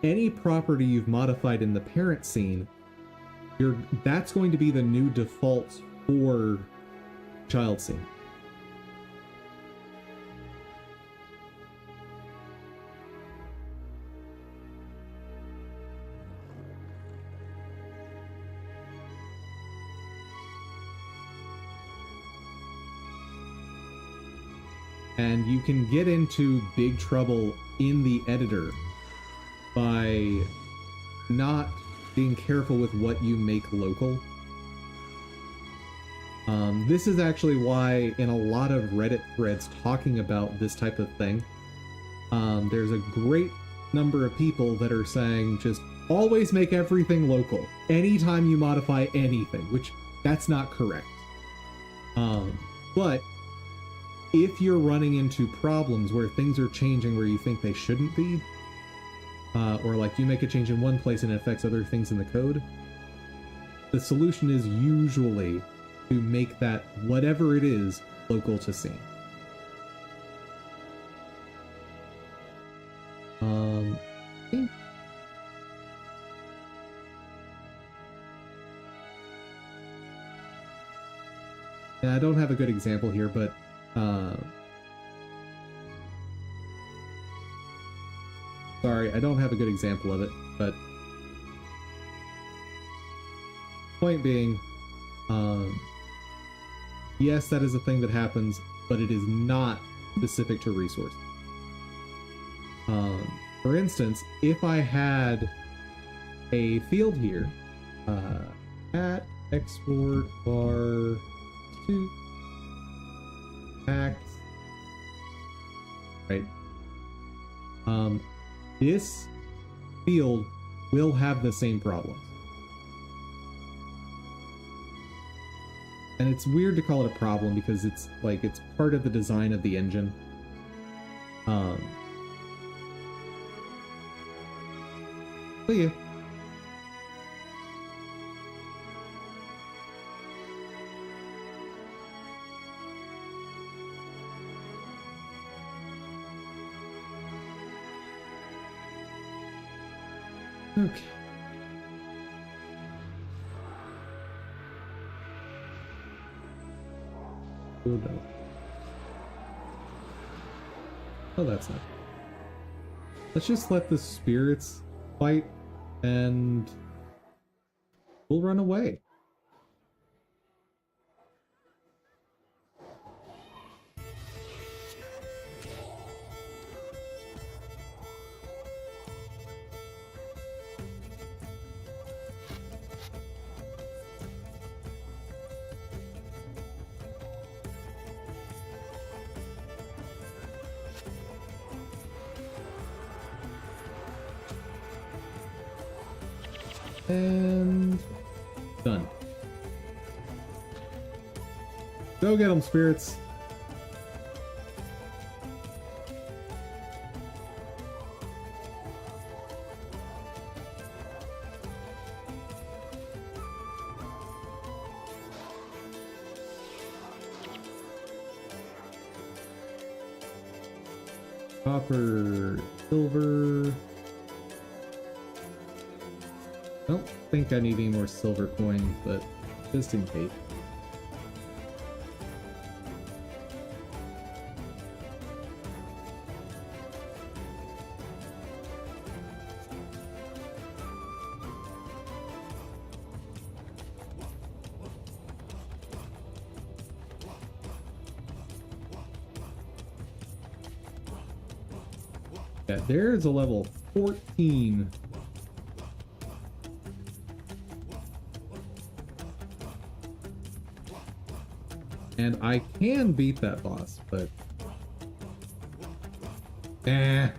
any property you've modified in the parent scene, that's going to be the new default for child scene. And you can get into big trouble in the editor by not being careful with what you make local. This is actually why in a lot of Reddit threads talking about this type of thing, there's a great number of people that are saying just always make everything local anytime you modify anything, which that's not correct. But if you're running into problems where things are changing where you think they shouldn't be, or like you make a change in one place and it affects other things in the code, the solution is usually to make that whatever it is local to scene. I think and I don't have a good example here, but sorry, I don't have a good example of it, but point being, yes, that is a thing that happens, but it is not specific to resources. For instance, if I had a field here, at export bar to packs, right? This field will have the same problems. And it's weird to call it a problem because it's like it's part of the design of the engine. But yeah. Okay. Oh no. Oh, that's not. Let's just let the spirits fight and we'll run away. And done. Go get them, spirits. Copper, silver. I don't think I need any more silver coins, but just in case. Yeah, there's a level 14. And I can beat that boss, but... eh.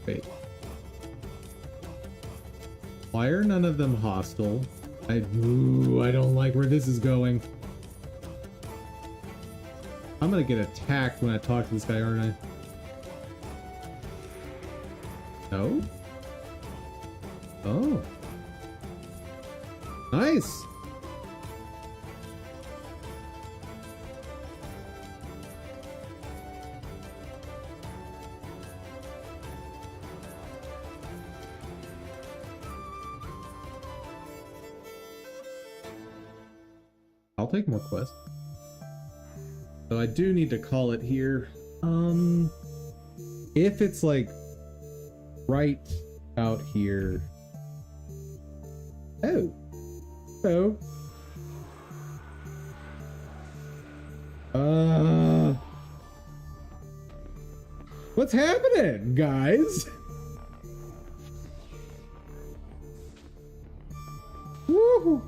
Wait. Why are none of them hostile? I don't like where this is going. I'm gonna get attacked when I talk to this guy, aren't I? No? Oh. Nice! I'll take more quests. So I do need to call it here. If it's like right out here. Oh. Oh. What's happening, guys? Woo!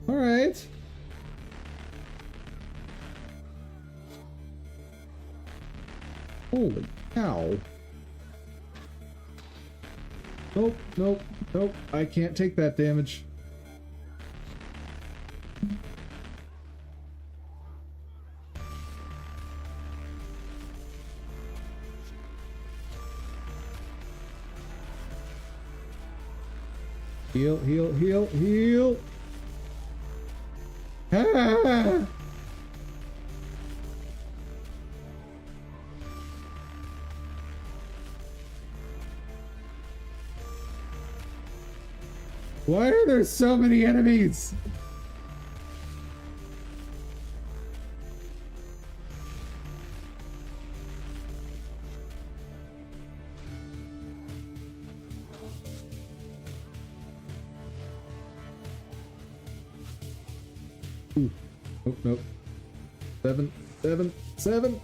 All right. Holy cow. Nope, nope, nope. I can't take that damage. Heal, heal, heal, heal. Ah! Why are there so many enemies? Ooh. Oh, nope. 7, 7, 7.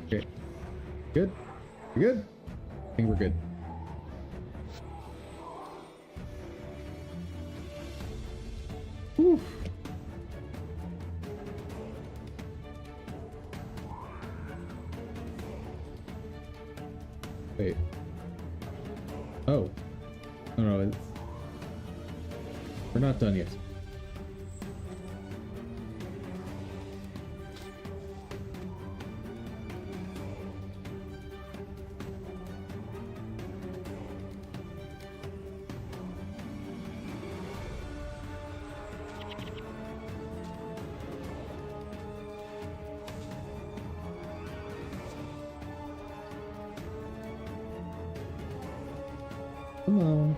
Okay. Good? We good? I think we're good. Whew. Wait. Oh. Oh no, it's... We're not done yet. Come on.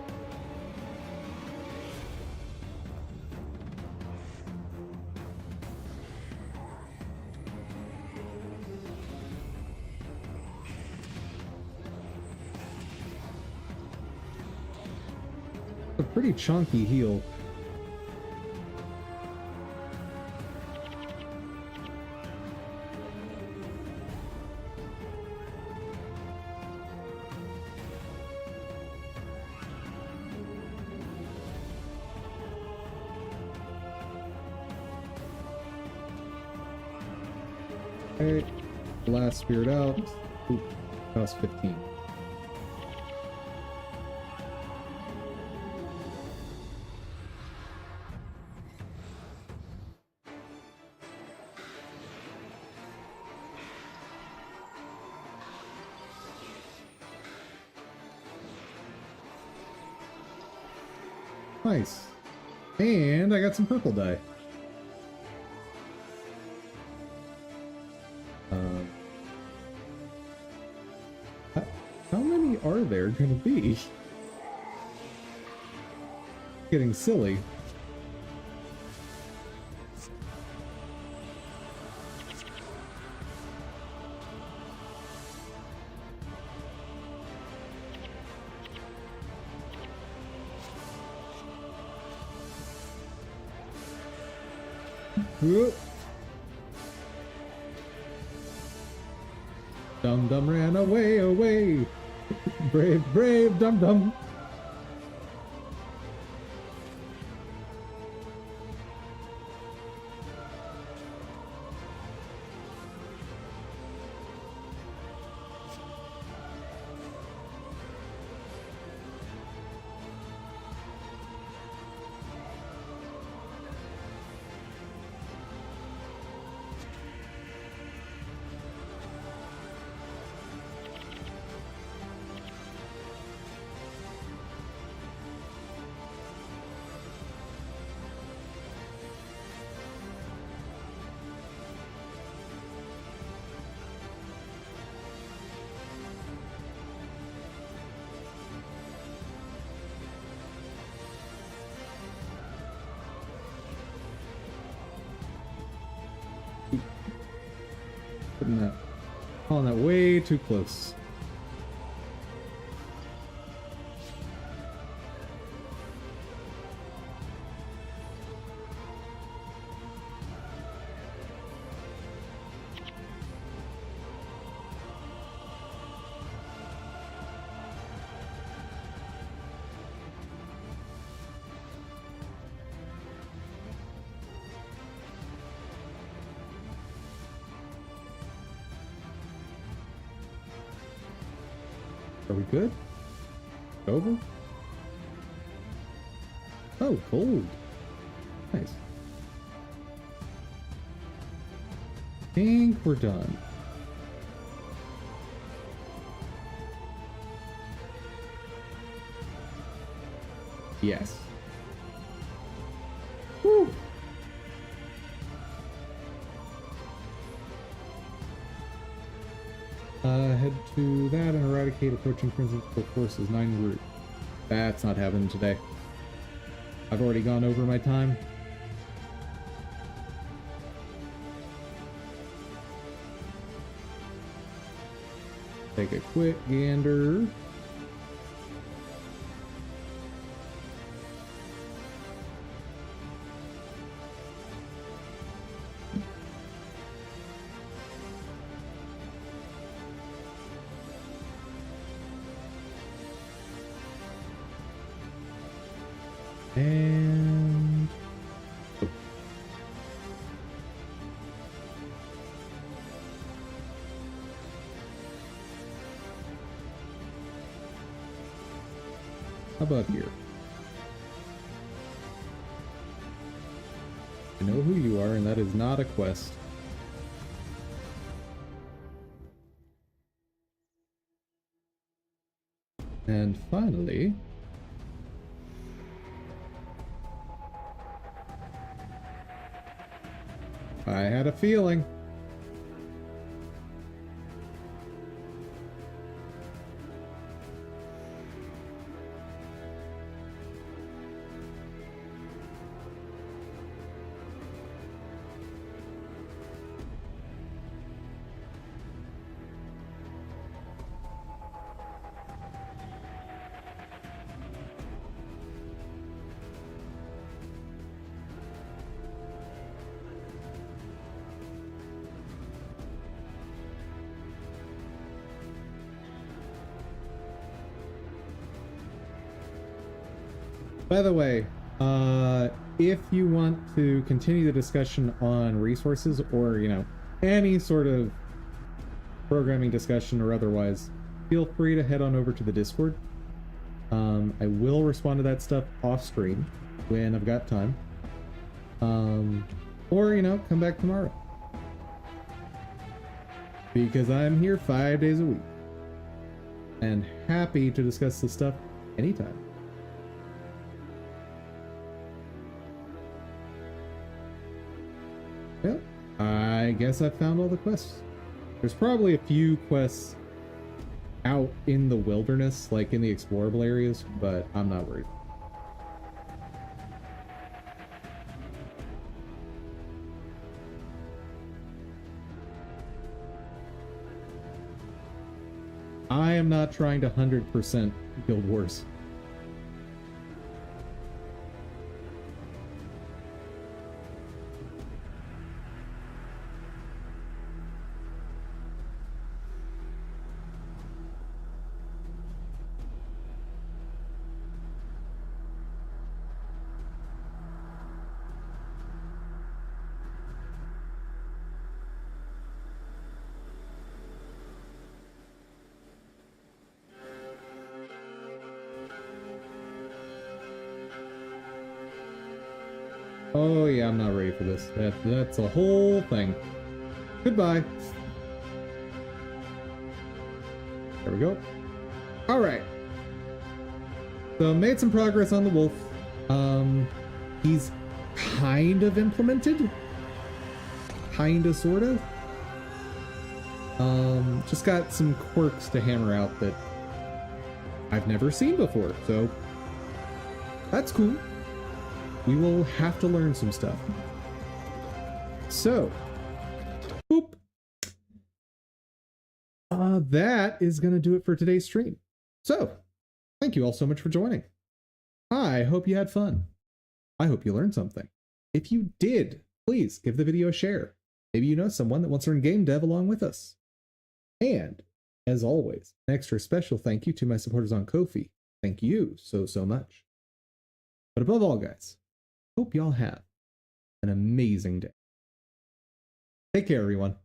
A pretty chunky heal. Okay, last spirit out. Oop, cost 15. Nice. And I got some purple dye. How many are there gonna be? Getting silly. Whoop. Dum Dum ran away, away. Brave, brave Dum Dum. Putting that, calling that way too close. Are we good? Over? Oh, gold. Nice. Think we're done. Yes. Woo. Head to that and eradicate approaching principal forces 9 route. That's not happening today. I've already gone over my time. Take a quick gander. And oh. How about here? I know who you are, and that is not a quest. And finally, I had a feeling. By the way, if you want to continue the discussion on resources or, you know, any sort of programming discussion or otherwise, feel free to head on over to the Discord. I will respond to that stuff off stream when I've got time. Or, you know, come back tomorrow. Because I'm here 5 days a week. And happy to discuss this stuff anytime. Well, I guess I've found all the quests. There's probably a few quests out in the wilderness, like in the explorable areas, but I'm not worried. I am not trying to 100% Guild Wars. Oh yeah, I'm not ready for this. That's a whole thing. Goodbye. There we go. All right. So made some progress on the wolf. He's kind of implemented. Kinda, sorta. Just got some quirks to hammer out that I've never seen before, so that's cool. We will have to learn some stuff. So, boop. That is going to do it for today's stream. So, thank you all so much for joining. I hope you had fun. I hope you learned something. If you did, please give the video a share. Maybe you know someone that wants to learn game dev along with us. And, as always, an extra special thank you to my supporters on Ko-fi. Thank you so much. But above all, guys, hope y'all have an amazing day. Take care, everyone.